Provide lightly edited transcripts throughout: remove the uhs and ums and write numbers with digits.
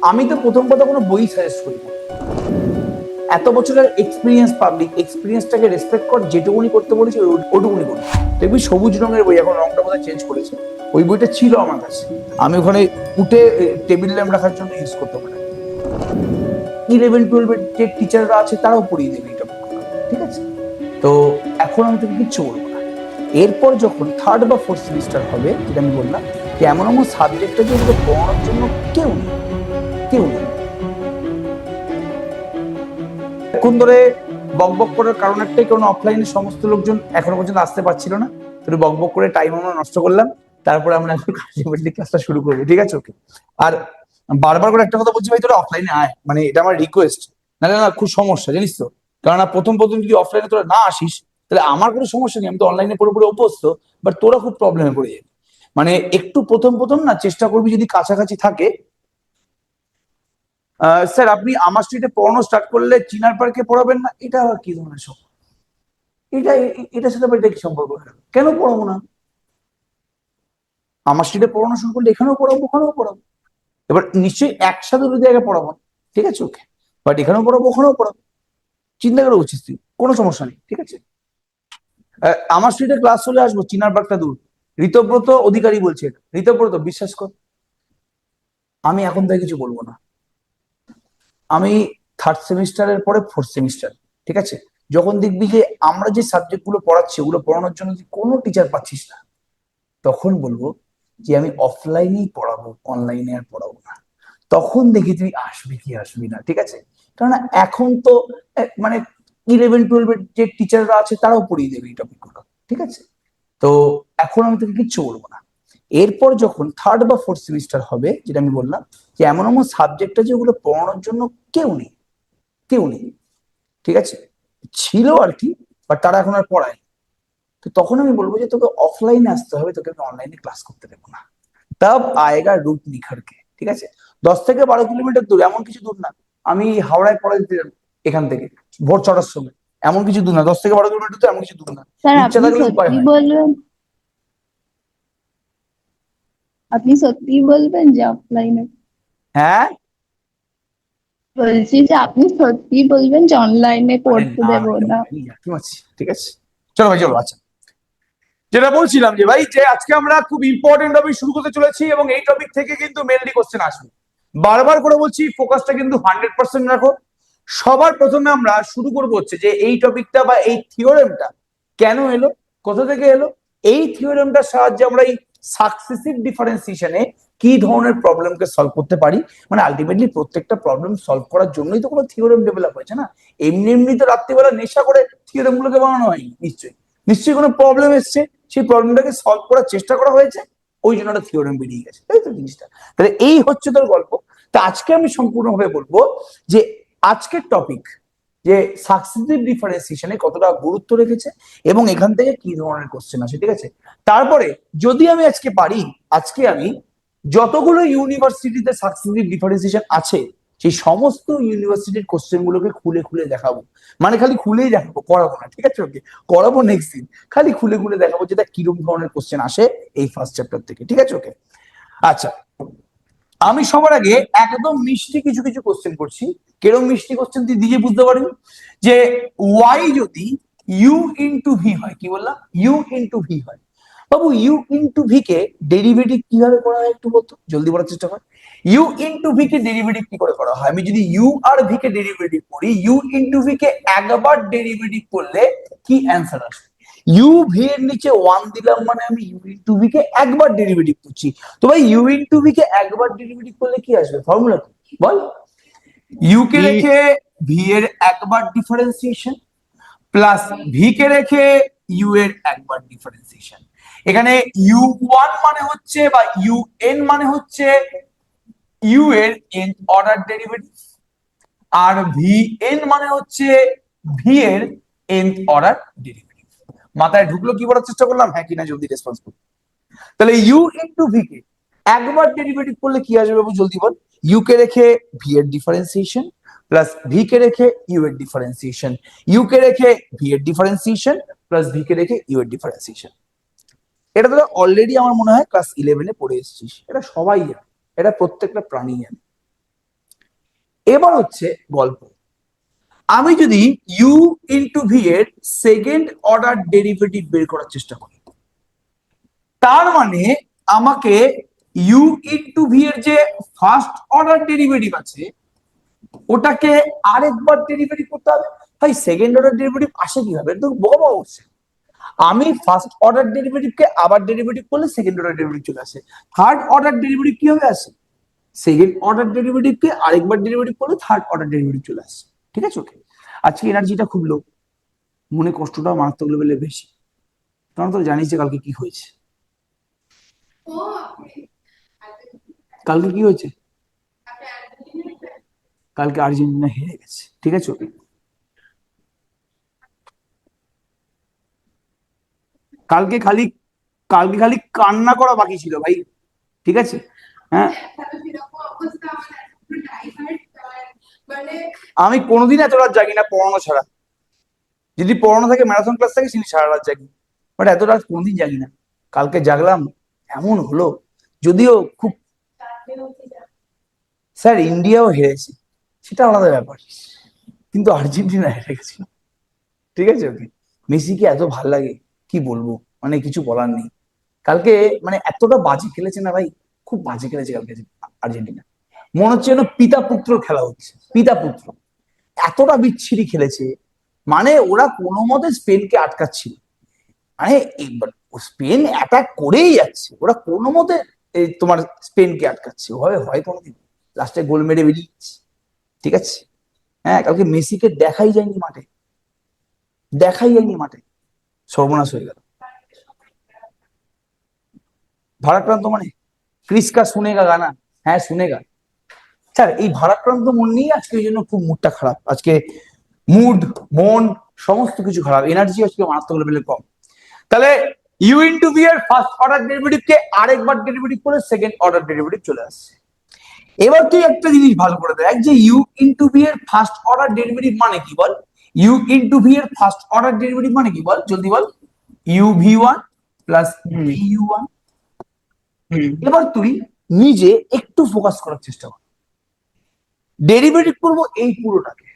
আমি তো প্রথম কথা কোনো বই সাজেস্ট করি না। এত বছরের এক্সপিরিয়েন্স, পাবলিক এক্সপিরিয়েন্সটাকে রেসপেক্ট কর, যেটুকুনি করতে বলেছি ওটুকুনি করি। দেখবি সবুজ রঙের বই, এখন রংটা বোধহয় চেঞ্জ করেছে, ওই বইটা ছিল আমার কাছে, আমি ওখানে উঠে টেবিল ল্যাম্প রাখার জন্য ইউজ করতে পারি। 11-12 যে টিচাররা আছে তারাও পড়িয়ে দেবে এটা, ঠিক আছে? তো এখন আমি তোকে কিচ্ছু বলবো না। এরপর যখন থার্ড বা ফোর্থ সেমিস্টার হবে, যেটা আমি বললাম, যে এমন এমন সাবজেক্ট আছে যেগুলো পড়ানোর জন্য কেউ নেই, কেউ নেই। এখন ধরে বকবক করার কারণ একটাই, কারণ অফলাইনে সমস্ত লোকজন এখনো পর্যন্ত আসতে পারছিল না, তো বকবক করে টাইম আমরা নষ্ট করলাম। তারপরে আমরা এখন ক্লাসটা শুরু করবো, ঠিক আছে? ওকে। আর বারবার করে একটা কথা বলছি, ভাই তোরা অফলাইনে আয়, মানে এটা আমার রিকোয়েস্ট। না না না, খুব সমস্যা জানিস তো, কারণ প্রথম প্রথম যদি অফলাইনে তোরা না আসিস, তাহলে আমার কোনো সমস্যা নেই, আমি তো অনলাইনে পুরোপুরি অভ্যস্ত, বাট তোরা খুব প্রবলেমে পড়ে যাবে। মানে একটু প্রথম প্রথম না চেষ্টা করবি, যদি কাছাকাছি থাকে। স্যার আপনি আমার স্ট্রিটে পড়ানো স্টার্ট করলে চিনার পার্কে পড়াবেন না, এটা আবার কি ধরনের সব? এটা এটার সাথে আবার এটা কি সম্পর্ক? কেন পড়াবো না? আমার স্ট্রিটে পড়ানো শুরু করলে এখানেও পড়াবো, ওখানেও পড়াবো। এবার নিশ্চয়ই একসাথে দুটো জায়গায় পড়াবো না, ঠিক আছে? ওকে। বাট এখানেও পড়াবো, ওখানেও পড়াবো, চিন্তা করে উচিত তুই, কোনো সমস্যা নেই, ঠিক আছে? আমার স্ট্রিটে ক্লাস চলে আসবো, চিনার পার্কটা দূর। ঋতব্রত অধিকারী বলছে এটা। ঋতব্রত বিশ্বাস কর, আমি এখন থেকে কিছু বলবো না। আমি থার্ড সেমিস্টারের পরে ফোর্থ সেমিস্টার, ঠিক আছে, যখন দেখবি যে আমরা যে সাবজেক্ট গুলো পড়াচ্ছি ওগুলো পড়ানোর জন্য যদি কোনো টিচার পাচ্ছিস না, তখন বলবো যে আমি অফলাইনেই পড়াবো, অনলাইনে আর পড়াবো না। তখন দেখি তুই আসবি কি আসবি না, ঠিক আছে? কারণ এখন তো মানে 11-12 যে টিচাররা আছে তারাও পড়িয়ে দেবে এই টপিক গুলো, ঠিক আছে? তো এখন আমি তোকে কিচ্ছু বলবো না। এরপর যখন থার্ড বা ফোর্থ সেমিস্টার হবে, যেটা আমি বললাম, যে এমন এমন সাবজেক্ট আছে যেগুলো পড়ানোর জন্য কেউ নেই, কেউ নেই, ঠিক আছে? ছিল আর কি, বাট তারা এখন আর পড়ায় না। তো তখন আমি বলবো যে তোকে অফলাইনে আসতে হবে, তোকে আমি অনলাইনে ক্লাস করতে দেবো না। তব আয়েগা রূপ নিখর কে, ঠিক আছে? 10 থেকে 12 কিলোমিটার দূর, এমন কিছু দূর না। আমি হাওড়ায় পড়া দিতে যাবো এখান থেকে ভোর 6টার সময়, এমন কিছু দূর না। 10 থেকে 12 কিলোমিটার তো এমন কিছু দূর না। স্যার ইচ্ছা আপনি থাকলে উপায় সত্যি হয়। বলবেন? আপনি সত্যি বলবেন যে অফলাইনে? হ্যাঁ। বলছি যে আপনি সত্যি বলবেন যে অনলাইনে আরে পড়তে না, দেব এটা না? আমি কি মারছি, ঠিক আছে? চলো ভাই, চলো। আচ্ছা, যেটা বলছিলাম যে ভাই, যে আজকে আমরা খুব ইম্পর্টেন্ট টপিক শুরু করতে চলেছি, এবং এই টপিক থেকে কিন্তু মেনলি কোশ্চেন আসবে। বারবার করে বলছি, ফোকাসটা কিন্তু 100% রাখো। সবার প্রথমে আমরা শুরু করবো হচ্ছে যে এই টপিকটা বা এই থিওরেমটা কেন এলো, কোথা থেকে এলো, এই থিওরেমটার সাহায্যে আমরা এই সাকসেসিভ ডিফারেন্সিয়েশনে কি ধরনের প্রবলেমকে সলভ করতে পারি। মানে আলটিমেটলি প্রত্যেকটা প্রবলেম সলভ করার জন্যই তো কোনো থিওরেম ডেভেলপ হয়েছে না। এমনি এমনি তো রাত্রিবেলা নেশা করে থিওরেম গুলোকে বানানো হয়নি, নিশ্চয়ই নিশ্চয়ই কোনো প্রবলেম এসছে, সেই প্রবলেমটাকে সলভ করার চেষ্টা করা হয়েছে, ওই জন্য একটা থিওরেম বেরিয়ে গেছে, তাই তো জিনিসটা। তাহলে এই হচ্ছে তোর গল্প। তা আজকে আমি সম্পূর্ণভাবে বলবো যে আজকের টপিক, যে সাকসেসিভ ডিফারেন্সিয়েশনে কতটা গুরুত্ব রেখেছে এবং এখান থেকে কি ধরনের কোশ্চেন আসে, ঠিক আছে? তারপরে যদি আমি আজকে পারি, আজকে আমি যতগুলো ইউনিভার্সিটিতে সাকসেসিভ ডিফারেন্সিয়েশন আছে সেই সমস্ত ইউনিভার্সিটির কোশ্চেন গুলোকে খুলে খুলে দেখাবো। মানে খালি খুলেই দেখাবো, করাবো না, ঠিক আছে? ওকে, করাবো নেক্সট দিন। খালি খুলে খুলে দেখাবো যেটা কিরকম ধরনের কোশ্চেন আসে এই ফার্স্ট চ্যাপ্টার থেকে, ঠিক আছে? ওকে। আচ্ছা, আমি সবার আগে একদম মিষ্টি কিছু কিছু কোশ্চেন করছি। কেরম মিষ্টি কোশ্চেন তুই দিয়ে বুঝতে পারবি? যে ওয়াই যদি ইউ ইন্টু ভি হয়, কি বললাম, ইউ ইন্টু ভি হয়, বাবু ইউ ইন্টু ভি কে ডেরিভেটিভ কিভাবে করা হয় একটু বলতো, জলদি বলার চেষ্টা কর। ইউ ইন্টু ভি কে ডেরিভেটিভ কি করে করা হয়? আমি যদি ইউ আর ভি কে ডেরিভেটিভ করি, ইউ ইন্টু ভি কে একবার ডেরিভেটিভ করলে কি অ্যান্সার আসবে? ইউ ভি এর নিচে ওয়ান দিলাম, মানে আমি ইউ ইন্টু ভি কে একবার ডেরিভেটিভ করছি। তো ভাই ইউ ইন্টু ভি কে একবার ডেরিভেটিভ করলে কি আসবে, ফর্মুলা কি বল? ইউ কে রেখে ভি এর একবার ডিফারেন্সিয়েশন, প্লাস ভি কে রেখে ইউ এর একবার ডিফারেন্সিয়েশন। এখানে ইউ ওয়ান মানে হচ্ছে বা ইউ এন মানে হচ্ছে ইউ এর এন অর্ডার ডেরিভেটিভ, আর ভি এন মানে হচ্ছে ভি এর এন অর্ডার ডেরিভেটিভ। মাথায় ঢুকলো কি বলার চেষ্টা করলাম? হ্যাঁ কিনা জলদি রেসপন্স করুন। তাহলে ইউ ইন্টু ভি কে একবার ডেরিভেটিভ করলে কি আসবে বাবু, জলদি বল। ইউ কে রেখে ভি এর ডিফারেন্সিয়েশন, প্লাস ভি কে রেখে ইউ এর ডিফারেন্সিয়েশন, ইউ কে রেখে ভি এর ডিফারেন্সিয়েশন, প্লাস ভি কে রেখে ইউ এর ডিফারেন্সিয়েশন। এটা তোরা অলরেডি আমার মনে হয় ক্লাস 11-এ পড়ে এসেছিস, এটা সবাই জানে, এটা প্রত্যেকটা প্রাণী জানে। এবার হচ্ছে গল্প। আমি যদি ইউ ইন্টু ভি এর সেকেন্ড অর্ডার ডেরিভেটিভ বের করার চেষ্টা করি, তার মানে আমাকে ইউ ইন্টু ভি এর যে ফার্স্ট অর্ডার ডেরিভেটিভ আছে ওটাকে আরেকবার ডেরিভেটিভ করতে হবে। ভাই সেকেন্ড অর্ডার ডেরিভেটিভ আসে কিভাবে? তো বোকা হচ্ছে। আমি ফার্স্ট অর্ডার ডেরিভেটিভকে আবার ডেরিভেটিভ করলে সেকেন্ড অর্ডার ডেরিভেটিভ চলে আসে। থার্ড অর্ডার ডেরিভেটিভ কিভাবে আসে? সেকেন্ড অর্ডার ডেরিভেটিভকে আরেকবার ডেরিভেটিভ করলে থার্ড অর্ডার ডেরিভেটিভ চলে আসে। ঠিক আছে? ওকে, আজকে এনার্জিটা খুব লো, মনে কষ্টটাও মারাত্মক লেভেলে বেশি, কারণ তো জানিস যে কালকে কি হয়েছে। কালকে কি হয়েছে? কালকে আর্জেন্টিনা হেরে গেছে। ঠিক আছে? ওকে, কালকে খালি কালকে খালি কান্না করা বাকি ছিল ভাই। ঠিক আছে? হ্যাঁ, আমি কোনোদিন এত রাত জাগি না পড়ানো ছাড়া। যদি পড়ানো থাকে, ম্যারাথন ক্লাস থাকে, সেদিন সারা রাত জাগি, বাট এত রাত কোনোদিন জাগি না। কালকে জাগলাম, এমন হলো। যদিও খুব, স্যার ইন্ডিয়াও হেরেছে, সেটা আলাদা ব্যাপার, কিন্তু আর্জেন্টিনা হেরে গেছিল। ঠিক আছে? ওকে, মেসিকে এত ভাল লাগে কি বলবো, মানে কিছু বলার নেই। কালকে মানে এতটা বাজে খেলেছে না ভাই, খুব বাজে খেলেছে কালকে আর্জেন্টিনা। মনে হচ্ছে যেন পিতা পুত্র খেলা হচ্ছে, পিতা পুত্র, এতটা বিচ্ছিরি খেলেছে। মানে ওরা কোনো মতে স্পেনকে আটকাচ্ছিল, মানে স্পেন অ্যাটাক করেই যাচ্ছে, ওরা কোনো মতে তোমার স্পেনকে আটকাচ্ছে। ওভাবে হয় কোনোদিন? লাস্টে গোল মেরে বেরিয়ে যাচ্ছে। ঠিক আছে? হ্যাঁ, কালকে মেসিকে দেখাই যায়নি মাঠে, দেখাই যায়নি মাঠে, সর্বনাশ হয়ে গেল। ভারাক্রান্ত মানে ক্রিসকা শুনেগা গানা, হ্যাঁ শুনেগা। স্যার এই ভারাক্রান্ত মন নিয়ে আজকে এই জন্য খুব মুডটা খারাপ আজকে, মুড, মন, সমস্ত কিছু খারাপ, এনার্জি আজকে মারাত্মক লেভেলে কম। তাহলে ইউ ইন্টু ভি এর ফার্স্ট অর্ডার ডেরিভেটিভ কে আরেকবার ডেরিভেটিভ করে সেকেন্ড অর্ডার ডেরিভেটিভ চলে আসছে। এবার তুই একটা জিনিস ভালো করে দেখ যে ইউ ইন্টু ভি এর ফার্স্ট অর্ডার ডেরিভেটিভ মানে কি বল? ইউ ইন্টু ভি এর ফার্স্ট অর্ডার ডেরিভেটিভ মানে কি বল, জলদি বল। U V one plus V u one. এবার তুই নিজে একটু ফোকাস করার চেষ্টা কর, ডেরিভেটিভ করবো এই পুরোটাকে,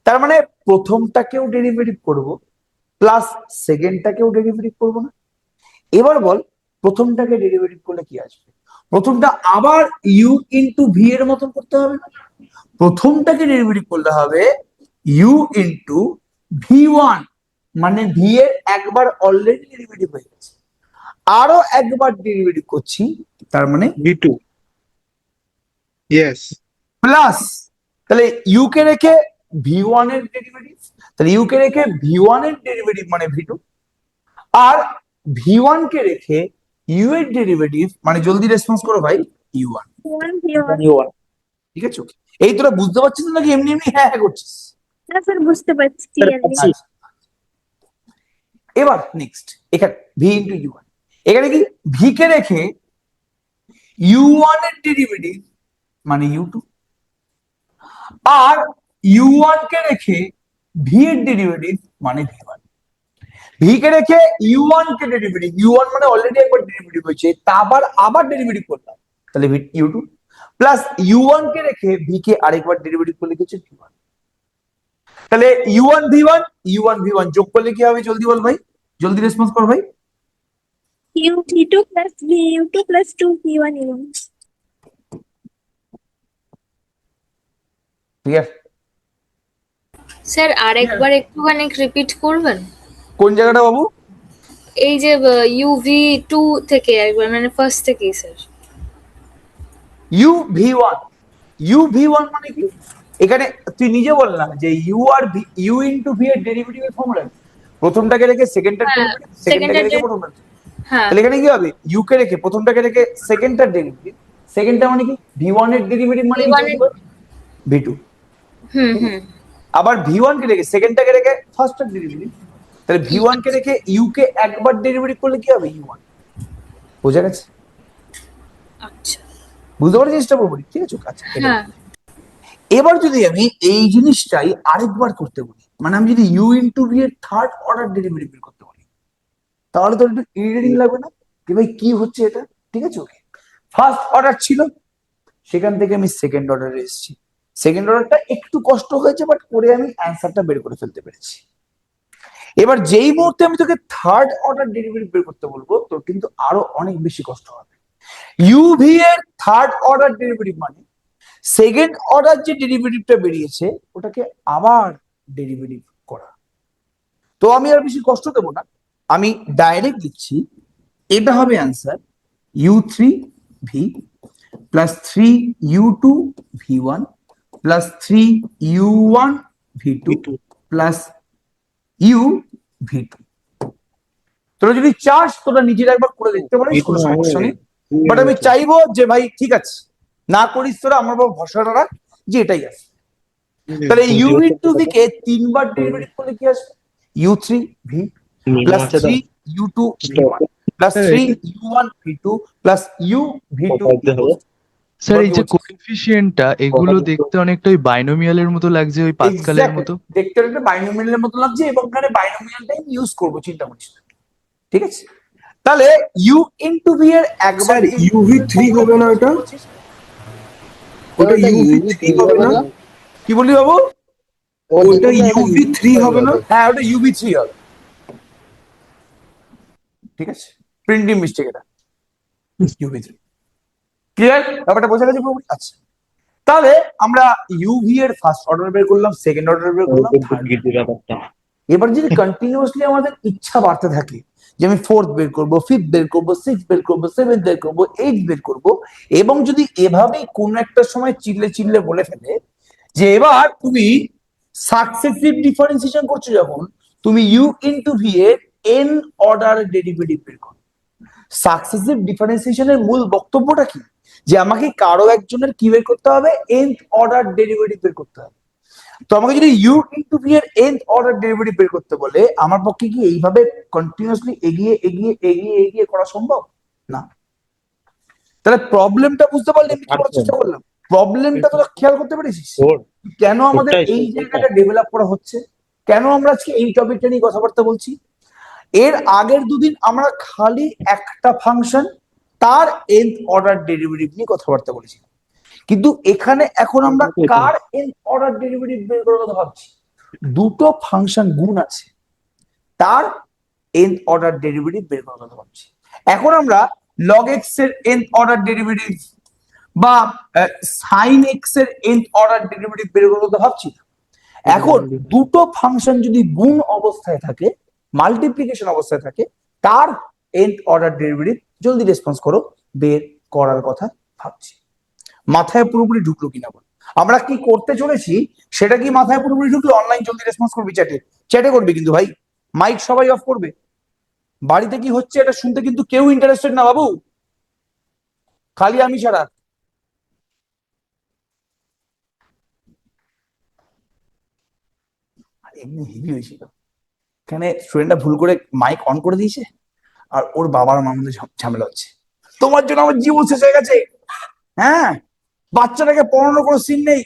তার মানে প্রথমটাকেও ডেরিভেটিভ করব প্লাস সেকেন্ডটাকেও ডেরিভেটিভ করবো না? এবার বল, প্রথমটাকে ডেরিভেটিভ করলে কি আসবে? প্রথমটা আবার ইউ ইন্টু ভি এর মতন করতে হবে না, প্রথমটাকে ডেরিভেটিভ করলে হবে ইউ ইন্টু ভি ওয়ান, মানে ভি এর একবার অলরেডি ডেরিভেটিভ হয়ে গেছে, আরো একবার ডেরিভেটিভ করছি, তার মানে V2. Yes. প্লাস, তাহলে ইউ কে রেখে ভি ওয়ান এর ডেরিভেটিভ, তাহলে ইউ কে রেখে ভি ওয়ান এর ডেরিভেটিভ মানে ভি টু, আর ভি ওয়ান কে রেখে ইউ এর ডেরিভেটিভ মানে, জলদি রেসপন্স করো ভাই, ইউ ওয়ান। ঠিক আছে? ওকে, এই তোরা বুঝতে পারছিস নাকি এমনি এমনি হ্যাঁ হ্যাঁ করছিস? না স্যার, বুঝতে পারছি ক্লিয়ারলি। আচ্ছা। এবার নেক্সট, এখানে ভি ইন্টু ইউ ওয়ান, এখানে কি ভি কে রেখে ইউ ওয়ান এর ডেরিভেটিভ মানে ইউ টু, আর ইউ ওয়ান কে রেখে ভি এর ডেরিভেটিভ মানে ভি ওয়ান। ভি কে রেখে ইউ ওয়ান কে ডেরিভেটিভ, ইউ ওয়ান মানে অলরেডি একবার ডেরিভেটিভ হয়েছে, তা আবার ডেরিভেটিভ করলাম, তাহলে u two, plus u one কে রেখে ভি কে আরেকবার ডেরিভেটিভ করলে কিছু ভি ওয়ান। তাহলে u one v one, you one v one যোগ করলে কি হবে, জলদি বল ভাই, জলদি রেসপন্স কর ভাই। U V two plus V U two plus two V one you one. Clear? Sir আরেকবার একটুখানি রিপিট করবেন? কোন জায়গাটা বাবু? এই যে ইউভি টু থেকে একবার, মানে ফার্স্ট থেকেই sir. U V one, U V one মানে কি? এখানে তুই নিজে বল না যে ইউ আর ভি, ইউ ইন্টু ভি এর ডেরিভেটিভের ফর্মুলা, প্রথমটাকে রেখে সেকেন্ডটার হ্যাঁ, ডেরিভেটিভ, সেকেন্ডটাকে রেখে সেকেন্ডের, প্রথমটা। হ্যাঁ তাহলে এখানে কি হবে, ইউ কে রেখে প্রথমটাকে রেখে সেকেন্ডটার ডেরিভেটিভ, সেকেন্ডটা মানে কি ভি ওয়ান এর ডেরিভেটিভ মানে V1 এর, ভি টু, হুম। আবার ভি ওয়ান কে রেখে সেকেন্ডটাকে রেখে ফার্স্টের ডেরিভেটিভ, তাহলে ভি ওয়ান কে রেখে ইউ কে একবার ডেরিভেটিভ করলে কি হবে, ইউ ওয়ান। বোঝা গেছে? আচ্ছা, বুঝতে পারছি চেষ্টা করবো, ঠিক আছে? আচ্ছা, এটা। হ্যাঁ এবার যদি আমি এই জিনিসটাই আরেকবার করতে বলি, মানে আমি যদি ইউ ইন্টু ভি এর থার্ড অর্ডার ডেরিভেটিভ বের করতে বলি, তাহলে তো একটু ইরিটেটিং লাগবে না যে ভাই কি হচ্ছে এটা? ঠিক আছে? ওকে, ফার্স্ট অর্ডার ছিল, সেখান থেকে আমি সেকেন্ড অর্ডারে এসেছি, সেকেন্ড অর্ডারটা একটু কষ্ট হয়েছে, বাট করে আমি অ্যান্সারটা বের করে ফেলতে পেরেছি। এবার যেই মুহূর্তে আমি তোকে থার্ড অর্ডার ডেরিভেটিভ বের করতে বলবো, তোর কিন্তু আরো অনেক বেশি কষ্ট হবে। ইউভি এর থার্ড অর্ডার ডেরিভেটিভ মানে সেকেন্ড অর্ডার যে ডেরিভেটিভটা বেরিয়েছে ওটাকে আবার ডেরিভেটিভ করা। তো আমি আর বেশি কষ্ট দেবো না, আমি ডাইরেক্ট লিখছি, এটা হবে answer u3v plus 3u2v1 plus 3u1v2 plus u v2। তোরা যদি চাস তোরা নিজেরা একবার করে দেখতে পারিস, কোনো সমস্যা নেই। বাট আমি চাইবো যে ভাই ঠিক আছে, না করিস তোরা, আমার উপর ভরসাটা রাখ যে এটাই আছে। তাহলে ইউ ইন্টু ভি কে তিনবার ডেরিভেটিভ করলে কি আসবে? u3v plus 3u2v1 plus 3u1v2 plus uv2। Sir এই যে কোএফিসিয়েন্টটা এগুলো দেখতে অনেকটা ওই বাইনোমিয়ালের মতো লাগছে, ওই পাস্কালের মতো। দেখতে একটা বাইনোমিয়ালের মতো লাগছে, এবং এখানে বাইনোমিয়ালটাই ইউজ করবো, চিন্তা করিস না, ঠিক আছে? তাহলে ইউ ইন্টু ভি এর একবার UV3 হবে না ওটা? ওটা UV3 হবে না? কি বললি বাবু? ওটা UV3 হবে না? হ্যাঁ ওটা UV3 হবে, ঠিক আছে? প্রিন্টিং মিস্টেক এটা, UV3। ক্লিয়ার? ব্যাপারটা বোঝা গেছে পুরোপুরি? আচ্ছা, তাহলে আমরা ইউভি এর ফার্স্ট অর্ডার বের করলাম, সেকেন্ড অর্ডার বের করলাম, থার্ড। এবার যদি কন্টিনিউয়াসলি আমাদের ইচ্ছা বাড়তে থাকে যে আমি ফোর্থ বের করবো, ফিফথ বের করবো, সিক্স বের করবো, সেভেন্থ বের করবো, এইট বের করবো, এবং যদি এভাবেই কোন একটা সময় চিল্লে চিল্লে বলে ফেলে যে এবার তুমি সাকসেসিভ ডিফারেন্সিয়েশন করছো, যখন তুমি ইউ ইন্টু ভি এর এন অর্ডার ডেরিভেটিভ বের করো। সাকসেসিভ ডিফারেন্সিয়েশনের মূল বক্তব্যটা কি? যে আমাকে কারো একজনের কি বের করতে হবে? nth অর্ডার ডেরিভেটিভ বের করতে হবে। তো আমাকে যদি u ইন্টু v এর nth অর্ডার ডেরিভেটিভ বের করতে বলে, আমার পক্ষে কি এইভাবে কন্টিনিউয়াসলি এগিয়ে এগিয়ে এগিয়ে এগিয়ে করা সম্ভব না। তাহলে প্রবলেমটা বুঝতে পারলি আমি কি করার চেষ্টা করলাম? প্রবলেমটা তোরা খেয়াল করতে পেরেছিস কেন আমাদের এই জায়গাটা ডেভেলপ করা হচ্ছে, কেন আমরা আজকে এই টপিকটা নিয়ে কথাবার্তা বলছি? এর আগের দুদিন আমরা খালি একটা ফাংশন তার nth অর্ডার ডেরিভেটিভ নিয়ে কথাবার্তা বলেছি, কিন্তু এখানে এখন আমরা কার nth অর্ডার ডেরিভেটিভ বের করার কথা ভাবছি। দুটো ফাংশন গুণ আছে, তার nth অর্ডার ডেরিভেটিভ বের করার কথা ভাবছি। এখন আমরা log x এর nth অর্ডার ডেরিভেটিভ বা sin x এর nth অর্ডার ডেরিভেটিভ বের করার কথা ভাবছি না। এখন দুটো ফাংশন যদি গুণ অবস্থায় থাকে, মাল্টিপ্লিকেশন অবস্থায় থাকে, তার nth অর্ডার ডেরিভেটিভ জলদি রেসপন্স করো বের করার কথা ভাবছি। মাথায় পুরোপুরি ঢুকলো কিনা বল? আমরা কি করতে চলেছি সেটা কি মাথায় পুরোপুরি ঢুকলো? অনলাইন জলদি রেসপন্স করবি, চ্যাটে চ্যাটে করবি কিন্তু ভাই, মাইক সবাই অফ করবে। বাড়িতে কি হচ্ছে এটা শুনতে কিন্তু কেউ ইন্টারেস্টেড না বাবু, খালি আমি ছাড়া। এমনি হেভি হয়েছিল, এখানে স্টুডেন্টটা ভুল করে মাইক অন করে দিয়েছে, আর ওর বাবার মার মধ্যে ঝামেলা হচ্ছে। তোমার জন্য আমার জীবন শেষ হয়ে গেছে, হ্যাঁ বাচ্চাটাকে পড়ানোর কোনো সিন নেই,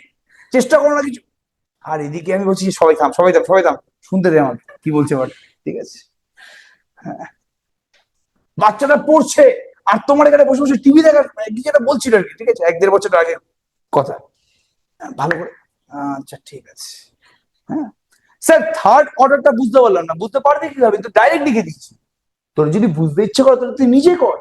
চেষ্টা করো না কিছু। আর এদিকে আমি বলছি সবাই থাম সবাই থাম সবাই থাম, শুনতে দে আমাকে কি বলছে এবার, ঠিক আছে? হ্যাঁ বাচ্চাটা পড়ছে আর তোমার এখানে বসে বসে টিভি দেখার কি যেটা বলছিল আর কি, ঠিক আছে? 1-1.5 বছর আগে কথা, ভালো করে। আচ্ছা ঠিক আছে, হ্যাঁ স্যার থার্ড অর্ডারটা বুঝতে পারলাম না। বুঝতে পারবে কিভাবে? তো ডাইরেক্ট লিখে দিচ্ছি, তোর যদি বুঝতে ইচ্ছে করে তাহলে তুই নিজে কর।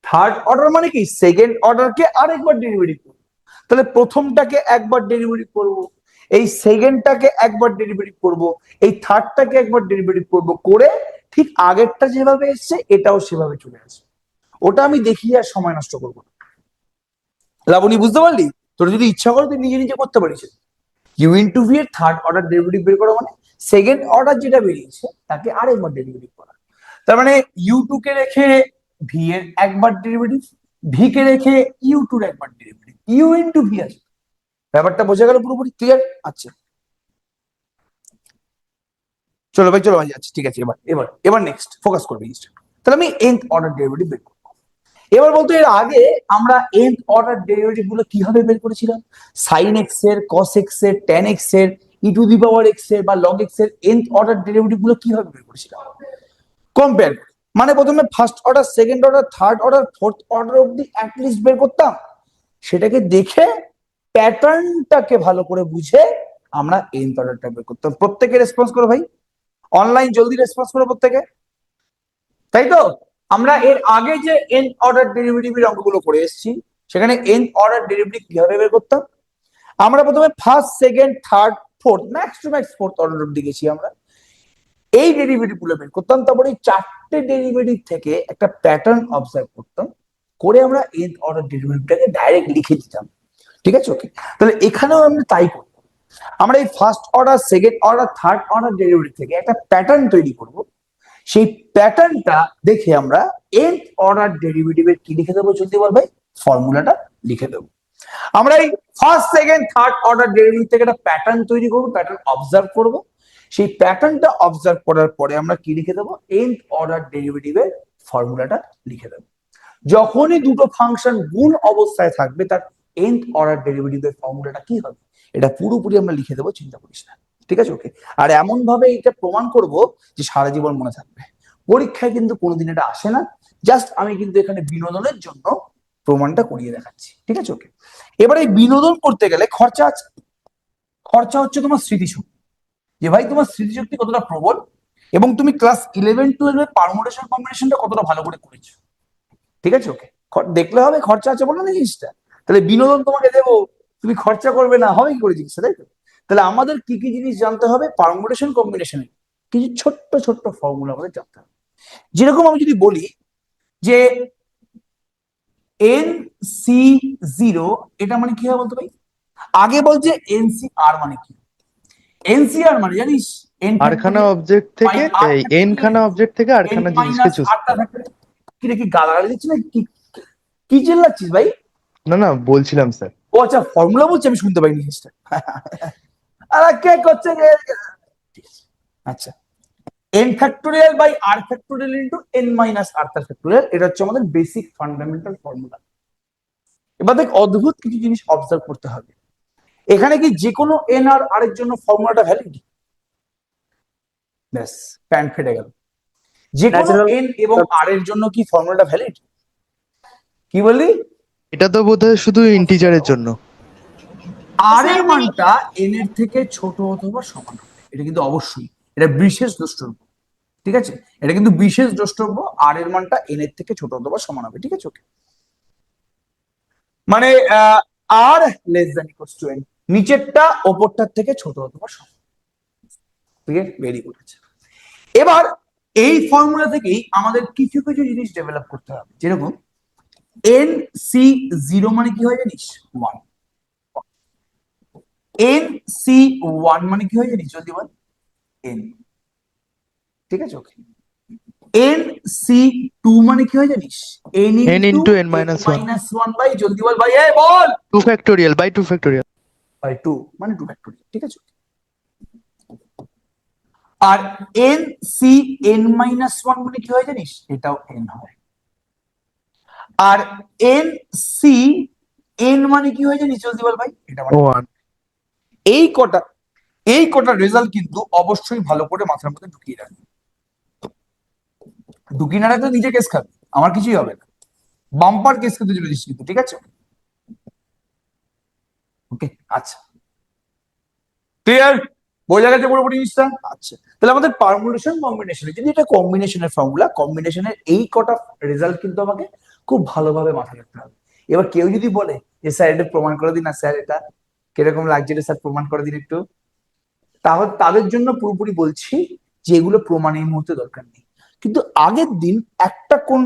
থার্ড অর্ডার মানে কি? সেকেন্ড অর্ডারকে আরেকবার ডেরিভেটিভ করবো। তাহলে প্রথমটাকে একবার ডেরিভেটিভ করবো, এই সেকেন্ডটাকে একবার ডেরিভেটিভ করবো, এই থার্ডটাকে একবার ডেরিভেটিভ করবো, করে ঠিক আগেরটা যেভাবে এসছে এটাও সেভাবে চলে আসবে। ওটা আমি দেখিয়ে আর সময় নষ্ট করবো না। লাবণী বুঝতে পারলি? তোর যদি ইচ্ছা করে তুই নিজে নিজে করতে পারিস। ইউ ইন্টু ভি এর থার্ড অর্ডার ডেরিভেটিভ বের করা মানে সেকেন্ড অর্ডার যেটা বেরিয়েছে তাকে আরেকবার ডেরিভেটিভ করা। তার মানে ইউ টু কে রেখে ভি এর একবার ডেরিভেটিভ, ভি কে রেখে ইউ টুর একবার ডেরিভেটিভ, ইউ ইন্টু ভি আছে। ব্যাপারটা বোঝা গেল পুরোপুরি? ক্লিয়ার? আচ্ছা চলো ভাই চলো ভাই যাচ্ছি, ঠিক আছে? এবার এবার এবার নেক্সট ফোকাস করবে জিনিসটা। তাহলে আমি nth অর্ডার ডেরিভেটিভ বের করবো। এবার বলতো এর আগে আমরা nth অর্ডার ডেরিভেটিভ গুলো কিভাবে বের করেছিলাম? সাইন এক্স এর, কস এক্স এর, ট্যান এক্স এর, ই টু দি পাওয়ার এক্স এর বা লগ এক্স এর nth অর্ডার ডেরিভেটিভ গুলো কিভাবে বের করেছিলাম? কম্পেয়ার করে, মানে প্রথমে first order, second order, third order, fourth order অব্দি অ্যাটলিস্ট বের করতাম, সেটাকে দেখে প্যাটার্নটাকে ভালো করে বুঝে আমরা nth অর্ডারটা বের করতাম। প্রত্যেকে রেসপন্স করো ভাই, অনলাইন জলদি রেসপন্স করো প্রত্যেকে, তাই তো? আমরা এর আগে যে nth অর্ডার ডেরিভেটিভের অঙ্কগুলো করে এসেছি, সেখানে nth অর্ডার ডেরিভেটিভ কিভাবে বের করতাম? আমরা প্রথমে first, second, third, fourth, max to max fourth order অব্দি গেছি আমরা। এই ডেরিভেটিভ গুলো বের করতাম, তারপরে এই চারটে ডেরিভেটিভ থেকে একটা প্যাটার্ন অবজার্ভ করতাম, করে আমরা nth অর্ডার ডেরিভেটিভটাকে ডাইরেক্ট লিখে দিতাম। ঠিক আছে, ওকে? তাহলে এখানেও আমরা তাই করব। আমরা এই first order, second order, third order derivative থেকে একটা প্যাটার্ন তৈরি করব। সেই প্যাটার্নটা দেখে আমরা nth অর্ডার ডেরিভেটিভের কি লিখে দেবো জলদি বল ভাই? ফর্মুলাটা লিখে দেবো। আমরা এই first, second, third order derivative থেকে একটা প্যাটার্ন তৈরি করবো, প্যাটার্ন অবজার্ভ করব। সেই প্যাটার্নটা অবজার্ভ করার পরে আমরা কি লিখে দেবো? nth অর্ডার ডেরিভেটিভের ফর্মুলাটা লিখে দেবো। যখনই দুটো ফাংশন গুণ অবস্থায় থাকবে, তার nth অর্ডার ডেরিভেটিভের ফর্মুলাটা কি হবে এটা পুরোপুরি আমরা লিখে দেবো, চিন্তা করিস না। ঠিক আছে, ওকে? আর এমন ভাবে এটা প্রমাণ করব যে সারা জীবন মনে থাকবে। পরীক্ষায় কিন্তু কোনোদিন এটা আসে না, জাস্ট আমি কিন্তু এখানে বিনোদনের জন্য প্রমাণটা করিয়ে দেখাচ্ছি। ঠিক আছে, ওকে? এবার এই বিনোদন করতে গেলে খরচা আছে। খরচা হচ্ছে তোমার স্মৃতিশক্তি, যে ভাই তোমার স্মৃতিশক্তি কতটা প্রবল এবং তুমি ক্লাস 11-12 পারমুটেশন কম্বিনেশনটা কতটা ভালো করে করেছো। ঠিক আছে, ওকে? দেখলে হবে খরচা আছে বলো না জিনিসটা। তাহলে বিনোদন তোমাকে দেবো, তুমি খরচা করবে না, হবে কি করে জিনিসটা, তাই তো? তাহলে আমাদের কি কি জিনিস জানতে হবে? পারমুটেশন কম্বিনেশনে কিছু ছোট্ট ছোট্ট ফর্মুলা আমাদের জানতে হবে। যেরকম আমি যদি বলি যে NC0, এটা মানে কি হয় বলতো ভাই? আগে বলছে NCR মানে কি? NCR মানে জানিস? আরখানা অবজেক্ট থেকে এই এন খানা অবজেক্ট থেকে আরখানা জিনিসকে চুজ করা। কি রে, কি গালাগালি দিচ্ছিস না? কি কি চিল্লাচ্ছিস ভাই? না না, বলছিলাম স্যার। ও আচ্ছা, ফর্মুলা বলছি, আমি শুনতে পাইনি জিনিসটা। আরে কে করছে রে? আচ্ছা, n factorial by r factorial into n minus r factorial, এটা হচ্ছে আমাদের বেসিক ফান্ডামেন্টাল ফর্মুলা। এবার দেখ, অদ্ভুত কিছু জিনিস অবজার্ভ করতে হবে। এখানে কি যে কোনো n আর r এর জন্য ফর্মুলাটা ভ্যালিড? ব্যাস, প্যান্ট ফেটে গেল। যে কোনো n এবং r এর জন্য কি ফর্মুলাটা ভ্যালিড? কি বললি? এটা তো বোধহয় শুধু ইন্টিজারের জন্য। r এর মানটা n এর থেকে ছোট অথবা সমান হবে, এটা কিন্তু অবশ্যই, এটা বিশেষ দ্রষ্টব্য। ঠিক আছে, এটা কিন্তু বিশেষ দ্রষ্টব্য, r এর মানটা n এর থেকে ছোট অথবা সমান হবে। ঠিক আছে, ওকে? মানে r less than equals to n, নিচেরটা ওপরটার থেকে ছোট অথবা সমান। ঠিক আছে, ভেরি গুড। এবার এই ফর্মুলা থেকেই আমাদের কিছু কিছু জিনিস ডেভেলপ করতে হবে, যেরকম NC0 মানে কি হয় জানিস? 1। NC1 মানে কি হয় জানিস? জলদি বল। n। ঠিক আছে, ওকে? NC2 মানে কি হয় জানিস? n n into into n minus 1 minus 1 by, জলদি বল ভাই, এই বল। 2 ফ্যাক্টোরিয়াল বাই 2 ফ্যাক্টোরিয়াল। বাই 2 মানে 2 ফ্যাক্টোরিয়াল। ঠিক আছে, আর NCn মাইনাস 1 মানে কি হয় জানিস? এটাও n হয়। আর NCn মানে কি হয় জানিস? জলদি বল ভাই। এটা মানে 1। এই কটা রেজাল্ট কিন্তু অবশ্যই ভালো করে মাথার মধ্যে ঢুকিয়ে রাখবে। ঢুকিয়ে না রাখলে নিজে কেস খাবে, আমার কিছুই হবে না। বাম্পার কেস খেতে চলেছিস কিন্তু। ঠিক আছে, ওকে? আচ্ছা, ক্লিয়ার? বোঝা গেছে পুরোপুরি জিনিসটা? আচ্ছা, তাহলে আমাদের পারমুটেশন কম্বিনেশনে, যদি এটা কম্বিনেশনের ফর্মুলা, কম্বিনেশনের এই কটা রেজাল্ট কিন্তু আমাকে খুব ভালোভাবে মাথায় রাখতে হবে। এবার কেউ যদি বলে যে স্যার এটা প্রমাণ করে দিন না, স্যার এটা কিরকম লাগছে, এটা স্যার প্রমাণ করে দিন একটু, তাহলে তাদের জন্য পুরোপুরি বলছি যে এগুলো প্রমাণ এই মুহূর্তে দরকার নেই। কিন্তু আগের দিন একটা কোন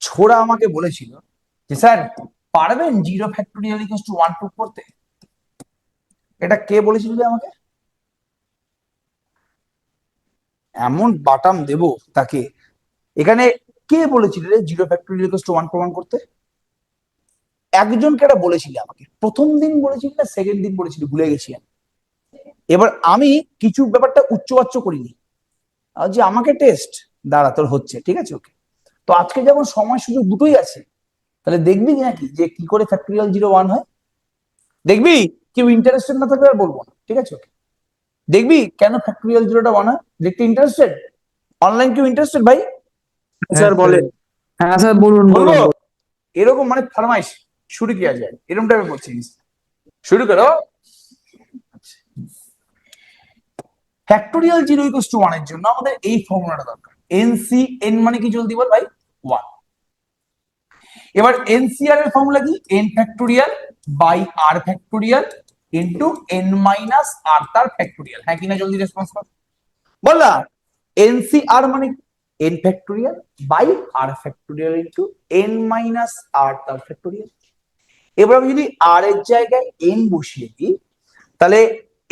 ছোড়া আমাকে বলেছিল যে স্যার পারবেন 0 ফ্যাক্টোরিয়াল ইকুয়ালস টু 1 প্রুফ করতে? এটা কে বলেছিল যে আমাকে? এমন বাটাম দেব তাকে। এখানে কে বলেছিল রে 0 ফ্যাক্টোরিয়াল ইকুয়ালস টু 1 প্রমাণ করতে? একজনকে এটা বলেছিল আমাকে, প্রথম দিন বলেছিল না সেকেন্ড দিন বলেছিল, ভুলে গেছি আমি। এবার আমি কিছু ব্যাপারটা উচ্চবাচ্য করিনি, যে আমাকে টেস্ট দাঁড়া তোর হচ্ছে। ঠিক আছে, ওকে? তো আজকে যেমন সময় সুযোগ দুটোই আছে, তাহলে দেখবি নাকি যে কি করে ফ্যাক্টোরিয়াল 0 1 হয়? দেখবি? কেউ ইন্টারেস্টেড না থাকলে আর বলবো না। ঠিক আছে, ওকে? দেখবি কেন ফ্যাক্টোরিয়াল 0টা 1 হয়, দেখতে ইন্টারেস্টেড? অনলাইন কেউ ইন্টারেস্টেড ভাই? স্যার বলেন। হ্যাঁ স্যার বলুন বলবো বলুন। এরকম, মানে ফরমাইশ শুরু কিয়া যায়, এরকম টাইপের বলছিস। শুরু করো। ফ্যাক্টোরিয়াল 0 ইকুয়ালস টু 1 এর জন্য আমাদের এই ফর্মুলাটা দরকার। এনসি, এন মানে কি জলদি বল ভাই? 1। এবার এনসিআর এর ফর্মুলা কি? N factorial by r factorial into N minus r তার ফ্যাক্টোরিয়াল। হ্যাঁ কিনা জলদি রেসপন্স কর। বললা এনসিআর মানে n factorial by r factorial into N minus r তার ফ্যাক্টোরিয়াল। এবার আমি যদি আর এর জায়গায় এন বসিয়ে দিই তাহলে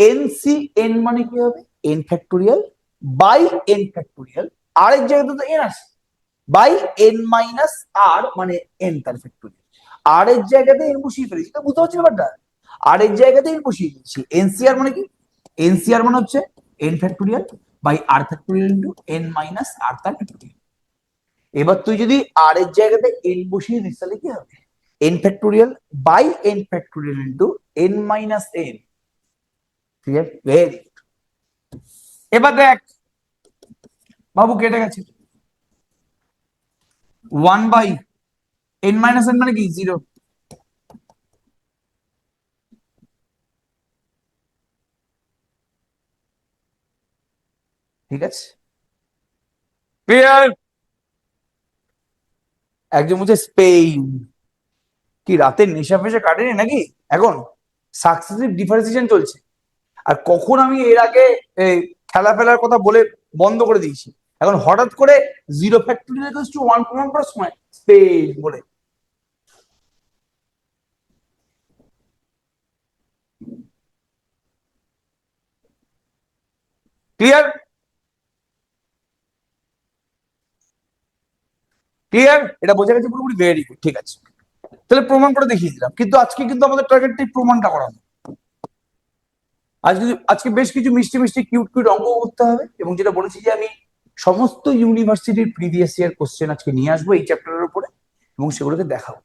এনসি এন মানে কি হবে? N factorial by N factorial, r এর জায়গাতে তো এন আছে, বাই এন মাইনাস আর মানে এন তার ফ্যাক্টোরিয়াল। আর এর জায়গাতে এন বসিয়ে ফেলেছি, তো বুঝতে পারছি ব্যাপারটা? আর এর জায়গাতে এন বসিয়ে দিচ্ছি। এনসিআর মানে কি? এনসিআর মানে হচ্ছে n factorial by r factorial into N minus r তার ফ্যাক্টোরিয়াল। এবার তুই যদি আর এর জায়গাতে এন বসিয়ে দিস তাহলে কি হবে? N factorial by N factorial into N minus N. Clear? Very. এবার দেখ বাবু কেটে গেছে। 1 বাই এন মাইনাস এন মানে কি? 0। ঠিক আছে, ক্লিয়ার? একজন বলছে স্পেন, কি রাতে নেশা ফেশা কাটেনি নাকি এখন? সাকসেসিভ ডিফারেন্সিয়েশন চলছে। আর কখন আমি এর আগে এই খেলা ফেলার কথা বলে বন্ধ করে দিয়েছি, এখন হঠাৎ করে 0 ফ্যাক্টোরিয়াল ইকুয়ালস টু 1 প্রমাণ করার সময় স্পেন বলে। ক্লিয়ার? ক্লিয়ার? এটা বোঝা গেছে পুরোপুরি? ভেরি গুড, ঠিক আছে। তাহলে প্রমাণ করে দেখিয়ে দিলাম, কিন্তু আজকে কিন্তু আমাদের টার্গেটটাই প্রমাণটা করানো। আজকে আজকে বেশ কিছু মিষ্টি মিষ্টি কিউট কিউট অঙ্ক করতে হবে, এবং যেটা বলেছি যে আমি সমস্ত ইউনিভার্সিটির প্রিভিয়াস ইয়ার কোশ্চেন আজকে নিয়ে আসবো এই চ্যাপ্টারের উপরে, এবং সেগুলোকে দেখাবো,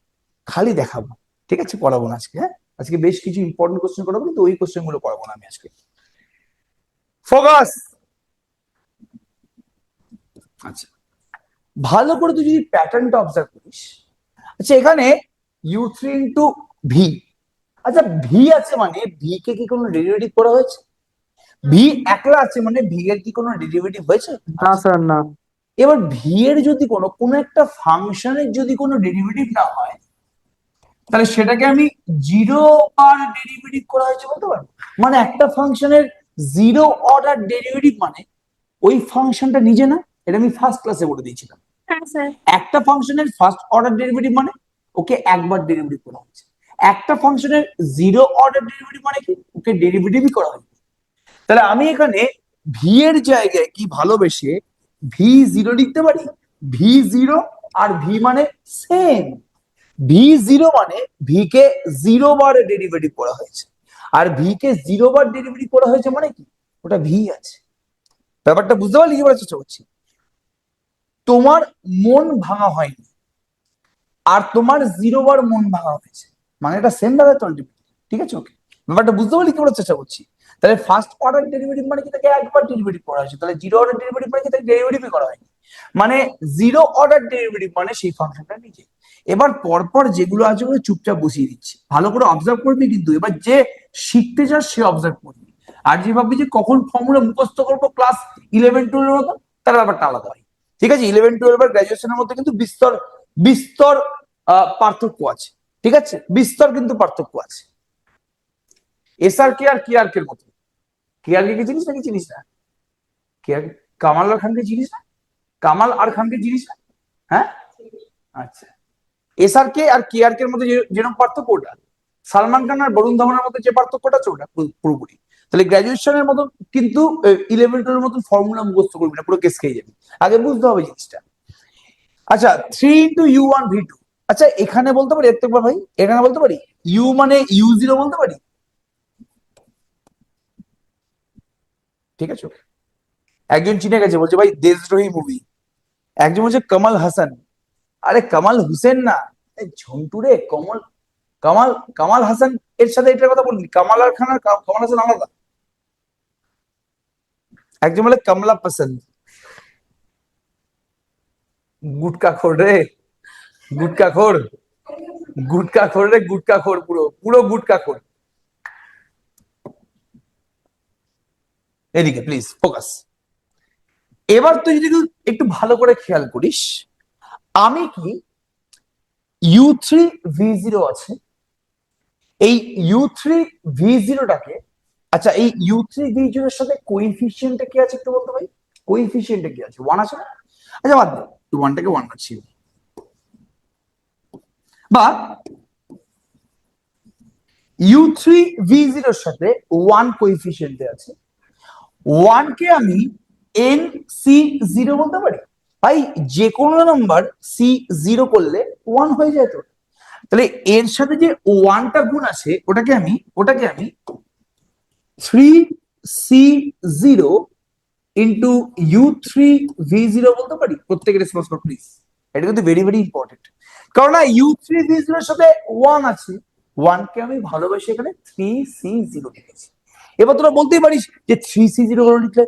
খালি দেখাবো, ঠিক আছে? পড়াবো না আজকে। হ্যাঁ, আজকে বেশ কিছু ইম্পর্টেন্ট কোশ্চেন করাবো, কিন্তু ওই কোশ্চেন গুলো পড়াবো না আমি আজকে। ফোকাস। আচ্ছা, ভালো করে তুই যদি প্যাটার্নটা অবজার্ভ করিস, আচ্ছা এখানে u3 ইন্টু ভি, আচ্ছা ভি আছে মানে ভি কে কি কোনো ডেরিভেটিভ করা হয়েছে? ভি একলা আছে মানে ভি এর কি কোনো ডেরিভেটিভ হয়েছে? না স্যার না। এবার ভি এর যদি কোনো একটা ফাংশনের যদি কোনো ডেরিভেটিভ না হয়, তাহলে সেটাকে আমি 0 বার ডেরিভেটিভ করা হয়েছে বলতে পারবো? মানে একটা ফাংশনের 0 অর্ডার ডেরিভেটিভ মানে ওই ফাংশনটা নিজে না, এটা আমি ফার্স্ট ক্লাসে বলে দিয়েছিলাম। হ্যাঁ স্যার। একটা ফাংশনের ফার্স্ট অর্ডার ডেরিভেটিভ মানে ওকে একবার ডেরিভেটিভ করা হয়েছে। একটা ফাংশনের 0 অর্ডার ডেরিভেটিভ মানে কি? ওকে ডেরিভেটিভই করা হয়েছে। তাহলে আমি এখানে ভি এর জায়গায় কি ভালোবেসে v0 লিখতে পারি? v0 আর ভি মানে সেম। v0 মানে ভি কে 0 বার ডেরিভেটিভ করা হয়েছে, আর ভি কে 0 বার ডেরিভেটিভ করা হয়েছে মানে কি? ওটা ভি আছে। ব্যাপারটা বুঝতে পারলি? কি বলার চেষ্টা করছি? তোমার মন ভাঙা হয়নি, আর তোমার 0 বার মন ভাঙা হয়েছে, মানে এটা সেম ব্যাপার তো ultimately, ঠিক আছে? ওকে, ব্যাপারটা বুঝতে পারলি? কি বলার চেষ্টা করছি? তাহলে ফার্স্ট অর্ডার ডেরিভেটিভ মানে কি? তাকে একবার ডেরিভেটিভ করা হয়েছে। তাহলে 0 অর্ডার ডেরিভেটিভ মানে কি? তাকে ডেরিভেটিভই করা হয়নি, মানে 0 অর্ডার ডেরিভেটিভ মানে সেই ফাংশনটা নিজে। এবার পরপর যেগুলো আছে ওগুলো চুপচাপ বসিয়ে দিচ্ছি, ভালো করে অবজার্ভ করবি কিন্তু। এবার যে শিখতে চাস সে অবজার্ভ করবি, আর যে ভাববি যে কখন ফর্মুলা মুখস্থ করবো ক্লাস 11-12 এর মতো, তার ব্যাপারটা আলাদা হয়। ঠিক আছে? 11-12 আর গ্রাজুয়েশনের মধ্যে কিন্তু বিস্তর বিস্তর পার্থক্য আছে, ঠিক আছে? বিস্তর কিন্তু পার্থক্য আছে। এসআর কে আর কেআর কে মতো। কেআর কে চিনিস নাকি চিনিস না? কেআর কামাল আর খানকে চিনিস না? কামাল আর খানকে চিনিস না? হ্যাঁ, আচ্ছা। এসআর কে আর কেআর কে মধ্যে যেরকম পার্থক্য, ওটা সালমান খান আর বরুণ ধাওয়ানের মধ্যে যে পার্থক্যটা আছে ওটা পুরোপুরি। তাহলে গ্রাজুয়েশনের মতো কিন্তু 11-12 মতো ফর্মুলা মুখস্থ করবি না, পুরো কেস খেয়ে যাবি। আগে বুঝতে হবে জিনিসটা। আচ্ছা, 3 ইন্টু u1 v2, আচ্ছা এখানে বলতে পারি একবার ভাই, এখানে বলতে পারি ইউ মানে u0 বলতে পারি, ঠিক আছে? একজন চিনে গেছে, বলছে ভাই দেশদ্রোহী মুভি। একজন বলছে কমল হাসান, আরে কমল হুসেন না, ঝন্টু রে। কমল কামাল কামাল হাসান এর সাথে এটার কথা বললি, কামাল আর খান আর কমল হাসান আলাদা। একজন বলে কমলা পসন্দ, গুটকা খোর রে, গুটকা খোর, গুটকা খোর রে, গুটকা খোর, পুরো পুরো গুটকা খোর। এদিকে প্লিজ ফোকাস। এবার তুই যদি একটু ভালো করে খেয়াল করিস, আমি কি u3v0 আছে, এই u3v0টাকে, আচ্ছা এই u3v0 এর সাথে কোইফিশিয়েন্টটা কি আছে একটু বলতে ভাই, কোইফিশিয়েন্টটা কি আছে, 1 আছে না? আচ্ছা বাদ দে, তুই 1টাকে 1 করছি, বা u3v0 এর সাথে 1 কোইফিশিয়েন্টে আছে, 1 কে আমি nc0 বলতে পারি। ভাই যে কোনো নাম্বার c0 করলে 1 হয়ে যায় তো, তাহলে এর সাথে যে 1টা গুণ আছে ওটাকে আমি 3c0 ইন্টু u3v0 বলতে পারি। প্রত্যেকের রেসপন্স কর প্লিজ, এটা কিন্তু ভেরি ভেরি ইম্পর্টেন্ট, কারণ না u3v0 এর সাথে 1 আছে, 1 কে আমি ভালোবেসে এখানে 3c0 লিখেছি। এবার তোরা বলতেই পারিস যে 3c0 করে লিখলে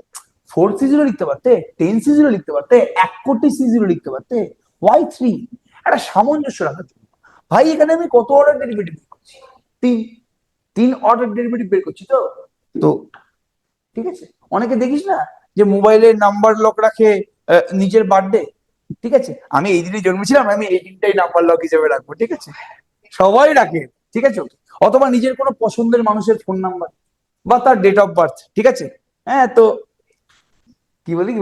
4c0 লিখতে পারতে, 10c0 লিখতে পারতে, 1 কোটি c0 লিখতে পারতে, why 3? একটা সামঞ্জস্য রাখার জন্য। ভাই এখানে আমি কত অর্ডার ডেরিভেটিভ বের করছি, 3 অর্ডার ডেরিভেটিভ বের করছি তো। তো ঠিক আছে, অনেকে দেখিস না যে মোবাইলে নাম্বার লক রাখে নিজের বার্থডে, ঠিক আছে, আমি এই দিনে জন্মেছিলাম, আমি এই দিনটাই নাম্বার লক হিসেবে রাখবো, ঠিক আছে, সবাই রাখে, ঠিক আছে, অথবা নিজের কোনো পছন্দের মানুষের ফোন নাম্বার বা তার ডেট অফ বার্থ, ঠিক আছে, হ্যাঁ তো কি বলি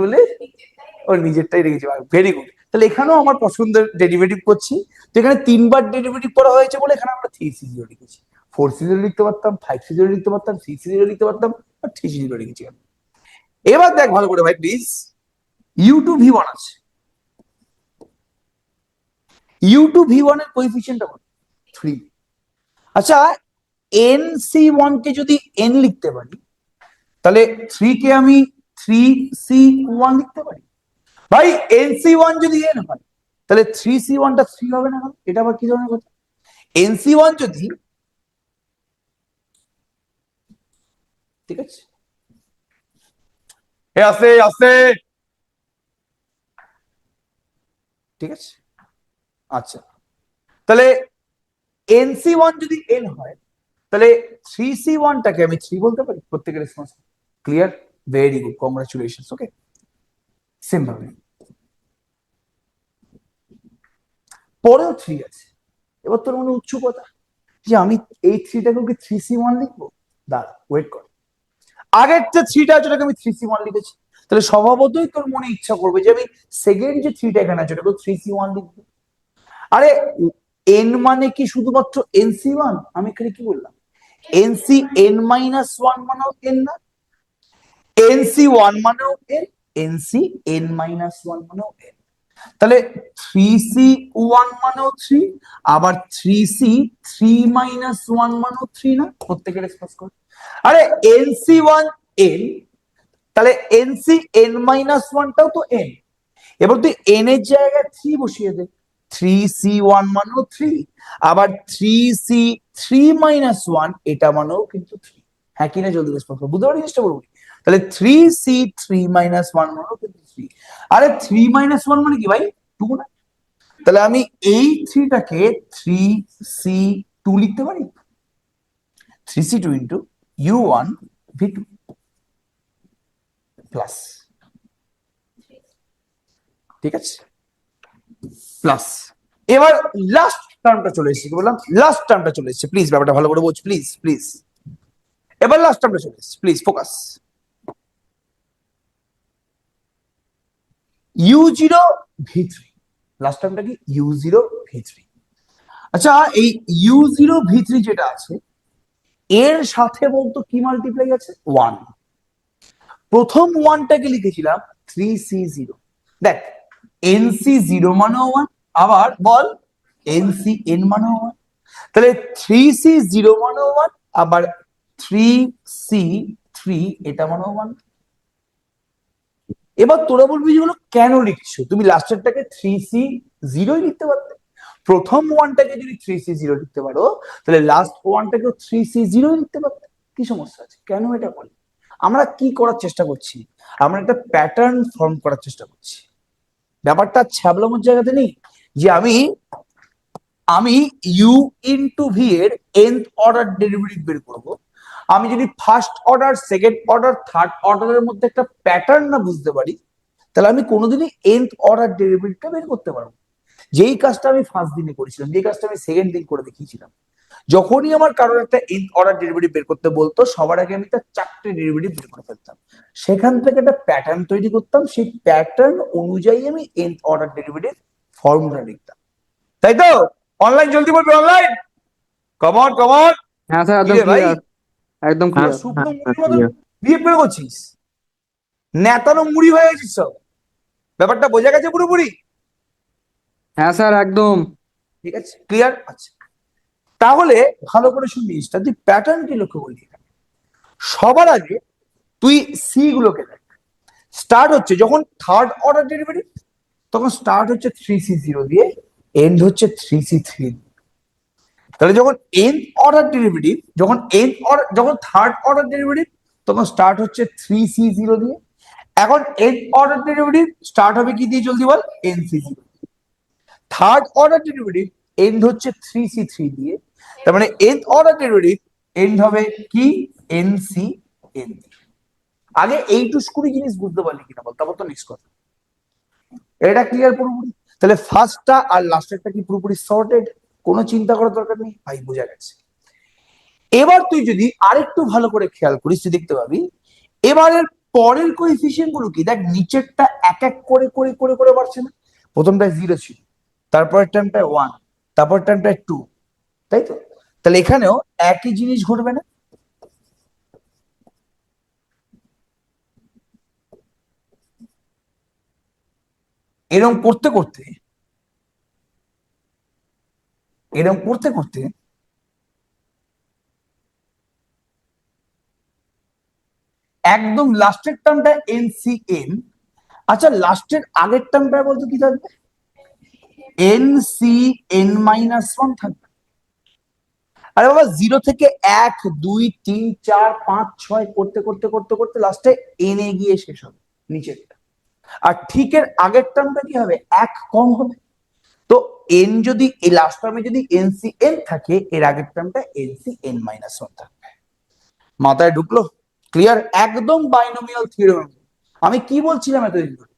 ওর নিজেরটাই রেখেছি, ভেরি গুড। তাহলে এখানেও আমার পছন্দের ডেরিভেটিভ করছি, তো এখানে 3বার ডেরিভেটিভ করা হয়েছে বলে এখানে আমরা 3c0 লিখেছি, 4c0 লিখতে পারতাম, 5c0 লিখতে পারতাম, 3c0 লিখতে পারতাম, আর 3c0 লিখেছি। এবার দেখ ভালো করে ভাই প্লিজ, u2v1 আছে, u2v1 এর কোএফিসিয়েন্টটা কত? 3। আচ্ছা nc1 কে যদি n লিখতে পারি, তাহলে 3 কে আমি 3c1 লিখতে পারি। ভাই nc1 যদি n হয় তাহলে 3c1 টা 3 হবে না? এটা আবার কি ধরনের কথা? nc1 যদি, ঠিক আছে, আছে ঠিক আছে, আচ্ছা তাহলে nc1 যদি n হয় তাহলে 3c1 টাকে আমি 3 বলতে পারি। প্রত্যেকের response clear, very good, congratulations. Okay, simple. পরেও 3 আছে, এবার তোর মনে উৎসুকতা যে আমি এই 3টাকে কি 3c1 লিখবো, দাঁড়া ওয়েট কর, আগের যে 3টা আছে ওটাকে আমি 3c1 লিখেছি, তাহলে স্বভাবতই তোর মনে ইচ্ছা করবে যে আমি সেকেন্ড যে 3টা এখানে আছে ওটাকে 3c1 লিখবো। আরে n মানে কি শুধুমাত্র nc1? আমি এখানে কি বললাম, nc(n - 1) মানেও n না, nc1 মানেও n, nc(n - 1) মানেও n, তাহলে 3c1 মানেও 3, আবার 3c(3 - 1) মানেও 3 না? প্রত্যেকের রেসপন্স কর। আরে nc1 n, তাহলে nc(n - 1) টাও তো n, এবার তুই n এর জায়গায় 3 বসিয়ে দে, 3c1 মানেও 3, আবার 3c(3 - 1) এটা মানেও কিন্তু 3। হ্যাঁ কিনা জলদি রেসপন্স কর, বুঝতে পারি জিনিসটা বলবো, তাহলে 3c(3 - 1) মানেও কিন্তু 3। আরে 3 - 1 মানে কি ভাই, 2 না? তাহলে আমি এই 3টাকে 3c2 লিখতে পারি, 3c2 ইন্টু u1v2 প্লাস, ঠিক আছে, প্লাস। এবার লাস্ট টার্মটা চলে এসেছে, কি বললাম, লাস্ট টার্মটা চলে এসেছে, প্লিজ ব্যাপারটা ভালো করে বোঝ, প্লিজ প্লিজ। এবার লাস্ট টার্মটা চলে এসেছে, প্লিজ ফোকাস। u0v3, লাস্ট টার্মটা কি, u0v3। আচ্ছা এই u0v3 যেটা আছে এর সাথে বলতো কি মাল্টিপ্লাই আছে, 1। প্রথম 1টাকে লিখেছিলাম 3c0, দেখ nc0 মানেও 1, আবার বল ncn মানেও 1, তাহলে 3c0 মানেও 1, আবার 3c3 এটা মানেও 1। এবার তোরা বলবি যেগুলো কেন লিখছো, তুমি লাস্টেরটাকে 3c0 লিখতে পারতে, প্রথম 1টাকে যদি 3c0 লিখতে পারো তাহলে লাস্ট 1টাকেও 3c0 লিখতে পারতে, কি সমস্যা আছে, কেন এটা বল? আমরা কি করার চেষ্টা করছি, আমরা একটা প্যাটার্ন ফর্ম করার চেষ্টা করছি। ব্যাপারটা ছ্যাবলামোর জায়গাতে নেই যে আমি u ইন্টু v এর nth অর্ডার ডেরিভেটিভ বের করবো, আমি যদি first order, second order, third অর্ডারের মধ্যে একটা প্যাটার্ন না বুঝতে পারি, তাহলে আমি কোনোদিনই nth অর্ডার ডেরিভেটিভটা বের করতে পারবো না। যেই কাজটা আমি ফার্স্ট দিনে করেছিলাম, যেই কাজটা আমি সেকেন্ড দিন করে দেখিয়েছিলাম, যখনই আমার কারোর একটা nth অর্ডার ডেরিভেটিভ বের করতে বলতো, সবার আগে আমি তার 4টে ডেরিভেটিভ বের করে ফেলতাম, সেখান থেকে একটা প্যাটার্ন তৈরি করতাম, সেই প্যাটার্ন অনুযায়ী আমি nth অর্ডার ডেরিভেটিভ ফর্মুলা লিখতাম। তাই তো? অনলাইন জলদি বলবে, অনলাইন কমন কমন। হ্যাঁ স্যার একদম ভাই ক্লিয়ার, একদম আর ক্লিয়ার। শুকনো মুড়ির মতো বিয়ে করে করছিস, নেতানো মুড়ি হয়ে গেছিস সব। ব্যাপারটা বোঝা গেছে পুরোপুরি? হ্যাঁ স্যার একদম। ঠিক আছে, ক্লিয়ার? আচ্ছা, তাহলে ভালো করে শুন জিনিসটা, তুই প্যাটার্ন কি লক্ষ্য করলি এখানে? সবার আগে তুই সি গুলোকে দেখ। স্টার্ট হচ্ছে যখন থার্ড অর্ডার ডেরিভেটিভ, তখন স্টার্ট হচ্ছে 3C0 দিয়ে, এন্ড হচ্ছে 3C3। তাহলে যখন nth অর্ডার ডেরিভেটিভ, যখন থার্ড অর্ডার ডেরিভেটিভ, তখন স্টার্ট হচ্ছে 3C0 দিয়ে। এখন nth অর্ডার ডেরিভেটিভ স্টার্ট হবে কি দিয়ে, জলদি বল? NC0। Third order derivative end হচ্ছে 3C3 দিয়ে, তার মানে nth অর্ডার ডেরিভেটিভ এন্ড হবে কি? NCN। আগে এইটুকুনি জিনিস বুঝতে পারলি কিনা বল, তারপর তো নেক্সট কথা। এটা ক্লিয়ার পুরোপুরি? তাহলে ফার্স্টটা আর লাস্টেরটা কি পুরোপুরি সর্টেড? কোনো চিন্তা করার দরকার নেই ভাই, বোঝা গেছে। এবার তুই যদি আরেকটু ভালো করে খেয়াল করিস, তুই দেখতে পাবি এবারের পরের কোএফিসিয়েন্ট গুলো কি, দেখ নিচেরটা এক এক করে করে করে করে বাড়ছে না? প্রথমটায় 0 ছিল, তারপরের টাইমটায় 1, তারপর টাইমটায় 2, তাই তো? তাহলে এখানেও একই জিনিস ঘটবে না? এরকম করতে করতে এরকম করতে করতে একদম লাস্টের টার্মটা NCN। আচ্ছা, লাস্টের আগের টার্মটা বলতো কি থাকবে? NCN-1 থাকবে। আরে বাবা, 0 থেকে 1 2 3 4 5 6 করতে করতে করতে করতে লাস্টে n এ গিয়ে শেষ হবে নিচেরটা। আর ঠিক এর আগের টার্মটা কি হবে? 1 কম হবে। তো n যদি এই লাস্ট টার্মে যদি NCN থাকে, এর আগের টার্মটা NCN-1 থাকবে। মাথায় ঢুকলো? ক্লিয়ার? একদম বাইনোমিয়াল থিওরেম। আমি কি বলছিলাম এতদিন ধরে,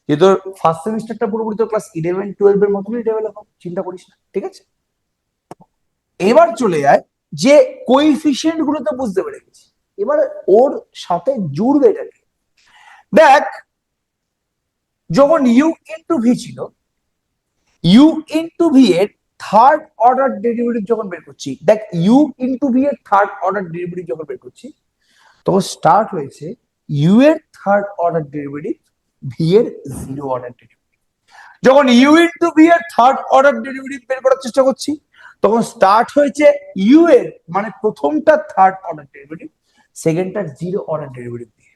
যে তোর ফার্স্ট সেমিস্টারটা পুরোপুরি তোর ক্লাস 11 12 এর মতনই ডেভেলপ হবে, চিন্তা করিস না, ঠিক আছে? এবার চলে যায় যে কোইফিশিয়েন্ট গুলো তো বুঝতে পেরে গেছি, এবার ওর সাথে জুড়বে এটাকে। দেখ, যখন ইউ ইন্টু ভি ছিল, ইউ ইন্টু ভি এর থার্ড অর্ডার ডেরিভেটিভ যখন বের করছি, দেখ ইউ ইন্টু ভি এর থার্ড অর্ডার ডেরিভেটিভ যখন বের করছি, তখন স্টার্ট হয়েছে ইউ এর থার্ড অর্ডার ডেরিভেটিভ, ভি এর 0 অর্ডার ডেরিভেটিভ। যখন ইউ ইন্টু ভি এর থার্ড অর্ডার ডেরিভেটিভ বের করার চেষ্টা করছি, তখন স্টার্ট হয়েছে ইউ এর মানে প্রথমটা থার্ড অর্ডার ডেরিভেটিভ, সেকেন্ডটা 0 অর্ডার ডেরিভেটিভ দিয়ে।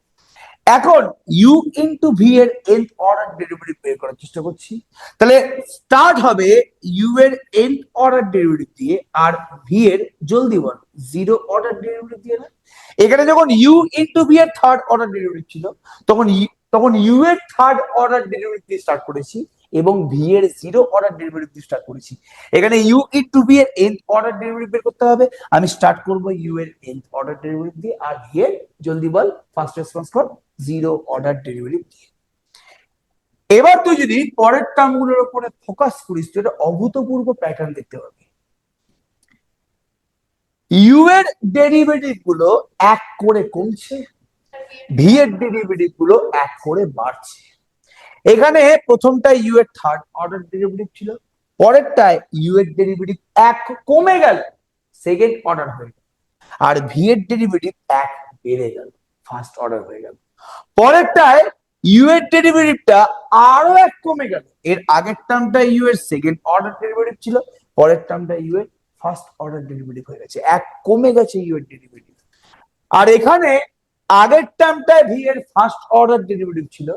এখন ইউ ইন্টু ভি এর nth অর্ডার ডেরিভেটিভ বের করার চেষ্টা করছি, তাহলে স্টার্ট হবে ইউ এর nth অর্ডার ডেরিভেটিভ দিয়ে, আর ভি এর, জলদি বল, 0 অর্ডার ডেরিভেটিভ দিয়ে না? এখানে যখন ইউ ইন্টু ভি এর থার্ড অর্ডার ডেরিভেটিভ ছিল, তখন ইউ এর থার্ড অর্ডার ডেরিভেটিভ দিয়ে স্টার্ট করেছি এবং ভি এর 0 অর্ডার ডেরিভেটিভ দিয়ে স্টার্ট করেছি। এখানে ইউ ইন্টু ভি এর nth অর্ডার ডেরিভেটিভ বের করতে হবে, আমি স্টার্ট করব ইউ এর nth অর্ডার ডেরিভেটিভ দিয়ে, আর ভি এর, জলদি বল, ফার্স্ট রেসপন্স কর, 0 অর্ডার ডেরিভেটিভ দিয়ে। এবার তুই যদি পরের টার্ম গুলোর উপরে ফোকাস করিস, তুই একটা অভূতপূর্ব প্যাটার্ন দেখতে পাবি। ইউ এর ডেরিভেটিভ গুলো এক করে কমছে, ভি এর ডেরিভেটিভ গুলো এক করে বাড়ছে। এখানে প্রথমটায় ইউ এর থার্ড অর্ডার ডেরিভেটিভ ছিল, পরেরটায় ইউ এর ডেরিভেটিভ 1 কমে গেল, সেকেন্ড অর্ডার হয়ে গেল, আর ভি এর ডেরিভেটিভ 1 বেড়ে গেল, ফার্স্ট অর্ডার হয়ে গেল। পরেরটায় ইউ এর ডেরিভেটিভটা আরো 1 কমে গেল, এর আগের টার্মটা ইউ এর সেকেন্ড অর্ডার ডেরিভেটিভ ছিল, পরের টার্মটা ইউ এর ফার্স্ট অর্ডার ডেরিভেটিভ হয়ে গেছে, 1 কমে গেছে ইউ এর ডেরিভেটিভ। আর এখানে আগের টার্মটায় ভি এর ফার্স্ট অর্ডার ডেরিভেটিভ ছিল,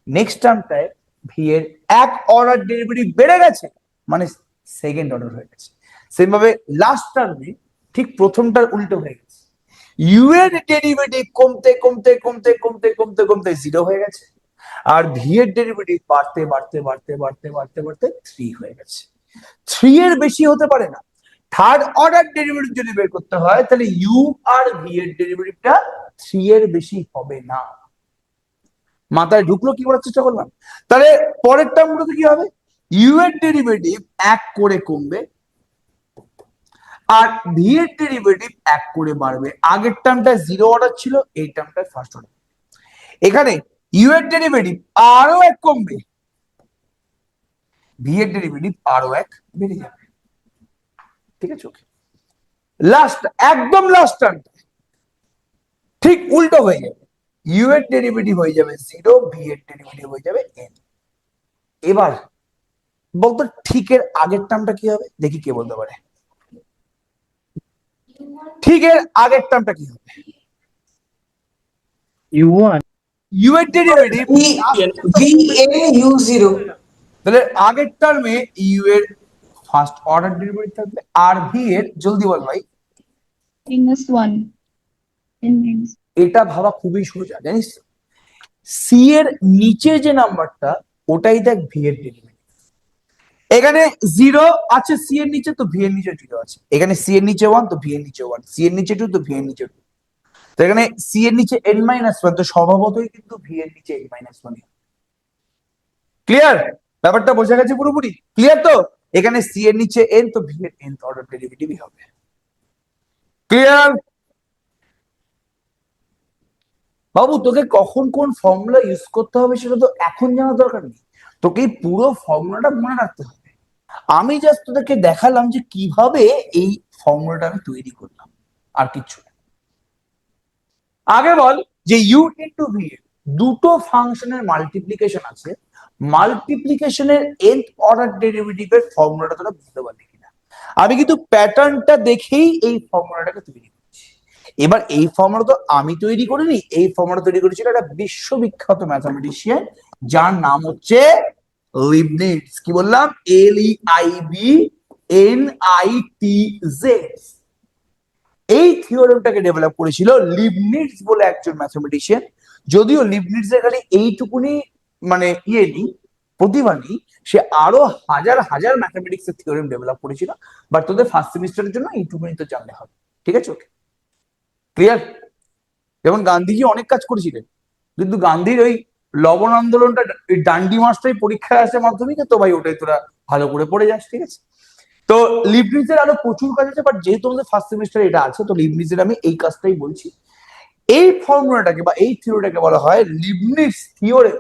নেক্সট টার্মটায় ভি এর 1 অর্ডার ডেরিভেটিভ বেড়ে গেছে, মানে সেকেন্ড অর্ডার হয়ে গেছে। সেম ভাবে লাস্ট টার্মে ঠিক প্রথমটার উল্টো হয়ে গেছে, ইউ এর ডেরিভেটিভ কমতে কমতে কমতে কমতে কমতে কমতে 0 হয়ে গেছে, আর ভি এর ডেরিভেটিভ বাড়তে বাড়তে বাড়তে বাড়তে বাড়তে বাড়তে 3 হয়ে গেছে। 3 এর বেশি হতে পারে না, থার্ড অর্ডার ডেরিভেটিভ যদি বের করতে হয় তাহলে ইউ আর ভি এর ডেরিভেটিভটা 3 এর বেশি হবে না। মাথায় ঢুকলো কি বলার চেষ্টা করলাম? তাহলে পরের টার্মগুলোতে কি হবে? ইউ এর ডেরিভেটিভ 1 করে কমবে আর ভি এর ডেরিভেটিভ 1 করে বাড়বে। আগের টার্মটা 0 অর্ডার ছিল, এই টার্মটা ফার্স্ট অর্ডার। এখানে ইউ এর ডেরিভেটিভ আরো 1 কমবে, ভি এর ডেরিভেটিভ আরো 1 বেড়ে যাবে। ঠিক আছে, ওকে। লাস্ট, একদম লাস্ট টার্মটা ঠিক উল্টো হয়ে যাবে, ইউ এর ডেরিভেটিভ হয়ে যাবে 0, ভি এর ডেরিভেটিভ হয়ে যাবে n। এবার বলতো ঠিকের আগের টার্মটা কি হবে? দেখি কে বলতে পারে। ঠিকের আগের টার্মটা কি হবে? U1 ইউ এর ডেরিভেটিভ VAU0 তাহলে আগের টার্মে ইউ এর ফার্স্ট অর্ডার ডেরিভেটিভ থাকবে আর ভি এর, জলদি বল ভাই। -1 n minus এটা ভাবা খুবই সোজা, জানিস তো? সি এর নিচে যে নাম্বারটা ওটাই দেখ ভি এর ডেরিভেটিভ। এখানে 0 আছে সি এর নিচে, তো ভি এর নিচে 0 আছে। এখানে সি এর নিচে 1, তো ভি এর নিচে 1, সি এর নিচে 2, তো ভি এর নিচে 2। তো এখানে সি এর নিচে n-1, তো স্বভাবতই কিন্তু ভি এর নিচে n-1। ক্লিয়ার? ব্যাপারটা বোঝা গেছে পুরোপুরি? ক্লিয়ার তো? এখানে সি এর নিচে n, তো ভি এর nth অর্ডার ডেরিভেটিভই হবে। ক্লিয়ার? বাবু তোকে কখন কোন ফর্মুলা ইউজ করতে হবে সেটা তো এখন জানা দরকার নেই, তোকে এই পুরো ফর্মুলাটা মনে রাখতে হবে। আমি জাস্ট তোদেরকে দেখালাম যে কিভাবে এই ফর্মুলাটা আমি তৈরি করলাম, আর কিচ্ছু না। আগে বল যে ইউ ইন্টু ভি এর দুটো ফাংশনের মাল্টিপ্লিকেশন আছে, মাল্টিপ্লিকেশনের nth অর্ডার ডেরিভেটিভের ফর্মুলাটা তোরা বুঝতে পারলি কিনা? আমি কিন্তু প্যাটার্নটা দেখেই এই ফর্মুলাটাকে তৈরি করছি। এবার এই ফর্মুলা তো আমি তৈরি করিনি, এই ফর্মুলা তৈরি করেছিল একটা বিশ্ববিখ্যাত ম্যাথামেটিশিয়ান যার নাম হচ্ছে লিবনিটজ। কি বললাম? LEIBNITZ। এই থিওরেমটাকে ডেভেলপ করেছিল লিবনিটজ বলে একজন ম্যাথমেটিশিয়ান। যদিও লিবনিটজের খালি এইটুকুনি মানে নেই, প্রতিভা নেই, সে আরো হাজার হাজার ম্যাথমেটিক্স এর থিওরেম ডেভেলপ করেছিল। বাট তোদের ফার্স্ট সেমিস্টারের জন্য এইটুকুনি তো জানলে হবে। ঠিক আছে, ওকে? ক্লিয়ার? যেমন গান্ধীজি অনেক কাজ করেছিলেন, কিন্তু গান্ধীর ওই লবণ আন্দোলনটা, ওই ডান্ডি মাসটাই পরীক্ষায় আসে মাধ্যমিকে, তো ভাই ওটাই তোরা ভালো করে পড়ে যাস। ঠিক আছে? তো লিবনিটজের আরো প্রচুর কাজ আছে, বাট যেহেতু আমাদের ফার্স্ট সেমিস্টার এটা আছে, তো লিবনিটজের আমি এই কাজটাই বলছি। এই ফর্মুলাটাকে বা এই থিওরিটাকে বলা হয় লিবনিটজ থিওরেম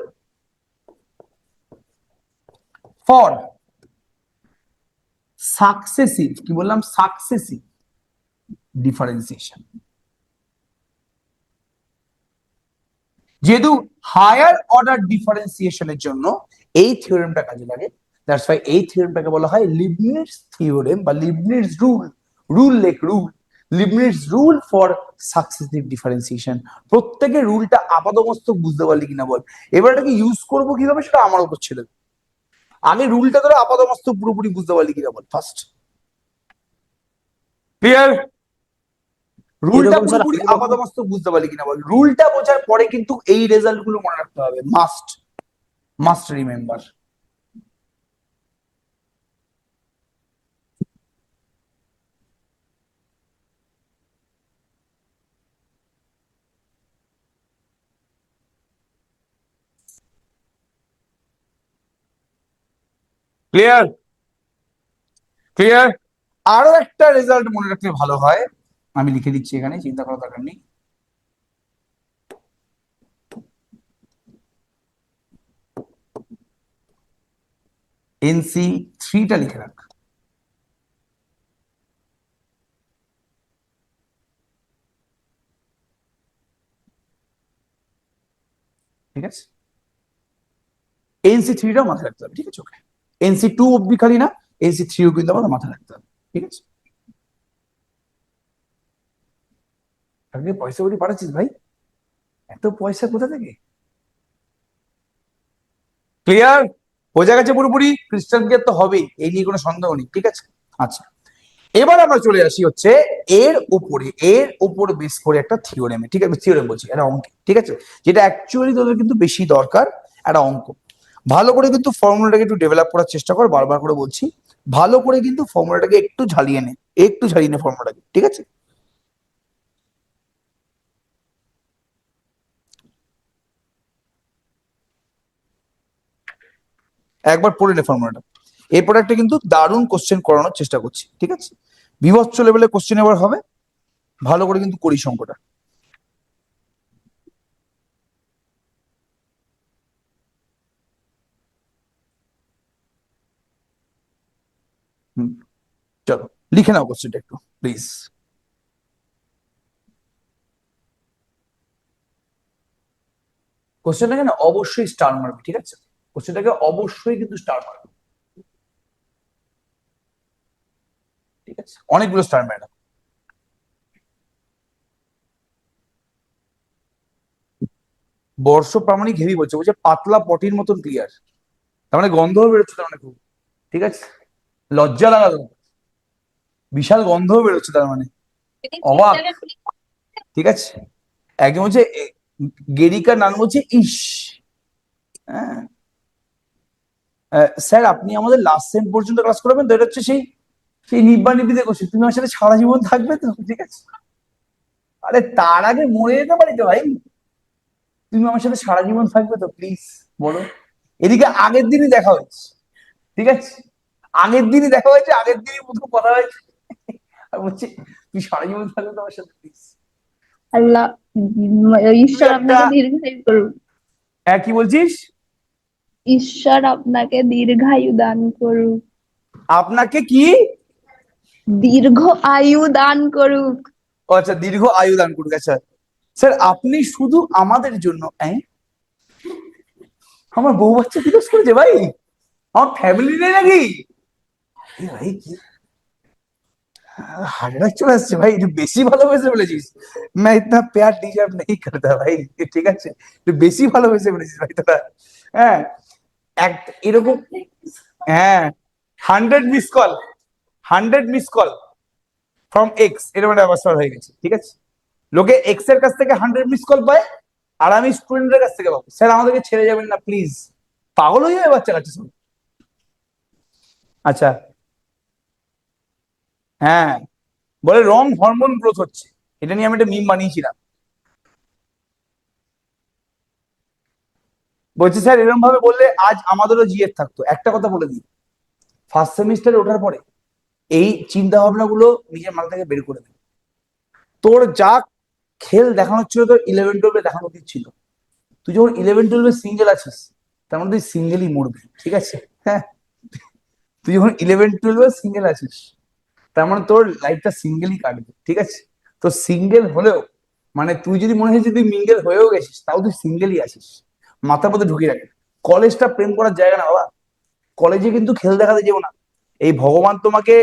ফর সাকসেসিভ, কি বললাম? Successive differentiation. যেহেতু হায়ার অর্ডার ডিফারেন্সিয়েশনের জন্য এই থিওরেমটা কাজে লাগে, দ্যাটস ওয়াই এই থিওরেমটাকে বলা হয় লিবনিটজ থিওরেম বা Leibniz rule. Rule Leibniz rule for successive differentiation. প্রত্যেকের রুলটা আপাদমস্তক বুঝতে পারলি কিনা বল? এবার এটাকে ইউজ করবো কিভাবে সেটা আমার উপর ছেড়ে দে। আগে রুলটা ধরে আপাদমস্তক পুরোপুরি বুঝতে পারলি কিনা বল ফার্স্ট। ক্লিয়ার? রুলটা পুরোপুরি আপাদমস্তক বুঝতে পারলি কিনা বল? রুলটা বোঝার পরে কিন্তু এই রেজাল্ট গুলো মনে রাখতে হবে, মাস্ট রিমেম্বার। ক্লিয়ার? আরো একটা রেজাল্ট মনে রাখলে ভালো হয়, আমি লিখে দিচ্ছি এখানে, চিন্তা করার দরকার নেই। NC3টা লিখে রাখ। ঠিক আছে? NC3টাও মাথায় রাখতে হবে। ঠিক আছে, ওকে? NC2 অব্দি খালি না, NC3ও কিন্তু আমাদের মাথায় রাখতে হবে। ঠিক আছে? আগে পয়সা কড়ি পাঠাচ্ছিস ভাই? এত পয়সা কোথা থেকে? ক্লিয়ার? বোঝা গেছে পুরোপুরি? ক্রিস্টাল ক্লিয়ার তো হবেই, এই নিয়ে কোনো সন্দেহ নেই। ঠিক আছে, আচ্ছা এবার আমরা চলে আসি হচ্ছে এর উপর বেস করে একটা থিওরেমে। ঠিক আছে, থিওরেম বলছি, একটা অঙ্ক। ঠিক আছে, যেটা অ্যাকচুয়ালি তোদের কিন্তু বেশি দরকার, একটা অঙ্ক। ভালো করে কিন্তু ফর্মুলাটাকে একটু ডেভেলপ করার চেষ্টা কর, বারবার করে বলছি, ভালো করে কিন্তু ফর্মুলাটাকে একটু ঝালিয়ে নে, একটু ছাড়িয়ে নে ফর্মুলাটাকে, ঠিক আছে? একবার পড়ে নে ফর্মুলাটা। এরপর একটা কিন্তু দারুণ কোশ্চেন করানোর চেষ্টা করছি, ঠিক আছে? বিভৎস লেভেলের কোশ্চেন এবার হবে, ভালো করে কিন্তু করিস অঙ্কটা। হুম, চলো লিখে নাও কোশ্চেনটা একটু প্লিজ। কোশ্চেনটাকে না অবশ্যই স্টার মারবে, ঠিক আছে? কোশ্চেনটাকে অবশ্যই কিন্তু স্টার মারবে, ঠিক আছে? অনেকগুলো স্টার মারবে। বর্ষ প্রামাণিক হেভি বলছে, বলছে পাতলা পটির মতন ক্লিয়ার, তার মানে গন্ধও বেরোচ্ছে তার মানে খুব, ঠিক আছে? লজ্জা লাগালো, বিশাল গন্ধও বেরোচ্ছে তার মানে, অবাক, ঠিক আছে? একজন বলছে গেরিকার নাম বলছে ইস। হ্যাঁ, স্যার আপনি আমাদের লাস্ট সেম পর্যন্ত ক্লাস করাবেন তো? এটা হচ্ছে সেই সেই নিব্বা নিবিতে করছি, তুমি আমার সাথে সারা জীবন থাকবে তো, ঠিক আছে? আরে তার আগে মরে যেতে পারি তো ভাই, তুমি আমার সাথে সারা জীবন থাকবে তো প্লিজ বলো। এদিকে আগের দিনই দেখা হয়েছে, ঠিক আছে? আগের দিনই দেখা হয়েছে, আগের দিনই প্রথম কথা হয়েছে, আর বলছি তুই সারা জীবন থাকবে তো আমার সাথে প্লিজ। আল্লাহ ঈশ্বর একটা আপনাকে দীর্ঘায়ু করুন। হ্যাঁ, কি বলছিস? ঈশ্বর আপনাকে দীর্ঘায়ু দান করুক। আপনাকে কি? দীর্ঘ আয়ু দান করুক। ও আচ্ছা, দীর্ঘ আয়ু দান করুক। আচ্ছা স্যার আপনি শুধু আমাদের জন্য, আমার বউ বাচ্চা জিজ্ঞেস করেছে ভাই, আমার ফ্যামিলি নেই নাকি? এ ভাই কি হার্ট অ্যাটাক চলে আসছে ভাই, একটু বেশি ভালোবেসে বলেছিস। मैं इतना प्यार डिजर्व नहीं करता ভাই, ঠিক আছে? একটু বেশি ভালোবেসে বলেছিস ভাই তোরা। হ্যাঁ, এক এরকম, হ্যাঁ, 100 miss call, 100 miss call from x, এরকম একটা অবস্থা হয়ে গেছে, ঠিক আছে? লোকে এক্স এর কাছ থেকে 100 মিস কল পায়, আর আমি স্টুডেন্টের কাছ থেকে পাবো স্যার আমাদেরকে ছেড়ে যাবেন না প্লিজ। পাগল হয়ে যাবে বাচ্চা কাচ্চা সব। আচ্ছা, হ্যাঁ, বলে রং হরমোন গ্রোথ হচ্ছে, এটা নিয়ে আমি একটা মিম বানিয়েছিলাম। বলছি স্যার এরকম ভাবে বললে আজ আমাদেরও জিএফ থাকতো। একটা কথা বলে দিই, ফার্স্ট সেমিস্টারে ওঠার পরে এই চিন্তা ভাবনা গুলো নিজের মাথা থেকে বের করে দে। তোর যা খেল দেখানোর ছিল তোর 11-12 দেখানো উচিত ছিল। তুই যখন 11-12 সিঙ্গেল আছিস, তার মানে তুই সিঙ্গেলই মরবি, ঠিক আছে? হ্যাঁ, তুই যখন 11-12 সিঙ্গেল আছিস, তার মানে তোর লাইফটা সিঙ্গেলই কাটবে, ঠিক আছে? তো সিঙ্গেল হলেও মানে তুই যদি মনে হয় যে তুই মিঙ্গেল হয়েও গেছিস, তাও তুই সিঙ্গেলই আছিস, মাথার মধ্যে ঢুকিয়ে রাখে। কলেজটা প্রেম করার জায়গা না বাবা, কলেজে কিন্তু খেল দেখাতে যেও না। এই ভগবান তোমাকে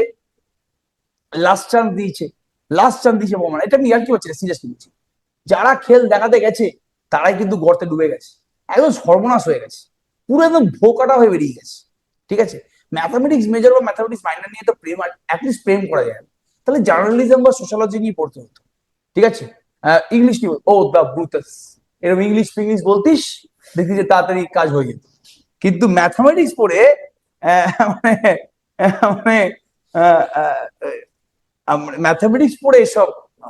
লাস্ট চান্স দিয়েছে, লাস্ট চান্স দিয়েছে ভগবান, এটা আমি আর কি হচ্ছে সিরিয়াসলি বলছি। যারা খেল দেখাতে গেছে তারাই কিন্তু গর্তে ডুবে গেছে, একদম সর্বনাশ হয়ে গেছে, পুরো একদম ভোকাটা হয়ে বেরিয়ে গেছে, ঠিক আছে? ম্যাথামেটিক্স মেজর বা ম্যাথামেটিক্স মাইনর নিয়ে তো প্রেম অ্যাটলিস্ট প্রেম করা যায় না, তাহলে জার্নালিজম বা সোশ্যালজি নিয়ে পড়তে হতো, ঠিক আছে? ইংলিশ কি ও দা ব্রুটাস, এরকম ইংলিশ ফিংলিশ বলতিস, দেখি যে তাড়াতাড়ি কাজ হয়ে যেত। কিন্তু ম্যাথামেটিক্স পড়ে মানে মানে ম্যাথামেটিক্স পড়ে এসব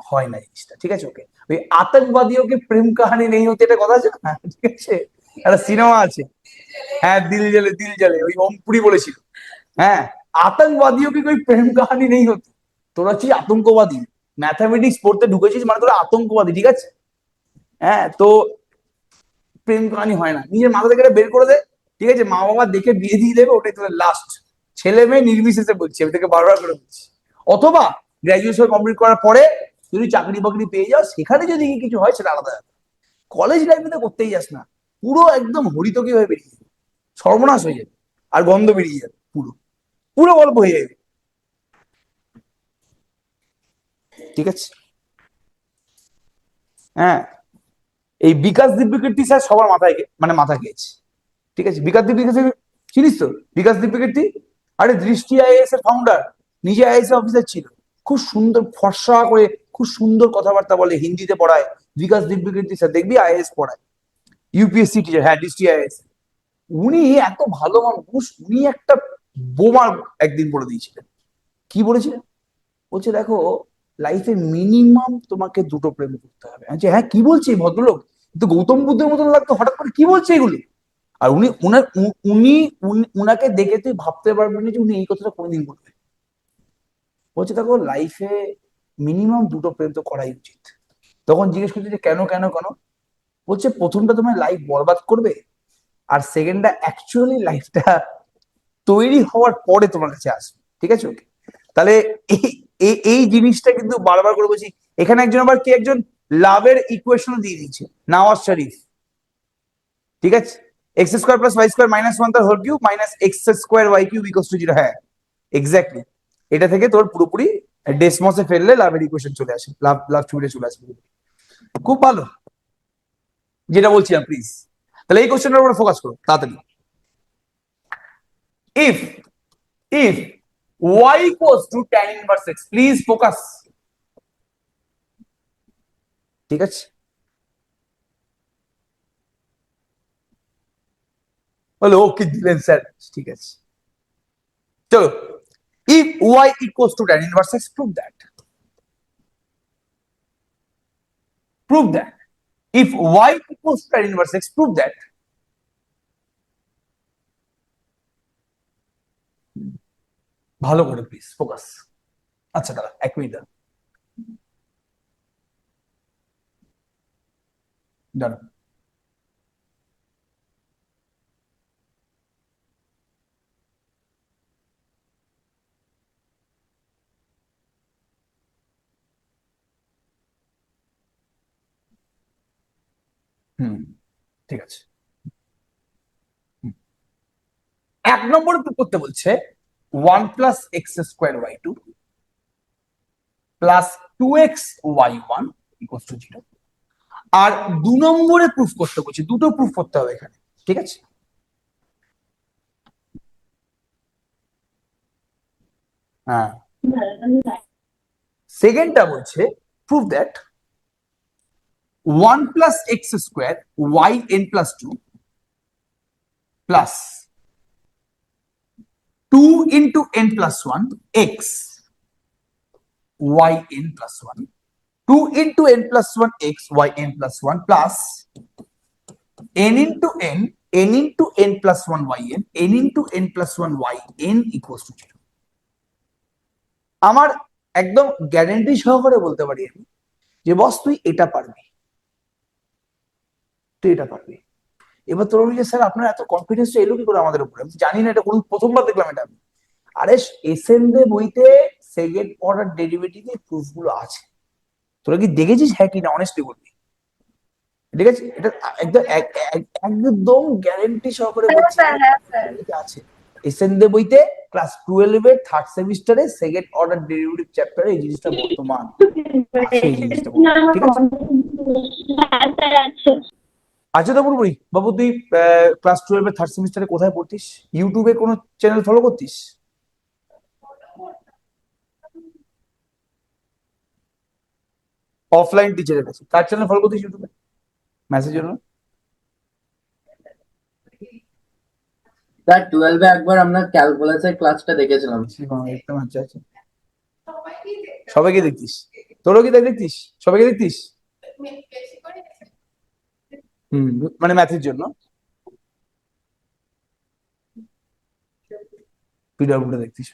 হয় না জিনিসটা, ঠিক আছে? ওকে, ওই আতঙ্কবাদীও কে প্রেম কাহানি নেই হতে, এটা কথা আছে না, ঠিক আছে? একটা সিনেমা আছে, হ্যাঁ, দিল জ্বলে দিল জ্বলে, ওই ওমপুরি বলেছিল। হ্যাঁ, আতঙ্কবাদীও কি কোई প্রেম কাহানি নেই হতি। তোরা হচ্ছিস আতঙ্কবাদী, ম্যাথামেটিক্স পড়তে ঢুকেছিস মানে তোরা আতঙ্কবাদী, ঠিক আছে? হ্যাঁ, তো প্রেম কাহানি হয় না, নিজের মাথা থেকে এটা বের করে দে, ঠিক আছে? মা বাবা দেখে বিয়ে দিয়ে দেবে, ওটাই তোদের লাস্ট। ছেলে মেয়ে নির্বিশেষে বলছি, আমি থেকে বারবার করে বলছি। অথবা গ্রাজুয়েশন কমপ্লিট করার পরে যদি চাকরি বাকরি পেয়ে যাও, সেখানে যদি কিছু হয় সেটা আলাদা ব্যাপার। কলেজ লাইফে তো করতেই যাস না, পুরো একদম হরিতকি হয়ে বেরিয়ে যাবে, সর্বনাশ হয়ে যাবে, আর গন্ধ বেরিয়ে যাবে, পুরো পুরো গল্প হয়ে যাবে, ঠিক আছে? হ্যাঁ, এই বিকাশ দিব্যকীর্তি স্যার সবার মাথায় মানে মাথা খেয়েছে, ঠিক আছে? বিকাশ দিব্যকীর্তি চিনিস তো? বিকাশ দিব্যকীর্তি, আরে দৃষ্টি আইএএস এর ফাউন্ডার, নিজে আইএএস অফিসার ছিল, খুব সুন্দর ফর্সা করে খুব সুন্দর কথাবার্তা বলে, হিন্দিতে পড়ায়। বিকাশ দিব্যকীর্তি স্যার, দেখবি আইএএস পড়ায়, ইউপিএসসি টিচার, হ্যাঁ দৃষ্টি আইএএস। উনি এত ভালো মানুষ, উনি একটা বোমা একদিন বলে দিয়েছিলেন। কি বলেছিলেন? বলছে দেখো লাইফে মিনিমাম তোমাকে দুটো প্রেম করতে হবে। আচ্ছা হ্যাঁ কি বলছে এই ভদ্রলোক, কিন্তু গৌতম বুদ্ধের মতন লাগতো, হঠাৎ করে কি বলছে এগুলো। আর উনাকে দেখে তুই ভাবতে পারবি না যে উনি এই কথাটা কোনোদিন বলবে। বলছে দেখো লাইফে মিনিমাম দুটো প্রেম তো করাই উচিত। তখন জিজ্ঞেস করছে যে কেন কেন কেন, বলছে প্রথমটা তোমার লাইফ বরবাদ করবে, আর সেকেন্ডটা অ্যাকচুয়ালি লাইফটা তৈরি হওয়ার পরে তোমার কাছে আসবে। ঠিক আছে ওকে, তাহলে এই এই জিনিসটা কিন্তু বারবার করে বলছি। এখানে একজন আবার কে একজন লাভের ইকুয়েশন দিয়ে দিচ্ছে, নওয়াজ শরীফ। ঠিক আছে, x square plus y square minus one তার whole cube minus x square y cube equals to 0। হ্যাঁ এক্স্যাক্টলি, এটা থেকে তোর পুরোপুরি ডেসমসে ফেললে লাভের ইকুয়েশন চলে আসে, লাভ লাভ ছবিটা চলে আসে। খুব ভালো, যেটা বলছিলাম প্লিজ। তাহলে এই কোশ্চেনটার উপরে ফোকাস করো তাড়াতাড়ি। If if y equals to tan inverse x, please focus. ঠিক আছে, বলো ওকে দিলেন স্যার, ঠিক আছে চলো। If y equals to tan inverse x, prove that if y equals to tan inverse x, prove that ভালো করে প্লিজ ফোকাস। আচ্ছা দাঁড়া 1 মিনিট দাঁড়া। হুম ঠিক আছে, 1 নম্বরে প্রুভ করতে বলছে 1 plus x square Y two plus 2x y1 equals to 0। আর 2 নম্বরে প্রুফ করতে বলছি, দুটো প্রুফ করতে হবে এখানে। ঠিক আছে, হ্যাঁ সেকেন্ডটা বলছে prove that 1 plus x square Y N plus 2 plus 2 into N plus 1 X Y N plus 1, 2 into n plus 1 x y n plus 1 plus n into n plus 1 y n into n plus 1 y n equals to 0। আমার একদম guarantee সহকারে বলতে পারি আমি যে বস তুই এটা পারবি, তুই এটা পারবি। এবার তোর যে স্যার আপনার এত কনফিডেন্স এলো কি করে আমাদের উপরে, আমি জানি না, এটা কোন প্রথমবার দেখলাম এটা আমি। আরে এসএনডে বইতে সেকেন্ড অর্ডার ডেরিভেটিভের প্রুফ গুলো আছে, তোরা কি দেখেছিস হ্যাঁ কি না অনেস্টলি বলবি। ঠিক আছে, এটা একদম একদম গ্যারান্টি সহকারে হ্যাঁ বলছি স্যার, হ্যাঁ স্যার। এটা আছে এসএনডে বইতে ক্লাস 12 এর থার্ড সেমিস্টারে সেকেন্ড অর্ডার ডেরিভেটিভ চ্যাপ্টারে এই জিনিসটা বর্তমান আছে, এই জিনিসটা ঠিক আছে। হ্যাঁ স্যার আছে। আচ্ছা তো পুরোপুরি বাবু, তুই ক্লাস 12 এর থার্ড সেমিস্টারে কোথায় পড়তিস? ইউটিউবে কোনো চ্যানেল ফলো করতিস? অফলাইন টিচারের কাছে কার চ্যানেল ফলো করতিস ইউটিউবে ম্যাথের জন্য? স্যার 12-এ একবার আমরা ক্যালকুলাসের ক্লাসটা দেখেছিলাম। একদম আচ্ছা আচ্ছা, সবাইকে দেখতিস? তোরও কি তাই দেখতিস? সবাইকে দেখতিস? হুম, মানে ম্যাথের জন্য পিডব্লিউটা দেখতিস?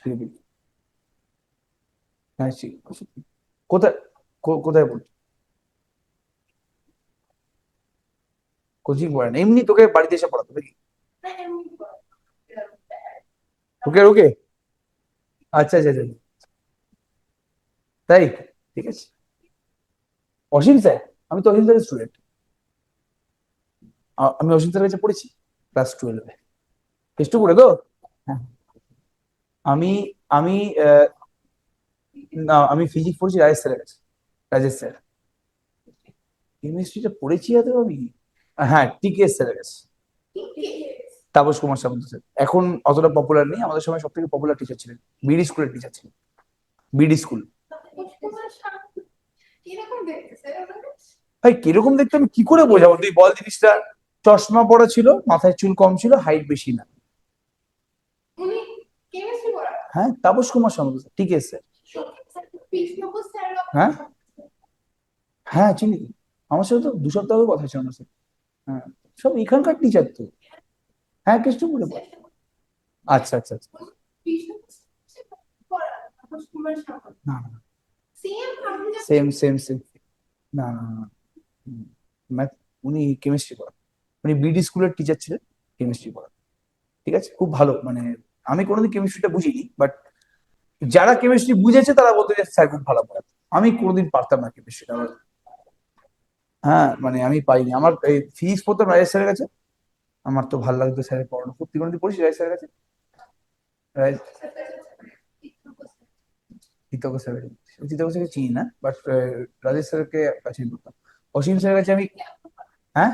হ্যাঁ ঠিক। কোথায় কোথায় পড়তি? কোচিং পড়ে না, এমনি তোকে বাড়িতে এসে পড়াতো নাকি? ওকে ওকে, আচ্ছা আচ্ছা আচ্ছা, তাই ঠিক আছে। অসীম স্যার, আমি তো অসীম স্যারের স্টুডেন্ট, আমি অসীম স্যারের কাছে পড়েছি ক্লাস 12-এ। কেষ্টপুরে গো? হ্যাঁ, আমি আমি না আমি ফিজিক্স পড়েছি রাজেশ স্যারের কাছে, রাজেশ স্যার। কেমিস্ট্রিটা পড়েছি হয়তো আমি, হ্যাঁ টিকেএস স্যারের কাছে, তাপস কুমার সামন্ত স্যার। এখন অতটা পপুলার নেই, আমাদের সময় সব থেকে পপুলার টিচার ছিলেন, বিডি স্কুলের টিচার ছিলেন, বিডি স্কুল। ভাই কিরকম দেখতে আমি কি করে বোঝাবো, তুই বল জিনিসটা। চশমা পড়া ছিল, মাথায় চুল কম ছিল, হাইট বেশি না। হ্যাঁ তাপস কুমার সামন্ত স্যার, টিকেএস স্যার। হ্যাঁ হ্যাঁ চিনি তো। আমার সাথে তো 2 সপ্তাহ আগে কথা ছিল আমার সাথে। হ্যাঁ সব এখানকার টিচার তো। হ্যাঁ কৃষ্ণপুরে পড়ে। আচ্ছা আচ্ছা আচ্ছা। না না সেম সেম সেম। না না না ম্যাথ, উনি কেমিস্ট্রি পড়ান। উনি বিডি স্কুলের টিচার ছিলেন, কেমিস্ট্রি পড়ান। ঠিক আছে, খুব ভালো। মানে আমি কোনোদিন কেমিস্ট্রিটা বুঝিনি, বাট যারা কেমিস্ট্রি বুঝেছে তারা বলতে যে স্যার খুব ভালো পড়ান। আমি কোনোদিন পারতাম না কেমিস্ট্রিটা। হ্যাঁ মানে আমি পাইনি। আমার এই ফিজিক্স পড়তাম রাজেশ স্যারের কাছে। আমার তো ভালো লাগতো স্যারের পড়ানো। তুই কোনোদিন পড়িস রাজেশ স্যারের কাছে? তিতক স্যারের, তিতক স্যারকে চিনি না, বাট রাজেশ স্যারকে কাছে পড়তাম। অসীম স্যারের কাছে আমি। হ্যাঁ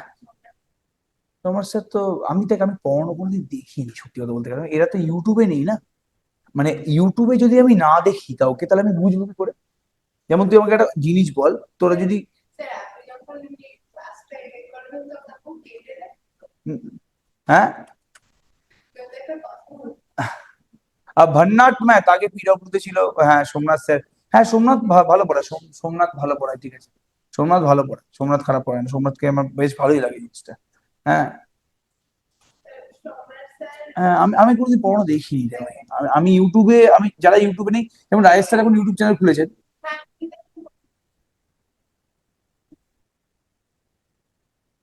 তোমার স্যার তো, আমি পড়ানো কোনোদিন দেখিনি সত্যি কথা বলতে গেলে। এরা তো ইউটিউবে নেই না। মানে ইউটিউবে যদি আমি না দেখি কাউকে, তাহলে আমি বুঝবো কি করে? যেমন তুই আমাকে একটা জিনিস বল, তোরা যদি উম, হ্যাঁ ভন্নাট ম্যাথ আগে পিডব্লিউতে ছিল। হ্যাঁ সোমনাথ স্যার। হ্যাঁ সোমনাথ ভালো পড়ায়। সোমনাথ ভালো পড়ায়, ঠিক আছে। সোমনাথ ভালো পড়ায়, সোমনাথ খারাপ পড়ায় না। সোমনাথকে আমার বেশ ভালোই লাগে জিনিসটা। হ্যাঁ হ্যাঁ আমি আমি কোনোদিন পড়ানো দেখিনি রে ভাই। আমি ইউটিউবে, আমি যারা ইউটিউবে নেই, যেমন রাজেশ স্যার এখন ইউটিউব চ্যানেল খুলেছেন।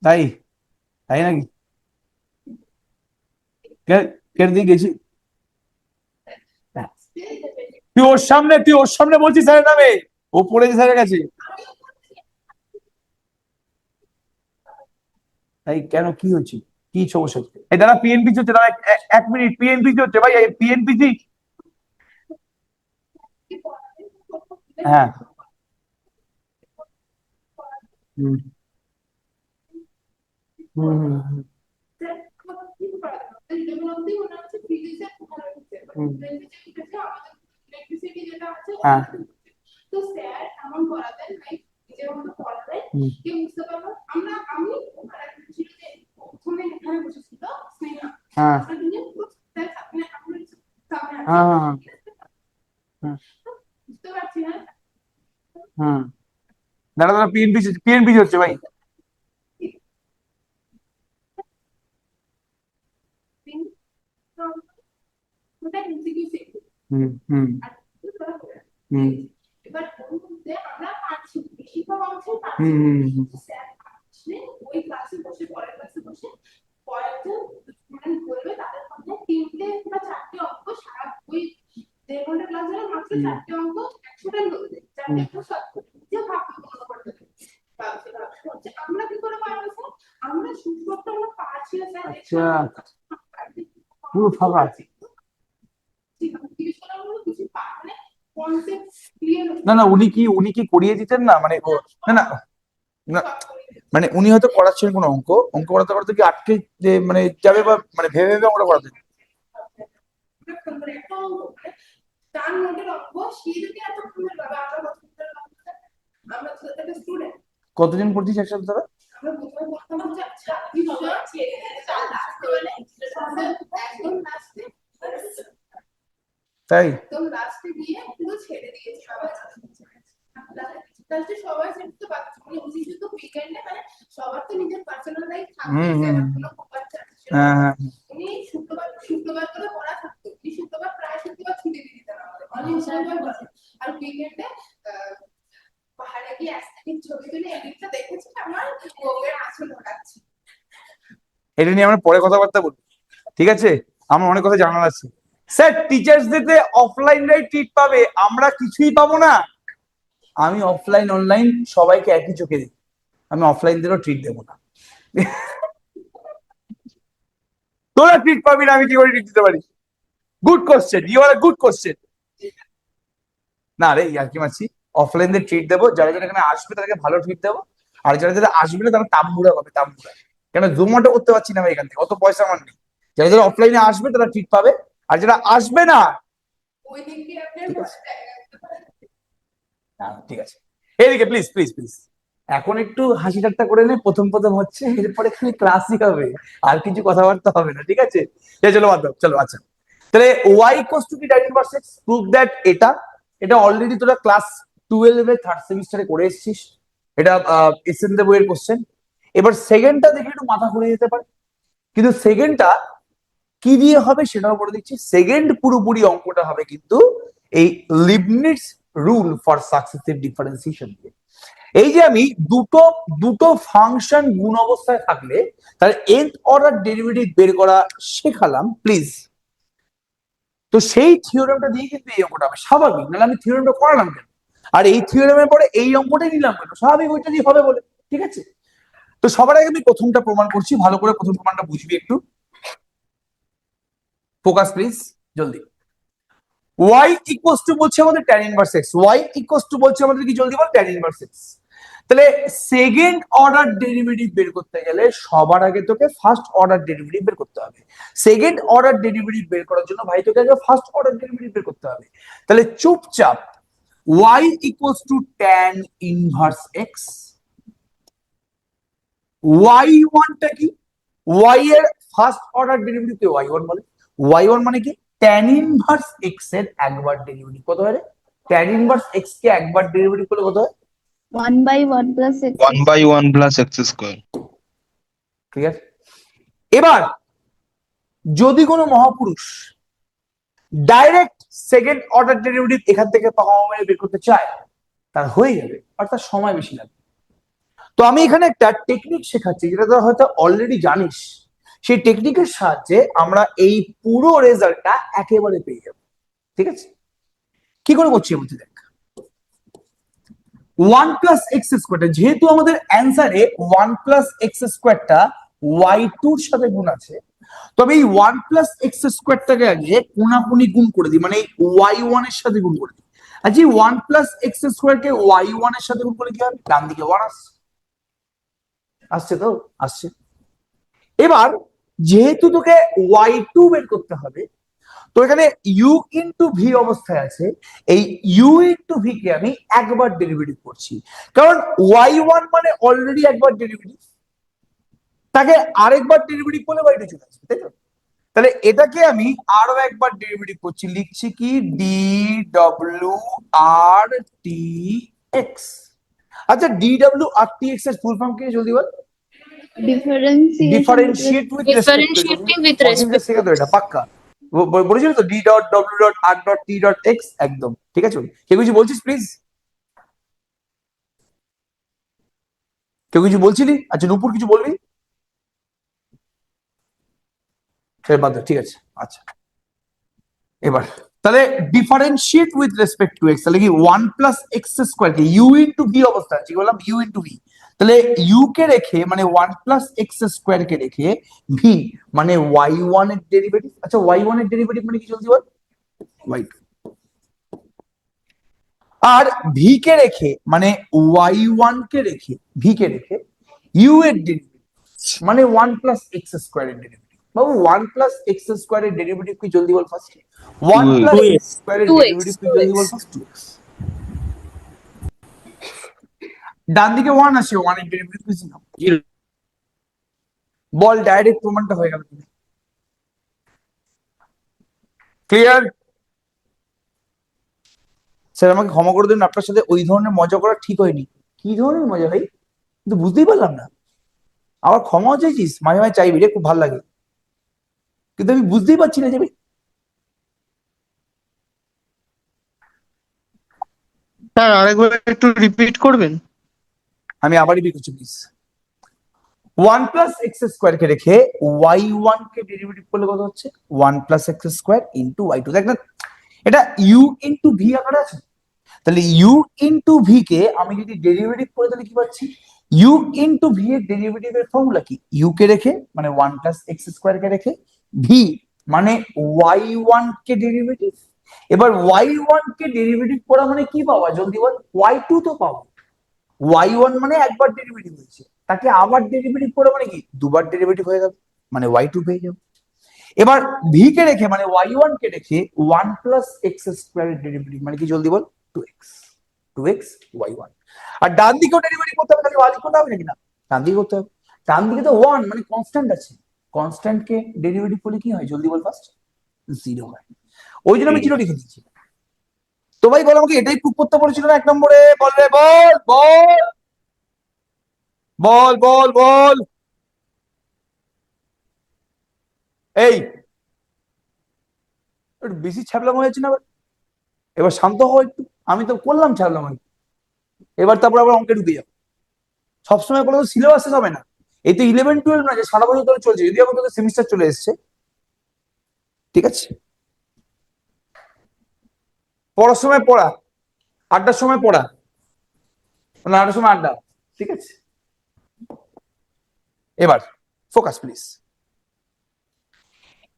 তাই? তাই নাকি? কে কে দিয়ে গেছি? তুই ওর সামনে বলছিস স্যারের নামে? ও পড়েছে স্যারের কাছে। তাই কেন, কি হচ্ছে? কি সমস্যা হচ্ছে? এই দাদা পিএনপিসি হচ্ছে দাদা, 1 মিনিট। পিএনপিসি হচ্ছে ভাই, পিএনপিসি। হ্যাঁ হুম হুম হুম হুম, হুম। হ্যাঁ হুম। হ্যাঁ হ্যাঁ হ্যাঁ হ্যাঁ হ্যাঁ। দাদা দাদা পিএনপিসি, পিএনপিসি হচ্ছে ভাই। হুম হুম হুম হুম হুম হুম। আচ্ছা পুরো ফাঁকা আছে। না না উনি কি করিয়ে দিতেন না, মানে না না না, মানে উনি হয়তো করাচ্ছেন কোনো অঙ্ক, অঙ্ক করাতে করাতে কি আটকে যে মানে যাবে, বা মানে ভেবে ভেবে অঙ্কটা করাতেন। কতজন পড়ছিস একসাথে তারা? তাই? হুম হুম হ্যাঁ হ্যাঁ এটা নিয়ে আমরা পরে কথাবার্তা বলবো, ঠিক আছে? আমার অনেক কথা জানার আছে। স্যার টিচার্স ডেতে অফলাইনরাই ট্রিট পাবে, আমরা কিছুই পাবো না। আমি অফলাইন অনলাইন সবাইকে একই চোখে দিই। আমি অফলাইনদেরও ট্রিট দেবো না। তোরা ট্রিট পাবি না, আমি কি করে ট্রিট দিতে পারি? Good question, you are good question. না রে ইয়ার কি মারছি। অফলাইনদের ট্রিট দেবো, যারা যারা এখানে আসবে তাদেরকে ভালো ট্রিট দেবো। আর যারা যারা আসবে না তারা তাম্বুরা পাবে, তাম্বুরা। কেন জোম্যাটো করতে পারছি না আমি এখান থেকে, অত পয়সা আমার নেই। যারা যারা অফলাইনে আসবে তারা ট্রিট পাবে, আর যারা আসবে না, ঠিক আছে ঠিক আছে। এদিকে প্লিজ প্লিজ প্লিজ, এখন একটু হাসি ঠাট্টা করে নে, প্রথম প্রথম হচ্ছে, এরপরে খালি ক্লাসই হবে, আর কিছু কথাবার্তা হবে না, ঠিক আছে? চলো বাদ দাও, চলো। আচ্ছা তাহলে y ইকুয়ালস টু কি tan inverse x, prove that এটা এটা অলরেডি তোরা ক্লাস 12 এর থার্ড সেমিস্টারে করে এসেছিস, এটা এসএন দেব এর কোশ্চেন। এবার সেকেন্ডটা দেখে একটু মাথা ঘুরে যেতে পারে, কিন্তু সেকেন্ডটা কি দিয়ে হবে সেটাও বলে দিচ্ছি। সেকেন্ড পুরোপুরি অঙ্কটা হবে কিন্তু এই Leibniz rule for successive differentiation দিয়ে। এই যে আমি দুটো দুটো ফাংশন গুণ অবস্থায় থাকলে তার nth অর্ডার ডেরিভেটিভ বের করা শেখালাম প্লিজ। তো সেই থিওরেমটা দিয়ে কিন্তু এই অঙ্কটা হবে, স্বাভাবিক, নাহলে আমি থিওরেমটা করালাম কেন? আর এই থিওরেমের পরে এই অঙ্কটাই নিলাম কেন? স্বাভাবিক ওইটা দিয়ে হবে বলে, ঠিক আছে? তো সবার আগে আমি প্রথমটা প্রমাণ করছি, ভালো করে প্রথম প্রমাণটা বুঝবি একটু। ফোকাস প্লিজ, জলদি। y ইকুয়ালস টু বলছে আমাদের tan inverse x, y equals to বলছে আমাদের কি, জলদি বল, tan ইনভার্স x। তাহলে সেকেন্ড অর্ডার ডেরিভেটিভ বের করতে গেলে সবার আগে তোকে ফার্স্ট অর্ডার ডেরিভেটিভ বের করতে হবে। সেকেন্ড অর্ডার ডেরিভেটিভ বের করার জন্য ভাই তোকে আগে ফার্স্ট অর্ডার ডেরিভেটিভ বের করতে হবে। তাহলে চুপচাপ y equals to tan inverse x, y1 টা কি, y এর ফার্স্ট অর্ডার ডেরিভেটিভ কে y1 বলে। y1 মানে কি, tan ইনভার্স x এর একবার ডেরিভেটিভ। কত হয় রে? tan ইনভার্স x কে একবার ডেরিভেটিভ করলে কত হয়? 1/1 plus x. 1/1 plus x square. Clear? এবার যদি কোনো মহাপুরুষ ডাইরেক্ট সেকেন্ড অর্ডার ডেরিভেটিভ এখান থেকে পাওয়া বের করতে চায়, তার হয়ে যাবে, আর তার সময় বেশি লাগবে। তো আমি এখানে একটা টেকনিক শেখাচ্ছি যেটা তোরা হয়তো অলরেডি জানিস। সেই টেকনিকের সাহায্যে আমরা এই পুরো রেজাল্টটা একেবারে পেয়ে যাবো, ঠিক আছে? কি করে করছি বলতে দেখ। 1 প্লাস এক্স স্কোয়ারটা, যেহেতু আমাদের অ্যান্সারে 1 প্লাস এক্স স্কোয়ারটা y2 এর সাথে গুণ আছে, তবে এই 1 প্লাস এক্স স্কোয়ারটাকে আগে কোনাকুনি গুণ করে দিই, মানে y1 এর সাথে গুণ করে দিই। আর যে 1 প্লাস এক্স স্কোয়ারকে y1 এর সাথে গুণ করে কি হবে? ডান দিকে 1 আসছে, আসছে তো, আসছে। এবার যেহেতু তোকে y2 বের করতে হবে, তো এখানে u ইন্টু ভি অবস্থায় আছে, এই u ইন্টু ভি কে আমি একবার ডেরিভেটিভ করছি, কারণ y1 মানে অলরেডি একবার ডেরিভেটিভ, তাকে আরেকবার ডেরিভেটিভ করলে y2 চলে আসবে, তাই তো? তাহলে এটাকে আমি আরো একবার ডেরিভেটিভ করছি, লিখছি কি D W R T X. আচ্ছা, D W R T X এর ফুল ফর্ম কি জলদি বল? Differentiate with Differentiating with respect. শেখা তো এটা পাক্কা, বলেছিল তো, D dot W dot R dot T dot X, একদম ঠিক আছে। কেউ কিছু বলছিস প্লিজ? কেউ কিছু বলছিলি? আচ্ছা নূপুর কিছু বলবি? বাদ দাও, ঠিক আছে। আচ্ছা এবার তাহলে differentiate with respect to X, তাহলে কি 1 প্লাস এক্স স্কোয়ার কে ইউ ইন্টু ভি অবস্থা আছে, কি বললাম? U into V. তাহলে ইউ কে রেখে মানে 1 প্লাস এক্স স্কোয়ার কে রেখে ভি মানে y1 এর ডেরিভেটিভ। আচ্ছা y1 এর ডেরিভেটিভ মানে কি জলদি বল? y2। আর ভি কে রেখে মানে y1 কে রেখে ভি কে রেখে ইউ এর ডেরিভেটিভ মানে 1 প্লাস এক্স স্কোয়ার এর ডেরিভেটিভ। বাবু 1 প্লাস এক্স স্কোয়ার এর ডেরিভেটিভ কি জলদি বল ফার্স্ট? 1 প্লাস এক্স স্কোয়ার এর 2x, ডেরিভেটিভ কি জলদি বল ফার্স্ট? 2x। ডান দিকে 1 আসে, 1 এর ডেরিভেটিভ কি ছিল? 0। বল, ডাইরেক্ট প্রমাণটা হয়ে গেল। ক্লিয়ার? স্যার আমাকে ক্ষমা করে দিন, আপনার সাথে ওই ধরনের মজা করা ঠিক হয়নি। কি ধরনের মজা ভাই, কিন্তু বুঝতেই পারলাম না। আবার ক্ষমাও চাইছিস? মাঝে মাঝে চাইবি রে, খুব ভালো লাগে, কিন্তু আমি বুঝতেই পারছি না যে ভাই। স্যার আরেকবার একটু রিপিট করবেন? আমি আবারই বি করছি প্লিজ। 1 প্লাস এক্স স্কোয়ার কে রেখে y1 কে ডেরিভেটিভ করলে কত হচ্ছে? 1 plus x square into y2। দেখ না, এটা ইউ ইন্টু ভি আকারে আছে। তাহলে ইউ ইন্টু ভি কে আমি যদি ডেরিভেটিভ করে তাহলে কি পাচ্ছি? ইউ ইন্টু ভি এর ডেরিভেটিভের ফর্মুলা কি? ইউ কে রেখে মানে 1 প্লাস এক্স স্কোয়ার কে রেখে ভি মানে y1 কে ডেরিভেটিভ। এবার y1 কে ডেরিভেটিভ করা মানে কি পাওয়া জলদি বল? y2 তো পাবো। y1 মানে একবার ডেরিভেটিভ হয়েছে, তাকে আবার ডেরিভেটিভ করে মানে কি দুবার ডেরিভেটিভ হয়ে যাবে, মানে y2 পেয়ে যাবে। এবার ভি কে রেখে মানে y1 কে রেখে 1 প্লাস এক্স স্কোয়ার এর ডেরিভেটিভ মানে কি জলদি বল? 2x। 2x y1। আর ডান দিকেও ডেরিভেটিভ করতে হবে, তাহলে বাদিক করতে হবে নাকি না? ডান দিকে করতে হবে। ডান দিকে তো 1 মানে কনস্ট্যান্ট আছে, কনস্ট্যান্ট কে ডেরিভেটিভ করলে কি হয় জলদি বল ফার্স্ট? 0 হয়। ওই জন্য আমি 0 লিখে দিচ্ছি। তো ভাই বল, আমাকে এটাই প্রুভ করতে বলেছিল না 1 নম্বরে? বল রে, বল বল বল বল বল। এই একটু বেশি ছ্যাবলাম হয়েছে না? এবার শান্ত হও একটু। আমি তো করলাম ছ্যাবলাম, এবার তারপর আবার অঙ্কে ঢুকে যাও। সবসময় কোনো সিলেবাস শেষ হবে না। এই তো 11-12 না যে সারা বছর ধরে চলছে, যদি আবার তোদের সেমিস্টার চলে এসছে, ঠিক আছে? পড়ার সময় পড়া, আড্ডার সময় পড়া, না আড্ডার সময় আড্ডা, ঠিক আছে? এবার ফোকাস প্লিজ।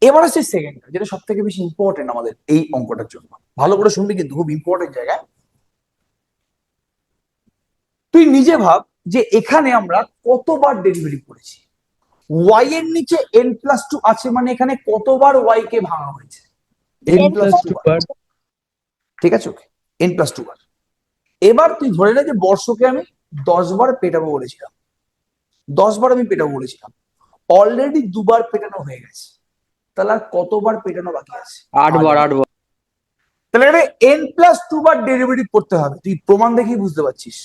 এবার হচ্ছে সেকেন্ড, যেটা সব থেকে বেশি ইম্পর্টেন্ট আমাদের এই অঙ্কটার জন্য। ভালো করে শুনবি কিন্তু, খুব ইম্পর্টেন্ট জায়গায়। তুই নিজে ভাব যে এখানে আমরা কতবার ডেরিভেটিভ করেছি। ওয়াই এর নিচে n+2 আছে, মানে এখানে কতবার ওয়াই কে ভাঙা হয়েছে? n+2 বার। ঠিক আছে, ওকে, n+2 বার। এবার তুই ধরে নে যে বর্ষকে আমি 10 বার পেটাবো বলেছিলাম, 10 বার আমি পেটাবো বলেছিলাম, অলরেডি 2 বার পেটানো হয়ে গেছে, তাহলে আর কতবার পেটানো বাকি আছে? 8 বার 8 বার। তাহলে এখানে n+2 বার ডেরিভেটিভ করতে হবে। তুই প্রমাণ দেখেই বুঝতে পারছিস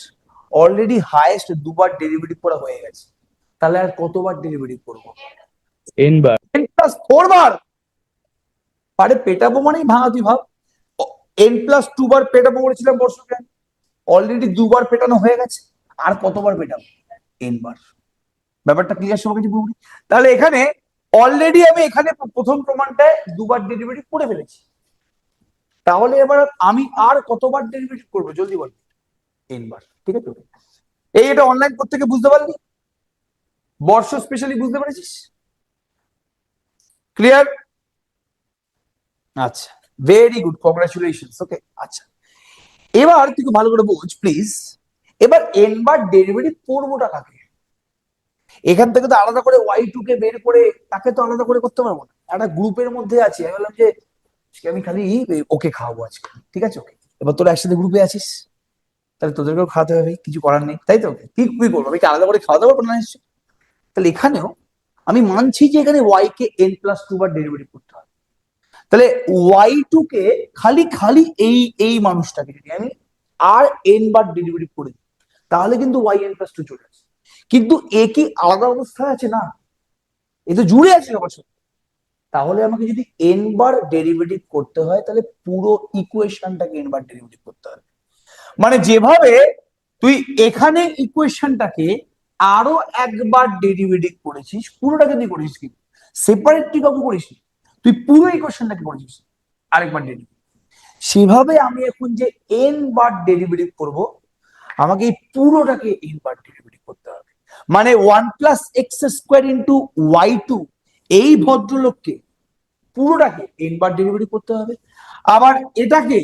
অলরেডি হাইয়েস্ট 2 বার ডেরিভেটিভ করা হয়ে গেছে, তাহলে আর কতবার ডেরিভেটিভ করবো? n বার। n+4 বার। আরে পেটাবো মানেই ভাঙা, তুই ভাব। n+2 বার পেটাবো বলেছিলাম বর্ষকে, অলরেডি 2 বার পেটানো হয়ে গেছে, আর কতবার পেটাবো? n বার। ব্যাপারটা ক্লিয়ার সবার কাছে পুরোপুরি? তাহলে এখানে অলরেডি আমি এখানে প্রথম প্রমাণটায় 2 বার ডেরিভেটিভ করে ফেলেছি, তাহলে এবার আমি আর কতবার ডেরিভেটিভ করবো জলদি বল? n বার। ঠিক আছে, এই এটা অনলাইন প্রত্যেকে বুঝতে পারলি? বর্ষ স্পেশালি বুঝতে পেরেছিস? ক্লিয়ার? আচ্ছা, ভেরি গুড, কংগ্রাচুলেশনস। ওকে, আচ্ছা এবার তুই খুব ভালো করে বোঝ প্লিজ। এবার n বার ডেরিভেটিভ করবোটা কাকে? এখান থেকে তো আলাদা করে y2 কে বের করে তাকে তো আলাদা করে করতে পারবো না। একটা গ্রুপের মধ্যে আছি, আমি বললাম যে আমি খালি ওকে খাওয়াবো আজকে, ঠিক আছে? ওকে, এবার তোরা একসাথে গ্রুপে আছিস, তাহলে তোদেরকেও খাওয়াতে হবে, কিছু করার নেই, তাই তো? ওকে, কি কি করবো, আমি কি আলাদা করে খাওয়াতে পারবো না নিশ্চয়? তাহলে এখানেও আমি মানছি যে এখানে y কে n+2 বার ডেরিভেটিভ করতে হবে। তাহলে y2 কে খালি খালি এই মানুষটাকে যদি আমি আর n বার ডেরিভেটিভ করে দিই, তাহলে কিন্তু y n+2 চলে আসে। কিন্তু এ কি আলাদা অবস্থায় আছে? না, এ তো জুড়ে আছে আমার সাথে। তাহলে আমাকে যদি n বার ডেরিভেটিভ করতে হয়, তাহলে পুরো ইকুয়েশনটাকে n বার ডেরিভেটিভ করতে হবে। মানে যেভাবে তুই এখানে ইকুয়েশনটাকে আরো একবার ডেরিভেটিভ করেছিস, পুরোটাকে তুই করেছিস, কিন্তু সেপারেট তুই কাউকে করিস, তুই পুরো ইকুয়েশনটাকে করেছিস আরেকবার ডেরিভেটিভ। সেভাবে আমি এখন যে n বার ডেরিভেটিভ করব, আমাকে এই পুরোটাকে n বার ডেরিভেটিভ করতে হবে। মানে 1+x² ইন্টু y2, এই ভদ্রলোককে পুরোটাকে n বার ডেরিভেটিভ করতে হবে। আবার এটাকে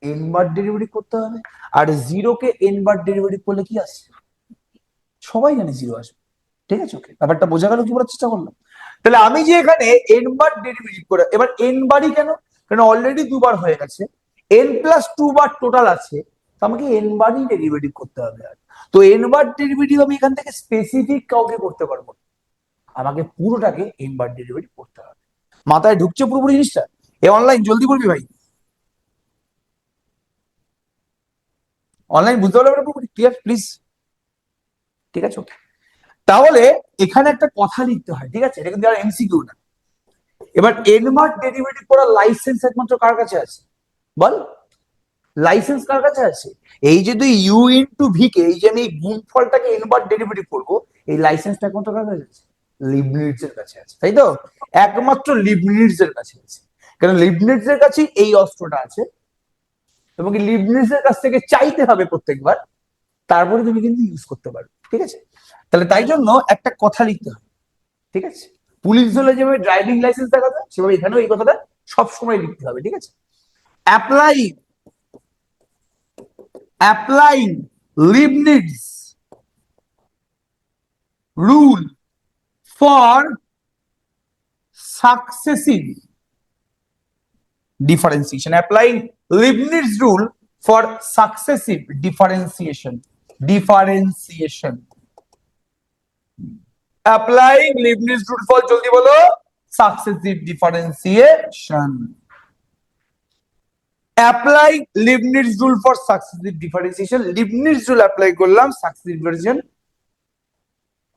n বার ডেরিভেটিভ করতে হবে। আর 0 কে n বার ডেরিভেটিভ করলে কি আসে? সবাই জানে 0 আসবে। ঠিক আছে, ওকে, ব্যাপারটা বোঝা গেল কি বলার চেষ্টা করলাম? তাহলে আমি যে এখানে n বার ডেরিভেটিভ করে, এবার n বারই কেন? কারণ অলরেডি 2 বার হয়ে গেছে, n+2 বার টোটাল আছে, তো আমাকে n বারই ডেরিভেটিভ করতে হবে। আর তো n বার ডেরিভেটিভ আমি এখান থেকে স্পেসিফিক কাউকে করতে পারবো না, আমাকে পুরোটাকে n বার ডেরিভেটিভ করতে হবে। মাথায় ঢুকছে পুরোপুরি জিনিসটা? এ অনলাইন জলদি বলবি ভাই, অনলাইন বুঝতে পারবে পুরোপুরি ক্লিয়ার প্লিজ? ঠিক আছে, ওকে। তাহলে এখানে একটা কথা লিখতে হয়, ঠিক আছে? এটা কিন্তু আর এমসিকিউ না। এবার n বার ডেরিভেটিভ করার লাইসেন্স একমাত্র কার কাছে আছে বল? লাইসেন্স কার কাছে আছে? এই যে তুই u ইন্টু ভি কে, এই যে আমি গুণফলটাকে n বার ডেরিভেটিভ করবো, এই লাইসেন্সটা একমাত্র কার কাছে আছে? লিবনিটজ এর কাছে আছে, তাই তো? একমাত্র লিবনিটজ এর কাছে আছে, কারণ লিবনিটজ এর কাছে এই অস্ত্রটা আছে, তোমাকে লিবনিটজ এর কাছ থেকে চাইতে হবে প্রত্যেকবার, তারপরে তুমি কিন্তু ইউজ করতে পারবে। ঠিক আছে, তাহলে তাই জন্য একটা কথা লিখতে হবে, ঠিক আছে? পুলিশ হলে যেভাবে ড্রাইভিং লাইসেন্স দেখাবে, সেভাবে এখানেও এই কথাটা সবসময় লিখতে হবে, ঠিক আছে? Applying Leibniz rule for successive differentiation. Applying Leibniz rule for successive differentiation. Applying Leibniz rule for জলদি বলো, successive differentiation. Apply Leibniz rule for successive differentiation, Leibniz rule apply করলাম সাকসেসিভ ডিফারেন্সিয়েশন।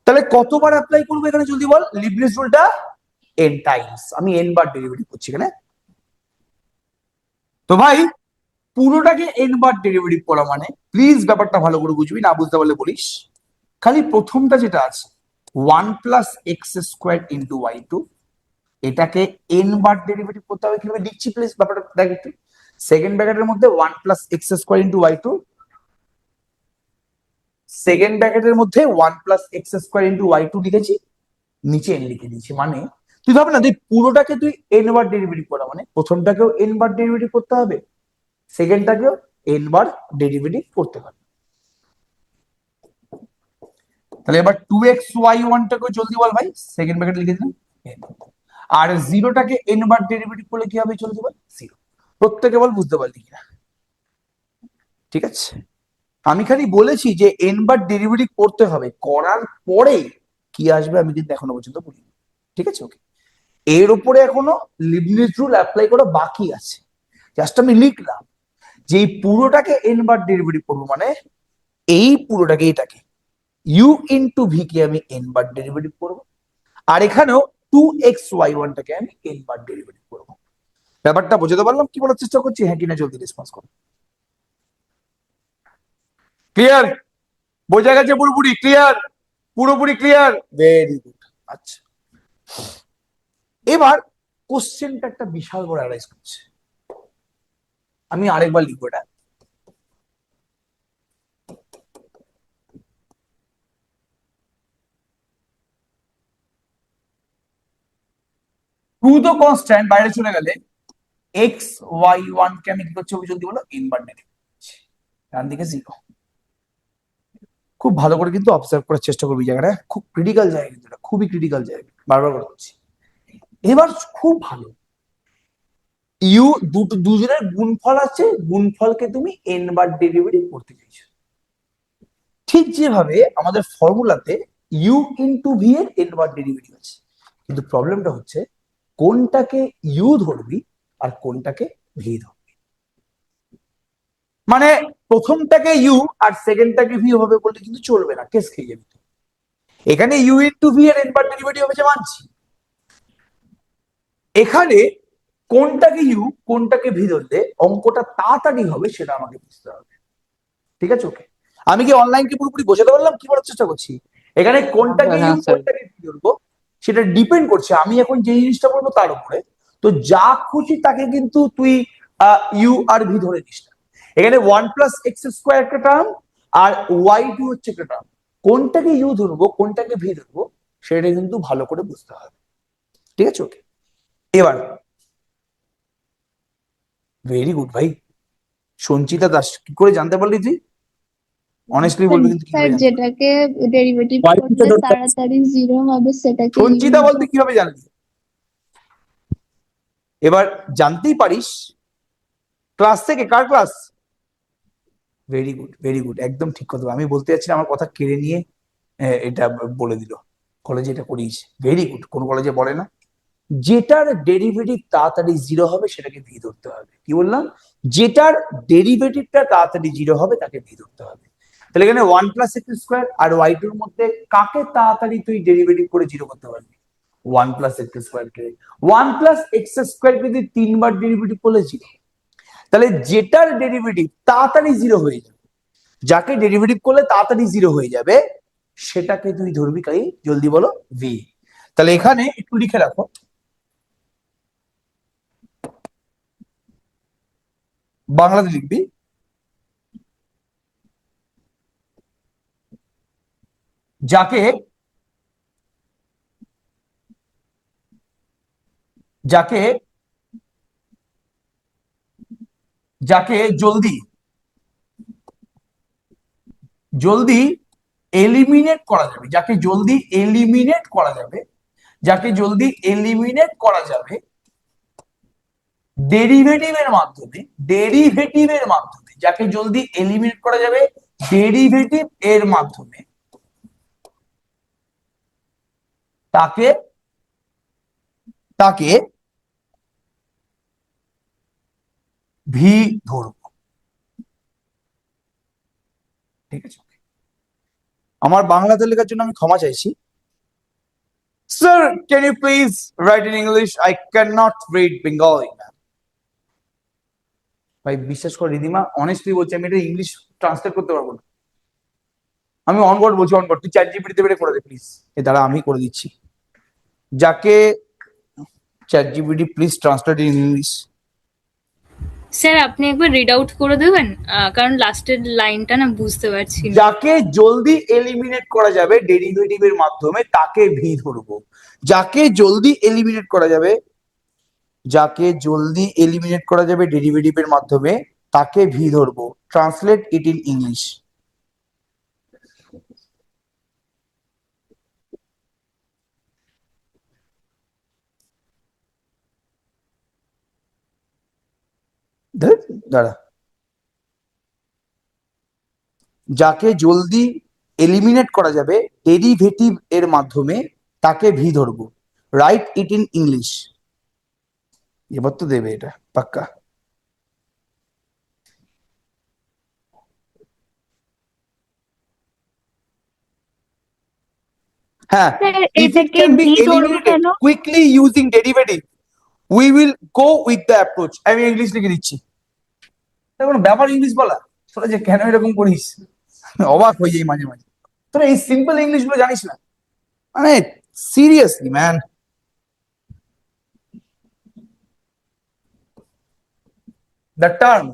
তাহলে কতবার অ্যাপ্লাই করবো এখানে জলদি বল, লিবনিটজ রুলটা n টাইমস, আমি n বার ডেরিভেটিভ করছি এখানে। তো ভাই পুরোটাকে n বার ডেরিভেটিভ করা মানে, প্লিজ ব্যাপারটা ভালো করে বুঝবি, না বুঝতে পারলে বলিস, খালি প্রথমটা যেটা আছে 1 plus x square into Y two, এটাকে n বার ডেরিভেটিভ করতে হবে। কিভাবে লিখছি প্লিজ ব্যাপারটা দেখ একটু। সেকেন্ড ব্র্যাকেটের মধ্যে 1 plus x square into Y two, second ব্র্যাকেটের মধ্যে 1 plus x square into Y two লিখেছি, নিচে n লিখে দিয়েছি। মানে তুই ভাবে না, তুই পুরোটাকে তুই n বার ডেরিভেটিভ করা মানে প্রথমটাকেও n বার ডেরিভেটিভ করতে হবে, সেকেন্ডটাকেও n বার ডেরিভেটিভ করতে হবে। তাহলে এবার 2xy1 টাকে জলদি বল ভাই, সেকেন্ড ব্র্যাকেট লিখে দিলাম n। আর জিরোটাকে n বার ডেরিভেটিভ করলে কি হবে জলদি বল, জিরো। প্রত্যেকে বল বুঝতে পারলি কিনা, ঠিক আছে। আমি খালি বলেছি যে n বার ডেরিভেটিভ করতে হবে, করার পরে কি আসবে আমি কিন্তু এখনো পর্যন্ত বলিনি, ঠিক আছে। ওকে, এর উপরে এখনো লিবনিটজ রুল অ্যাপ্লাই করা বাকি আছে। জাস্ট আমি লিখলাম যে এই পুরোটাকে n বার ডেরিভেটিভ করবো মানে এই পুরোটাকে, এটাকে u ইন্টু ভি কে আমি n বার ডেরিভেটিভ করবো, আর এখানেও 2xy1 টাকে আমি n বার ডেরিভেটিভ করবো। ব্যাপারটা বোঝাতে পারলাম কি বলার চেষ্টা করছি, হ্যাঁ কিনা জলদি রেসপন্স করো। ক্লিয়ার? বোঝা গেছে পুরোপুরি ক্লিয়ার? পুরোপুরি ক্লিয়ার, ভেরি গুড। আচ্ছা, এবার কোশ্চেনটা একটা বিশাল বড় অ্যারাইজ করছে, আমি আরেকবার লিখবো এটা। টু দ্য কনস্ট্যান্ট বাইরে চলে গেলে এক্স ওয়াই ওয়ান কে আমি কি করছি যদি বলো n বার ডেরিভেটিভ করছি, ডান দিকে জিরো। খুব ভালো করে কিন্তু অবজার্ভ করার চেষ্টা করবি, জায়গাটা খুব ক্রিটিক্যাল জায়গা, কিন্তু এটা খুবই ক্রিটিক্যাল জায়গা, বারবার করে বলছি। এবার খুব ভালো, ইউ দুজনের গুণফল আছে, গুণফলকে তুমি n বার ডেরিভেটিভ করতে চাইছো। ঠিক যেভাবে আমাদের ফর্মুলাতে ইউ ইন্টু ভি এর n বার ডেরিভেটিভ আছে, কিন্তু প্রবলেমটা হচ্ছে কোনটাকে ইউ ধরবি আর কোনটাকে ভি ধরবি। মানে প্রথমটাকে ইউ আর সেকেন্ডটাকে ভি হবে বললে কিন্তু চলবে না, কেস খেয়ে যাবে। এখানে ইউ ইন্টু ভি এর n বার ডেরিভেটিভ হয়েছে মানছি, এখানে কোনটাকে ইউ কোনটাকে ভি ধরলে অঙ্কটা তাড়াতাড়ি হবে সেটা আমাকে বুঝতে হবে, ঠিক আছে। ওকে, আমি কি অনলাইনকে পুরোপুরি বোঝাতে পারলাম কি বলার চেষ্টা করছি? এখানে কোনটাকে ইউ হ্যাঁ স্যার। কোনটাকে ভি ধরবো সেটা ডিপেন্ড করছে আমি এখন যে জিনিসটা বলবো তার উপরে। তো যা খুশি তাকে কিন্তু তুই ইউ আর ভি ধরে নিস না। এখানে 1 প্লাস এক্স স্কোয়ার একটা টার্ম আর ওয়াই টু হচ্ছে একটা টার্ম, কোনটাকে ইউ ধরবো কোনটাকে ভি ধরবো সেটা কিন্তু ভালো করে বুঝতে হবে, ঠিক আছে। ওকে, এবার ভেরি গুড ভাই। সঞ্চিতা দাস, কি করে জানতে পারলি তুই? অনেস্টলি বলবি কিন্তু স্যার কিভাবে জানতে পারলি? যেটাকে ডেরিভেটিভ Y টা করলে ধরতে তাড়াতাড়ি জিরো হবে সেটাকে সঞ্চিতা বলতে কিভাবে জানলি? এবার জানতেই পারিস ক্লাস থেকে, কার class? Very good, very good, একদম ঠিক কথা। আমি বলতে যাচ্ছি আমার কথা কেড়ে নিয়ে এটা বলে দিল, কলেজে এটা করিস। ভেরি গুড, কোন কলেজে বলে না যেটার ডেরিভেটিভ তাড়াতাড়ি জিরো হবে সেটাকে ভি ধরতে হবে। কি বললাম? যেটার ডেরিভেটিভটা তাড়াতাড়ি জিরো হবে তাকে ভি ধরতে হবে। তাহলে এখানে 1 প্লাস এক্স স্কোয়ার আর ওয়াই টুর মধ্যে কাকে তাড়াতাড়ি তুই ডেরিভেটিভ করে জিরো করতে পারবি? 1 প্লাস এক্স স্কোয়ার কে। 1 প্লাস এক্স স্কোয়ার কে তুই 3 বার ডেরিভেটিভ করলে জিরো। তাহলে যেটার ডেরিভেটিভ তাড়াতাড়ি জিরো হয়ে যাবে, যাকে ডেরিভেটিভ করলে তাড়াতাড়ি জিরো হয়ে যাবে সেটাকে তুই ধরবি কাই, জলদি বলো, ভি। তাহলে এখানে একটু লিখে রাখো, বাংলাতে লিখবি যাকে যাকে যাকে জলদি জলদি এলিমিনেট করা যাবে, যাকে জলদি এলিমিনেট করা যাবে, যাকে জলদি এলিমিনেট করা যাবে ডেরিভেটিভের মাধ্যমে, ডেরিভেটিভের মাধ্যমে, যাকে জলদি এলিমিনেট করা যাবে ডেরিভেটিভ এর মাধ্যমে, তাকে তাকে ভি ধরবো, ঠিক আছে? আমার বাংলাতে লেখার জন্য আমি ক্ষমা চাইছি। Sir can you please write in English, I can not read Bengali. ভাই বিশ্বাস কর রিদিমা, অনেস্টলি বলছি আমি এটা ইংলিশ ট্রান্সলেট করতে পারবো না। আমি অনবোর্ড বলছি, অনবোর্ড, তুই চ্যাট জিপিটিতে বেরে করে দে প্লিজ। এ দ্বারা আমি করে দিচ্ছি। যাকে chat GPT please translate in English. Sir আপনি একবার রিড আউট করে দেবেন, কারণ লাস্টের লাইনটা না বুঝতে পারছি না। যাকে জলদি এলিমিনেট করা যাবে ডেরিভেটিভের মাধ্যমে তাকে ভি ধরবো। যাকে জলদি এলিমিনেট করা যাবে, যাকে জলদি এলিমিনেট করা যাবে ডেরিভেটিভের মাধ্যমে তাকে ভি ধরবো। Translate it in English. দাঁড়া, যাকে জলদি এলিমিনেট করা যাবে ডেরিভেটিভ এর মাধ্যমে তাকে ভি ধরবো। Right it in English. এবার তো দেবে এটা পাক্কা। হ্যাঁ, স্যার if it এটাকে can be ভি ধরবো eliminated কেন? quickly using derivative, we will go with the approach. আমি ইংলিশ লিখে দিচ্ছি। এটা কোনো ব্যাপার ইংলিশ বলা? তোরা যে কেন এরকম করিস, অবাক হয়ে যাই মাঝে মাঝে। তোরা এই সিম্পল ইংলিশ গুলো জানিস না, মানে seriously man. The term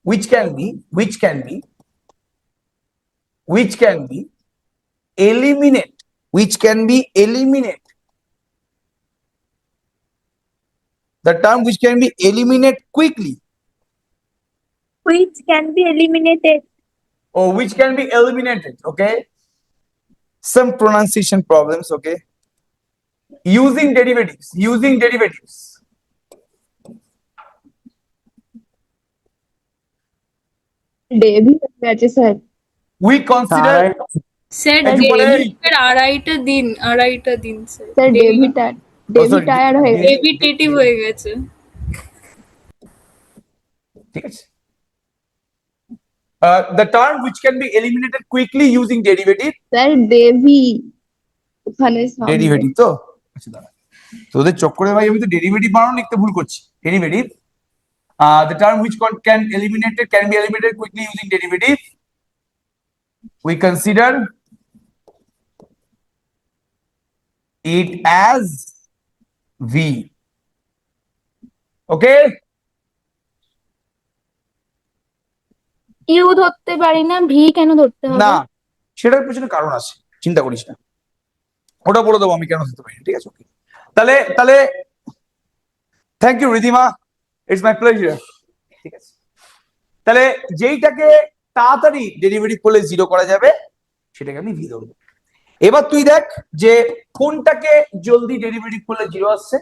which can be eliminate, the term which can be eliminated quickly, Which can be eliminated. or which can be eliminated, okay? Some pronunciation problems, okay? Using derivatives. David আছে sir. We consider sir একটু পরে- ডেবিটের আড়াইটা দিন sir. Sir David tyre হয়ে গেছে। ডেবিটেটিভ হয়ে গেছে। ঠিক আছে? The term which can be eliminated quickly using derivative, sir ডেভি ওখানে ডেরিভেটিভ তো আচ্ছা দাঁড়া, তোদের চক্করে ভাই আমি তো ডেরিভেটিভ বানানো লিখতে ভুল করছি। Derivative, the term which can be eliminated quickly using derivative, we consider it as v, okay? U ধরতে পারি না, ভি কেন ধরতে হবে? না, সেটার পেছনে কারণ আছে, চিন্তা করিস না, ওটা বলে দেবো আমি কেন ধরতে পারি না, ঠিক আছে? তাহলে তাহলে thank you Ridhima, it's my pleasure. ঠিক আছে, তাহলে যেইটাকে তাড়াতাড়ি ডেরিভেটিভ করলে জিরো করা যাবে সেটাকে আমি ভি ধরবো। এবার তুই দেখ যে কোনটাকে জলদি ডেরিভেটিভ করলে জিরো আসছে,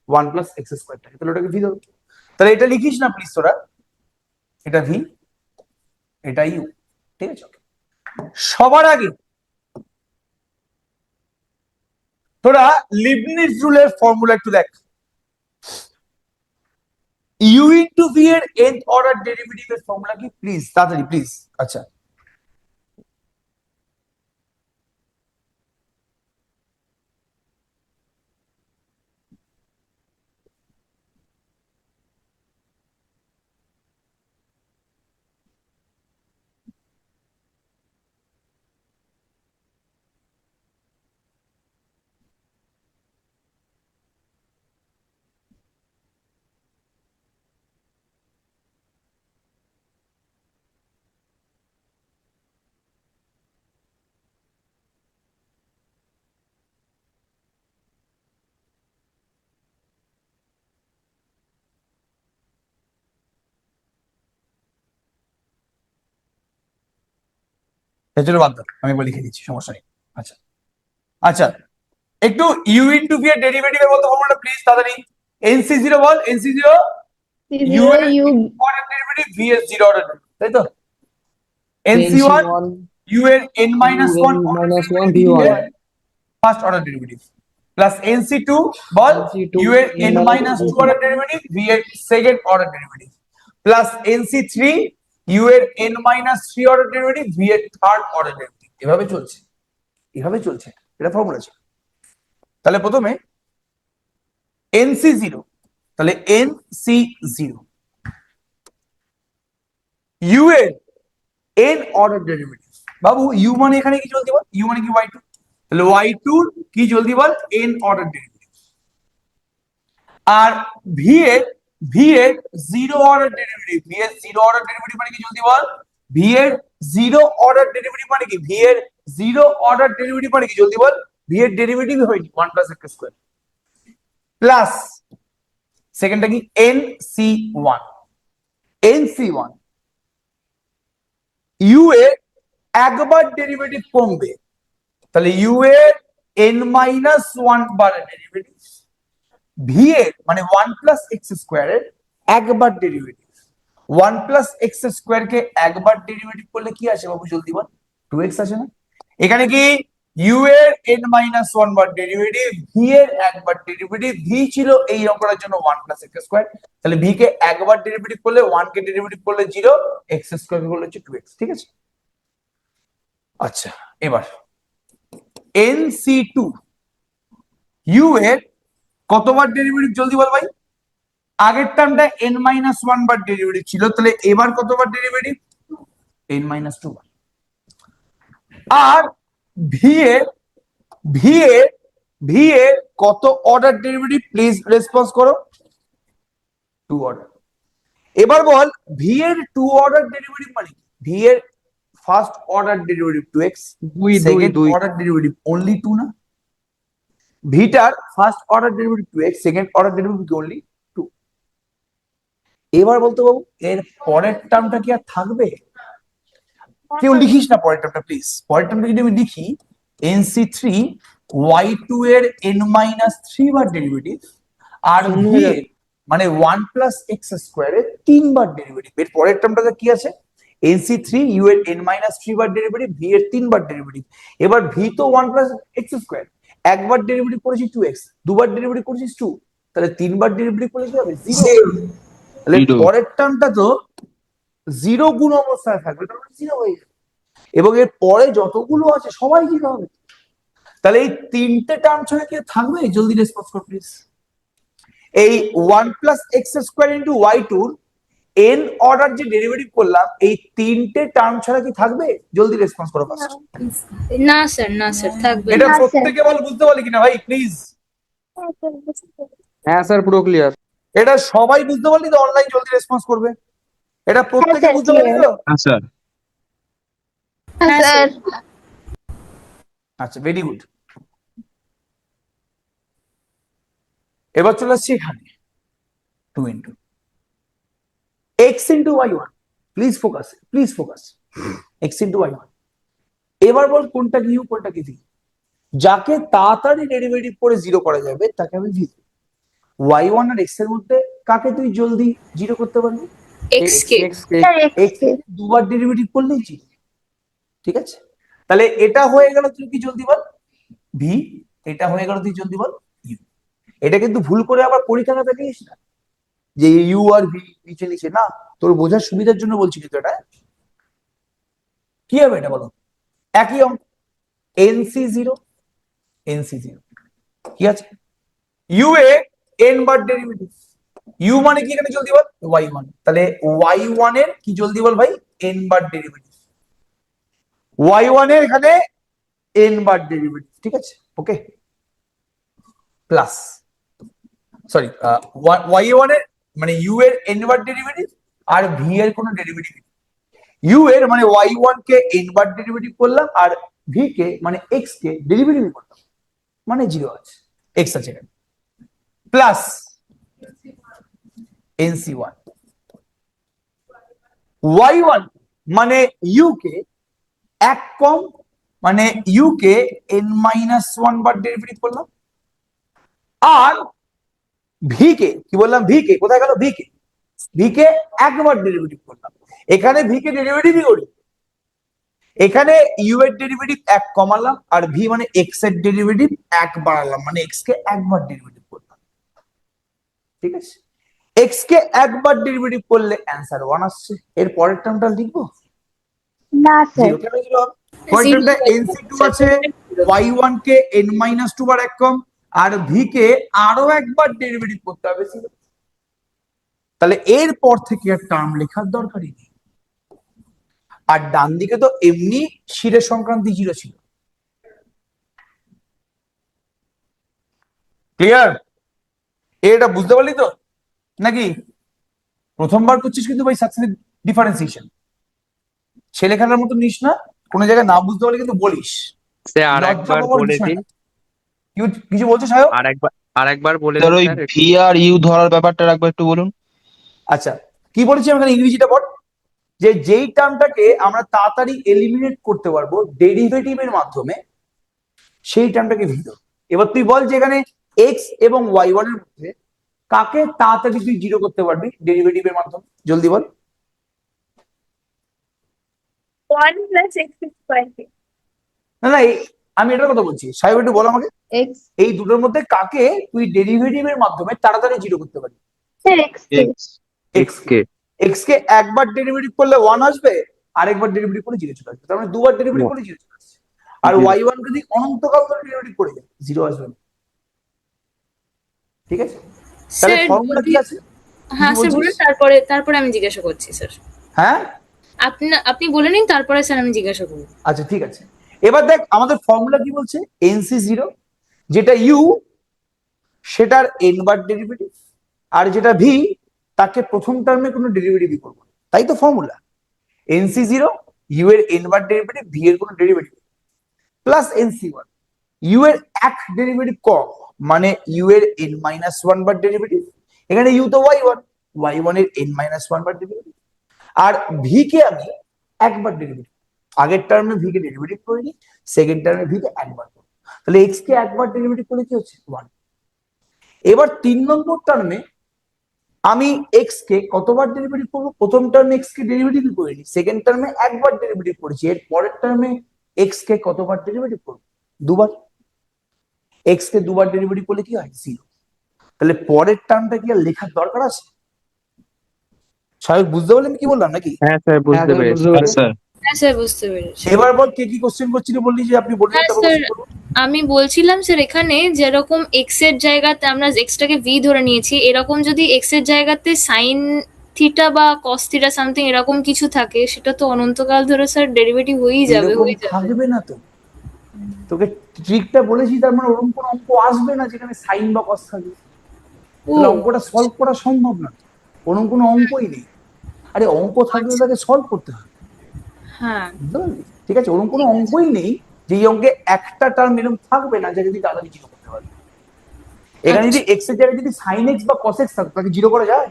1 প্লাস এক্স স্কোয়ারটাকে, তাহলে ওটাকে ভি ধরবো। তাহলে এটা লিখিস না প্লিজ তোরা, এটা ভি, এটা ইউ, ঠিক আছে? সবার আগে তোরা লিবনিজ রুলের ফর্মুলা একটু দেখ। ইউ ইনটু ভি এর nth অর্ডার ডেরিভেটিভের ফর্মুলা কি প্লিজ, তাড়াতাড়ি প্লিজ। আচ্ছা, চলো বাদ দাও, আমি একবার লিখে দিচ্ছি, সমস্যা নেই। আচ্ছা আচ্ছা, একটু ইউ ইনটু ভি এর ডেরিভেটিভ এর বলতে ফর্মুলা প্লিজ তাড়াতাড়ি। NC0 বল, NC0 ইউ এর অর্ডার ডেরিভেটিভ ভি এর জিরো অর্ডার, তাই তো? NC1 ইউ এর n-1 n-1 v1 first order derivative, plus NC two বল NC2 ইউ এর n minus two order derivative v এর second order derivative plus NC three u এর n minus three order derivative v এর third order derivative. এভাবে চলছে, এটা formula ছিল। তাহলে প্রথমে এনসি জিরো, তাহলে এনসি জিরো ইউ এর N order derivative. Babu you মানে এখানে কি জলদি বল, ইউ মানে কি ওয়াই টু, তাহলে ওয়াই টুর কি জলদি বল এন অর্ডার ডেরিভেটিভ। আর ভি এর জিরো অর্ডার ডেরিভেটিভ, ভি এর জিরো অর্ডার ডেরিভেটিভ মানে কি জলদি বল, ভি এর জিরো অর্ডার ডেরিভেটিভ মানে কি, ভি এর জিরো অর্ডার ডেরিভেটিভ মানে কি জলদি বল, ভি এর ডেরিভেটিভ হয়নি one plus x square plus সেকেন্ডটা কি n C one, n C one u এর একবার ডেরিভেটিভ কমবে, তাহলে ইউ এর এন মাইনাস ওয়ান বার ডেরিভেটিভ, ভি এর মানে ওয়ান প্লাস এক্স স্কোয়ারের একবার derivative, one plus x square কে একবার ডেরিভেটিভ করলে কি আসে বাবু জলদি বল, টু এক্স আসে না। এখানে কি ইউ এর এন মাইনাস ওয়ান বার ডেরিভেটিভ, ভি এর একবার ডেরিভেটিভ, ভি ছিল এই অঙ্কটার জন্য ওয়ান প্লাস এক্স স্কোয়ার, তাহলে ভি কে একবার ডেরিভেটিভ করলে ওয়ান কে ডেরিভেটিভ করলে জিরো, এক্স স্কোয়ার কে করলে হচ্ছে টু এক্স, ঠিক আছে। আচ্ছা এবার এনসি টু ইউ এর কতবার ডেরিভেটিভ জলদি বল ভাই, আগের টার্মটা এন মাইনাস ওয়ান বার ডেরিভেটিভ ছিল, তাহলে এবার কতবার ডেরিভেটিভ এন মাইনাস টু বার। আর ভি এর কত অর্ডার ডেরিভেটিভ প্লিজ রেসপন্স করো, টু অর্ডার। এবার বল ভি এর টু অর্ডার ডেরিভেটিভ মানে কি, ভি এর first order derivative two x, second order derivative only two না, ভিটার first order derivative two x, second order derivative কি অনলি টু। এবার বলতে বাবু এর পরের টার্মটা কি আর থাকবে, কেউ লিখিস না পরের টার্মটা প্লিজ, পরের টার্মটা যদি আমি লিখি এনসি থ্রি ওয়াই টু এর এন মাইনাস থ্রি বার ডেরিভেটিভ আর ভি এর মানে ওয়ান প্লাস এক্স স্কোয়ারের তিনবার ডেরিভেটিভ, এর পরের টার্মটা কি আছে এনসি থ্রি ইউ এর এন মাইনাস থ্রি বার ডেরিভেটিভ, ভি এর তিনবার ডেরিভেটিভ। এবার ভি তো ওয়ান প্লাস এক্স স্কোয়ার, একবার ডেরিভেটিভ করেছি টু এক্স, দুবার ডেরিভেটিভ করেছিস টু, তাহলে তিনবার ডেরিভেটিভ করলে কি হবে জিরো, তাহলে Zero. পরের টার্মটা তো জিরো গুণ অবস্থায় থাকবে, তার মানে জিরো হয়ে যাবে, এবং এর পরে যতগুলো আছে সবাই জিরো হবে। তাহলে এই তিনটে টার্ম ছাড়া কি আর থাকবে, জলদি রেসপন্স কর প্লিজ। এই one plus x square into y টুর এন অর্ডার যে ডেরিভেটিভ করলাম এই তিনটে টার্ম ছাড়া কি থাকবে, জলদি রেসপন্স করো ফার্স্ট। না স্যার থাকবে এটা না। প্রত্যেকে বল, বুঝতে পারলি কিনা ভাই প্লিজ, হ্যাঁ স্যার পুরো ক্লিয়ার। এটা সবাই বুঝতে পারলি তো, অনলাইন জলদি রেসপন্স করবে, এটা প্রত্যেকে স্যার, বুঝতে পারলি তো। হ্যাঁ স্যার। হ্যাঁ স্যার। আচ্ছা ভেরি গুড। এবার চলে আসছি এখানে two into X into Y one, please focus X into Y one. এবার বল কোনটা কি ইউ কোনটা কি ভি, যাকে তাড়াতাড়ি ডেরিভেটিভ করে জিরো করা যাবে তাকে আমি ভি। ওয়াই ওয়ান আর এক্স এর মধ্যে কাকে তুই জলদি জিরো করতে পারবি, এক্স কে। এক্স দুবার ডেরিভেটিভ করলেই জিরো, ঠিক আছে। তাহলে এটা হয়ে গেল তুই কি জলদি বল ভি, এটা হয়ে গেল তুই জলদি বল ইউ। এটা কিন্তু ভুল করে আবার পরীক্ষা খাতা দিস না যে ইউ আর ভি নিচে নিচে, না তোর বোঝার সুবিধার জন্য বলছি, কিন্তু এটা কি হবে এটা বলো, একই অঙ্ক এনসি জিরো কি আছে, ইউ এ এন বার ডেরিভেটিভ, ইউ মানে কি এখানে জলদি বল ওয়াই ওয়ান, তাহলে ওয়াই ওয়ান এর কি জলদি বল ভাই এন বার ডেরিভেটিভ, ওয়াই ওয়ান এর এখানে এন বার ডেরিভেটিভ, ঠিক আছে okay, plus sorry y one এর মানে ইউ এর এন বার ডেরিভেটিভ আর ভি এর কোনো ডেরিভেটিভ, ইউ এর মানে ওয়াই ওয়ান কে এন বার ডেরিভেটিভ করলাম আর ভি কে মানে এক্স কে ডেরিভেটিভ করলাম, মানে জিরো আছে, এক্স আছে এখানে, plus n c one y one মানে ইউ কে এক কম, মানে ইউ কে এন মাইনাস ওয়ান বার ডেরিভেটিভ করলাম, আর ভি কে কি বললাম, ভি কে কোথায় গেল, ভি কে একবার ডেরিভেটিভ করলাম, এখানে ভি কে ডেরিভেটিভই করি, এখানে ইউ এর ডেরিভেটিভ 1 কমালাম আর ভি মানে এক্স এর ডেরিভেটিভ 1 বাড়ালাম, মানে এক্স কে একবার ডেরিভেটিভ করলাম। ঠিক আছে, এক্স কে একবার ডেরিভেটিভ করলে অ্যান্সার 1 আসছে। এর পরের টার্মটা লিখবো না স্যার, 0, কেন 0 হবে? পরের টার্মটা nc2 আছে, y1 কে n-2 বার 1 কম আর ভি কে আরো একবার ডেরিভেটিভ করতে হবে 0। তাহলে এর পর থেকে আর টার্ম লেখার দরকারই নেই। আর ডান দিকে তো এমনি শিরের সংক্রান্তি 0 ছিল। ক্লিয়ার? এটা বুঝতে পারলি তো নাকি? প্রথমবার করছিস কিন্তু ভাই সাকসেসিভ ডিফারেন্সিয়েশন, ছেলেখেলার মতো নিস না, কোনো জায়গায় না বুঝতে পারলে কিন্তু বলিস। স্যার লজ্জা আরেকবার পাওয়ার বলে বিষয় দিন, না। কিছু বলছিস সাহেব? আরেকবার বলে স্যার দিন ওই স্যার। ভি আর ইউ ধরার ব্যাপারটা একবার একটু বলুন। আচ্ছা, কি বলেছি আমি এখানে, ইংরেজিটা পড়। যে যেই টার্মটাকে আমরা তাড়াতাড়ি এলিমিনেট করতে পারবো ডেরিভেটিভের মাধ্যমে, সেই টার্মটাকে ভি ধর। এবার তুই বল যে এখানে এক্স এবং ওয়াই ওয়ান এর মধ্যে কাকে তাড়াতাড়ি তুই 0 করতে পারবি ডেরিভেটিভের মাধ্যমে, জলদি বল। 1 plus x square না না, আমি এটার কথা বলছি, সাহেব একটু বল আমাকে, x, এই দুটোর মধ্যে কাকে তুই ডেরিভেটিভের মাধ্যমে তাড়াতাড়ি 0 করতে পারবি? স্যার x কে। এক্স কে। এক্স কে একবার ডেরিভেটিভ করলে 1 আসবে, আরেকবার ডেরিভেটিভ করে 0 চলে আসবে, তার মানে দুবার ডেরিভেটিভ করে 0 চলে আসছে। আর ওয়াই ওয়ান যদি অনন্তকাল ধরে ডেরিভেটিভ করে যায় 0 আসবে না। ঠিক আছে, তাহলে স্যার ফর্মুলা কি যদি- আছে? হ্যাঁ কি স্যার বলছিস? বলুন, তারপরে আমি জিজ্ঞাসা করছি স্যার। হ্যাঁ আপনি বলে নিন, তারপরে স্যার আমি জিজ্ঞাসা করবো। আচ্ছা ঠিক আছে, এবার দেখ আমাদের ফর্মুলা কি বলছে, nc0, যেটা ইউ সেটার n বার ডেরিভেটিভ, আর যেটা ভি তাকে প্রথম টার্মে কোনো ডেরিভেটিভই করবো না। তাই তো ফর্মুলা, nc0 ইউ এর n বার ডেরিভেটিভ, ভি এর কোনো ডেরিভেটিভ, প্লাস nc1 ইউ এর এক ডেরিভেটিভ কম, মানে ইউ এর n-1 বার ডেরিভেটিভ, এখানে ইউ তো y1 এর n-1 বার ডেরিভেটিভ, আর ভি কে আমি একবার ডেরিভেটিভ, আগের টার্মে ভি কে ডেরিভেটিভ করিনি, সেকেন্ড টার্মে ভি কে একবার করব, তাহলে এক্স কে একবার ডেরিভেটিভ করলে কি হচ্ছে 1। এবার 3 নম্বর টার্মে আমি এক্স কে কতবার ডেরিভেটিভ করবো, প্রথম টার্মে এক্স কে ডেরিভেটিভ করিনি, সেকেন্ড টার্মে একবার ডেরিভেটিভ করেছি, এর পরের টার্মে এক্স কে কতবার ডেরিভেটিভ করবো, দুবার। এক্স কে দুবার ডেরিভেটিভ করলে কি হয় 0। তাহলে পরের টার্মটা কি আর লেখার দরকার আছে? সাহেব বুঝতে পারলেন কি বললাম নাকি? হ্যাঁ স্যার বুঝতে হ্যাঁ, পেরেছি। বুঝতে পেরেছি। স্যার হ্যাঁ স্যার বুঝতে পেরেছি। এবার বল কে কি কোশ্চেন করছিলি, বললি যে আপনি বললেন হ্যাঁ তারপর স্যার, question করবো। আমি বলছিলাম স্যার এখানে যেরকম এক্স এর জায়গাতে আমরা এক্সটাকে ভি ধরে নিয়েছি, এরকম যদি এক্স এর জায়গাতে সাইন থিটা বা কস থিটা সামথিং এরকম কিছু থাকে, সেটা তো অনন্তকাল ধরে স্যার ডেরিভেটিভ হয়েই যাবে। এরকম থাকবে না তো, তোকে ট্রিকটা বলেছি, তার মানে ওরকম কোনো অঙ্ক আসবে না যেখানে সাইন বা কস থাকবে, তাহলে অঙ্কটা সলভ করা সম্ভব না, ওরকম কোনো অঙ্কই নেই। আরে অঙ্ক থাকলে তাকে সলভ করতে হবে, হ্যাঁ বুঝতে পারলি? ঠিক আছে, ওরকম কোনো অঙ্কই নেই যে এই অঙ্কে একটা টার্ম এরকম থাকবে না যেটা যদি তাড়াতাড়ি 0 করতে পারবে। এখানে যদি এক্স এর জায়গায় যদি সাইন এক্স বা কস এক্স থাকতো তাকে 0 করা যায়?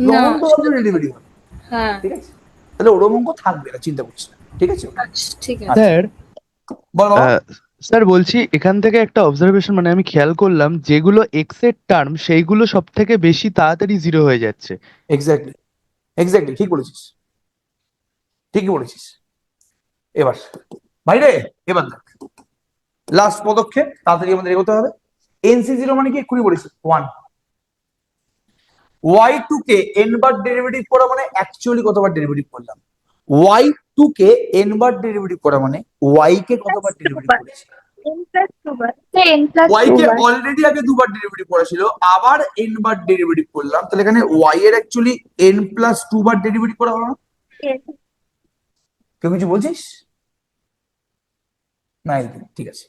না, অনন্তকাল ধরে ডেরিভেটিভ হবে। হ্যাঁ ঠিক আছে, তাহলে ওরকম অঙ্ক থাকবে না, চিন্তা করছিস না। ঠিক আছে, আচ্ছা, ঠিক আছে। স্যার বল বাবা। স্যার বলছি এখান থেকে একটা অবজারভেশন, মানে আমি খেয়াল করলাম যেগুলো এক্স এর টার্ম সেইগুলো সব থেকে বেশি তাড়াতাড়ি 0 হয়ে যাচ্ছে। এক্স্যাক্টলি এক্স্যাক্টলি ঠিক বলেছিস, ঠিকই বলেছিস। এবার ভাই রে, এবার দেখ লাস্ট পদক্ষেপ, তাড়াতাড়ি আমাদের এগোতে হবে। nc0 মানে কি এক্ষুনি বলেছি 1, y2 কে n বার ডেরিভেটিভ করা মানে অ্যাকচুয়ালি কতবার ডেরিভেটিভ করলাম, y2 কে n বার ডেরিভেটিভ করা মানে y কে কতবার ডেরিভেটিভ করেছি, n plus 2 বার, স্যার n plus y 2 কে বার, অলরেডি আগে দুবার ডেরিভেটিভ করা ছিল, আবার n বার ডেরিভেটিভ করলাম, তাহলে এখানে y এর অ্যাকচুয়ালি n+2 বার ডেরিভেটিভ করা হলো না? yes, কেউ কিছু বলছিস না? একদম ঠিক আছে।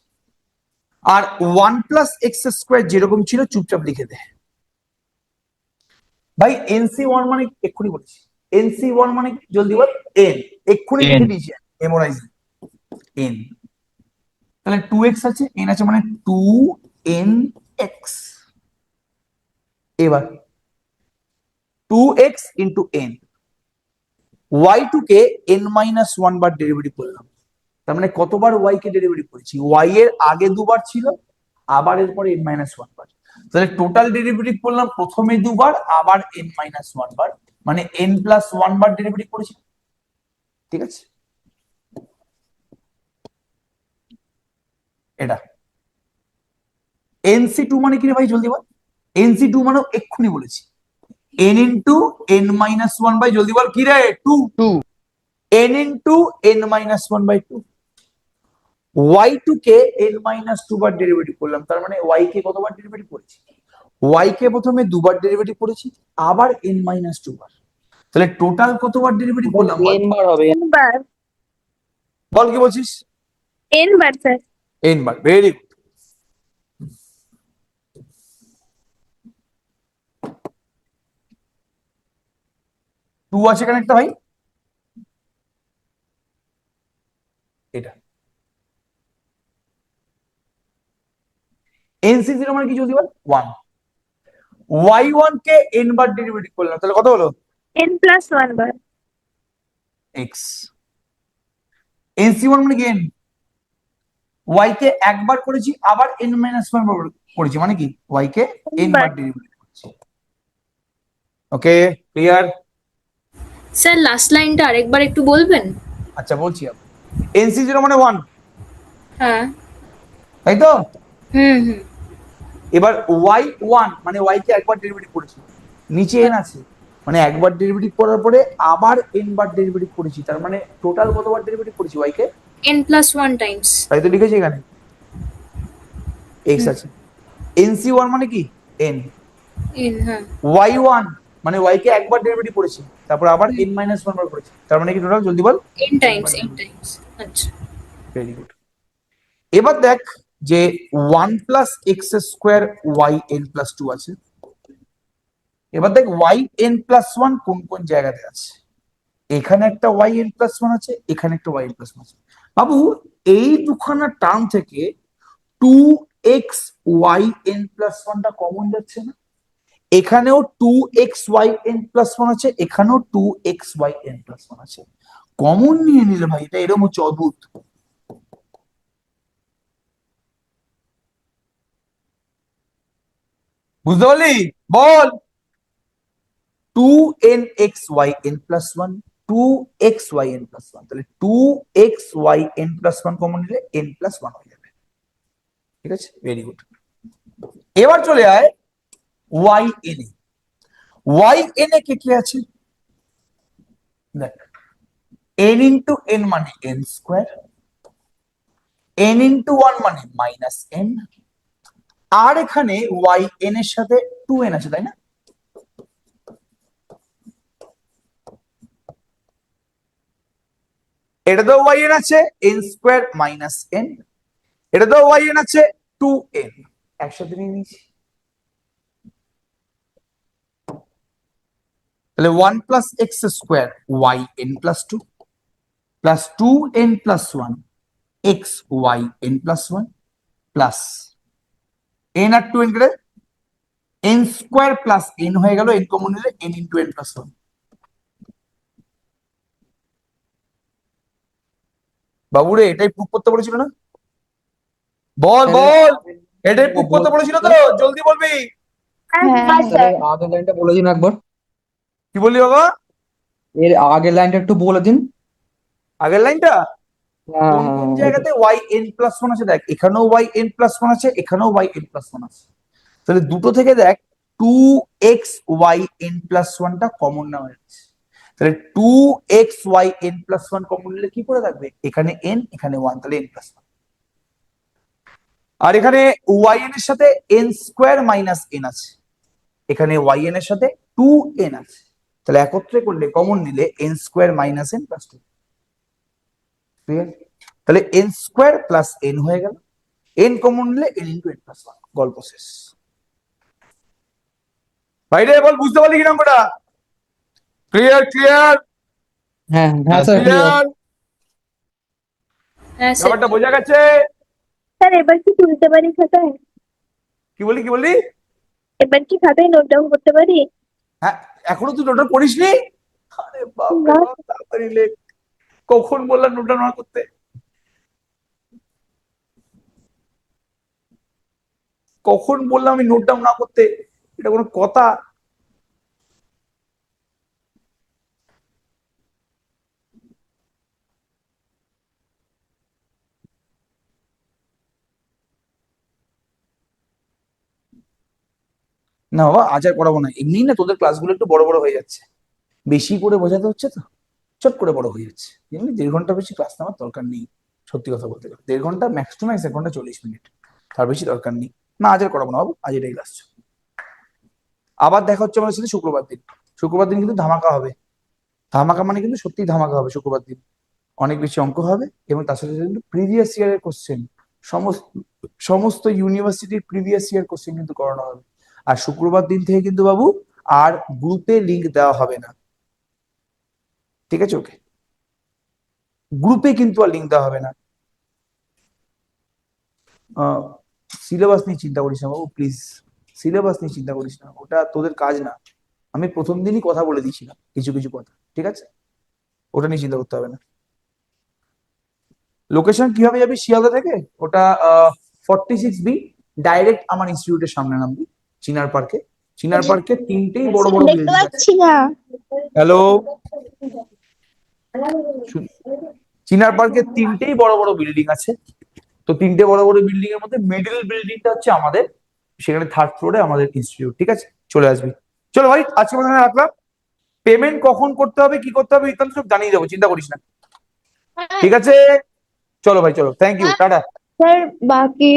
আর 1 প্লাস এক্স স্কোয়ার যেরকম ছিল চুপচাপ লিখে দে ভাই। nc1 মানে এক্ষুনি বলেছি, nc1 মানে কি? জলদি বল। n, এক্ষুনি N। লিখে দিয়েছি, মেমোরাইজ n। তাহলে 2x আছে, n আছে মানে 2nx। এবার 2x ইন্টু n, y2 কে n-1 বার ডেরিভেটিভ করলাম, তার মানে কতবার y কে ডেরিভেটিভ করেছি, y এর আগে দুবার ছিল, আবার এরপরে n-1 বার, তাহলে টোটাল ডেরিভেটিভ করলাম প্রথমে দুবার, আবার n-1 বার, মানে n+1 বার ডেরিভেটিভ করেছি। ঠিক আছে, এটা এনসি টু মানে কি রে ভাই, জলদি বল। এনসি টু মানে এক্ষুনি বলেছি, n into n minus one by, জলদি বল কি রে, two. Two n into n minus one by two. Y two কে এন মাইনাস টু বার ডেরিভেটিভ করলাম, তার মানে ওয়াই কে কতবার ডেরিভেটিভ করেছি, ওয়াই কে প্রথমে দুবার ডেরিভেটিভ করেছি, আবার এন মাইনাস টু বার, তাহলে টোটাল কতবার ডেরিভেটিভ করলাম বল? n বার হবে। n বার, বল কি বলছিস? n বার স্যার। এন বার, ভেরি গুড। টু আছে এখানে একটা ভাই, এটা এনসি জিরো মানে কি, জলদি বল, ওয়ান। ওয়াই ওয়ান কে এন বার ডেরিভেটিভ করলাম, তাহলে কত হলো, n প্লাস 1 বার, এক্স। এনসি ওয়ান মানে কি, এন। ওয়াই কে একবার করেছি, আবার এন মাইনাস ওয়ান বার করেছি, মানে কি ওয়াই কে এন বার ডেরিভেটিভ করেছি। ওকে, ক্লিয়ার? স্যার লাস্ট লাইনটা আরেকবার একটু বলবেন? আচ্ছা বলছি, এনসি জিরো মানে ওয়ান, হ্যাঁ। তাই তো? হুম হুম। এবার ওয়াই ওয়ান মানে ওয়াই কে একবার ডেরিভেটিভ করেছি, নিচে এন আছে, মানে একবার ডেরিভেটিভ করার পরে আবার এন বার ডেরিভেটিভ করেছি, তার মানে টোটাল কতবার ডেরিভেটিভ করেছি ওয়াই কে, n+1 টাইমস। তাই তো লিখেছি এখানে, এক্স আছে। এনসি ওয়ান মানে কি, এন। হ্যাঁ। ওয়াই ওয়ান মানে ওয়াই কে একবার ডেরিভেটিভ করেছি, তারপর আবার এন মাইনাস ওয়ান বার করেছি, তার মানে কি টোটাল, জলদি বল। n times. আচ্ছা। Very good. এবার দেখ যে one plus x square Y N plus two আছে, এবার দেখ ওয়াই এন প্লাস ওয়ান কোন কোন জায়গাতে আছে, এখানে একটা ওয়াই এন প্লাস ওয়ান আছে, এখানে একটা ওয়াই এন প্লাস ওয়ান আছে। বাবু এই দুখানা টার্ম থেকে two x Y N plus ওয়ানটা কমন যাচ্ছে না, এখানেও two x Y N plus one আছে, এখানেও two x Y N plus one আছে, কমন নিয়ে নিলে ভাই এটা এরকম হচ্ছে, অদ্ভুত। বুঝতে পারলি, বল। Two n x Y N plus one, two x Y N plus one, তাহলে two x Y N plus one common নিলে এন প্লাস ওয়ান হয়ে যাবে, ঠিক আছে, ভেরি গুড। এবার চলে আয় ওয়াই এন এ। ওয়াই এন এ কে কি আছে, দেখ এন ইন্টু এন মানে n square, n into one মানে মাইনাস এন, আর এখানে ওয়াই এন এর সাথে টু এন আছে, তাই না? এটা তো ওয়াই এন আছে এন স্কোয়ার মাইনাস এন, এটা তো ওয়াই এন আছে টু এন, একসাথে নিয়ে নিয়েছি, তাহলে one plus x square Y N plus two plus two n plus one x Y N plus one plus n আর টু এন কেটে এন স্কোয়ার প্লাস এন হয়ে গেল, এন কমন নিলে n into N plus one. বাবুরে এটাই proof করতে বলেছিল না, বল বল, এটাই প্রুফ করতে বলেছিল তো, জলদি বলবি। হ্যাঁ স্যার আগের লাইনটা বলে দিন একবার, কি বললি বাবা, এর আগের লাইনটা একটু বলে দিন। আগের লাইনটা হ্যাঁ কোন হ্যাঁ কোন হ্যাঁ, জায়গাতে ওয়াই এন প্লাস ওয়ান আছে, দেখ এখানেও ওয়াই এন প্লাস ওয়ান আছে, এখানেও ওয়াই এন প্লাস ওয়ান আছে, তাহলে দুটো থেকে দেখ two x Y N plus ওয়ানটা কমন নেওয়া যাচ্ছে, তাহলে two x Y N plus one common নিলে কি করে থাকবে, এখানে এন এখানে ওয়ান, তাহলে এন প্লাস ওয়ান, আর এখানে ওয়াই এন এর সাথে এন স্কোয়ার মাইনাস এন আছে, এখানে ওয়াই এন এর সাথে টু এন আছে, তাহলে একত্রে করলে কমন নিলে n square minus n plus two, clear? তাহলে এন স্কোয়ার প্লাস এন হয়ে গেল, এন কমন নিলে n into N plus one, গল্প শেষ। বাইরে বল, বুঝতে পারলি কি অঙ্কটা? ক্লিয়ার ক্লিয়ার হ্যাঁ হ্যাঁ স্যার ক্লিয়ার। ক্লিয়ার, হ্যাঁ স্যার। ব্যাপারটা বোঝা গেছে? স্যার, এবার কি তুলতে পারি খাতায়? কি বললি কি বললি? এবার কি খাতায় নোট ডাউন করতে পারি? হ্যাঁ, এখনো তুই নোটটা করিসনি? আরে বাপ রে না। বাপ, তাড়াতাড়ি লেখ। কখন বললাম নোটটা না করতে? কখন বললাম আমি নোট ডাউন না করতে? এটা কোনো কথা? না বাবা আজ আর করাবো না, এমনি না তোদের ক্লাসগুলো একটু বড় বড় হয়ে যাচ্ছে, বেশি করে বোঝাতে হচ্ছে তো, চট করে বড় হয়ে যাচ্ছে। এমনি 1.5 ঘন্টা বেশি ক্লাস নেওয়ার দরকার নেই, সত্যি কথা বলতে গেলে 1.5 ঘন্টা ম্যাক্স টু ম্যাক্স 1 ঘন্টা 40 মিনিট, তার বেশি দরকার নেই। না আজ আর করাবো না বাবু, আজ এটাই ক্লাস। আবার দেখা হচ্ছে আমাদের সাথে শুক্রবার দিন। শুক্রবার দিন কিন্তু ধামাকা হবে, ধামাকা মানে কিন্তু সত্যিই ধামাকা হবে শুক্রবার দিন। অনেক বেশি অঙ্ক হবে এবং তার সাথে সাথে কিন্তু প্রিভিয়াস ইয়ারের কোশ্চেন, সমস্ত সমস্ত ইউনিভার্সিটির প্রিভিয়াস ইয়ার কোশ্চেন কিন্তু করানো হবে। আর শুক্রবার দিন থেকে কিন্তু বাবু আর গ্রুপে লিংক দেওয়া হবে না, ঠিক আছে? ওকে, গ্রুপে কিন্তু আর লিংক দেওয়া হবে না। সিলেবাস নিয়ে চিন্তা করিস না বাবু প্লিজ, সিলেবাস নিয়ে চিন্তা করিস না, ওটা তোদের কাজ না। আমি প্রথম দিনই কথা বলে দিয়েছিলাম কিছু কিছু কথা, ঠিক আছে? ওটা নিয়ে চিন্তা করতে হবে না। লোকেশন কিভাবে যাবি শিয়ালদা থেকে? ওটা 46B, ডাইরেক্ট আমার ইনস্টিটিউটের সামনে নামবি, চিনার পার্কে। চিনার পার্কে 3টেই বড় বড় দেখতে বিল্ডিং আছে। পাচ্ছি না। হ্যালো, চিনার পার্কে 3টেই বড় বড় বিল্ডিং আছে। তো 3টে বড় বড় বিল্ডিং এর মধ্যে মিডল বিল্ডিংটা হচ্ছে আমাদের, সেখানে 3rd ফ্লোরে আমাদের ইনস্টিটিউট, ঠিক আছে? চলে আসবি। চলো ভাই আজকে মনে হয় রাখলাম। পেমেন্ট কখন করতে হবে কি করতে হবে ইত্যাদি সব জানিয়ে দেবো, চিন্তা করিস না, ঠিক আছে? চলো ভাই চলো, থ্যাংক ইউ, টাটা। স্যার বাকি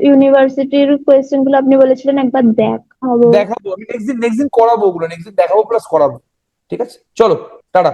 ইউনিভার্সিটির কোয়েশ্চেন গুলো আপনি বলেছিলেন একবার দেখাবো। দেখাবো আমি নেক্সট দিন করাবো, ওগুলো নেক্সট দিন দেখাবো প্লাস করাবো, ঠিক আছে? চলো টাটা।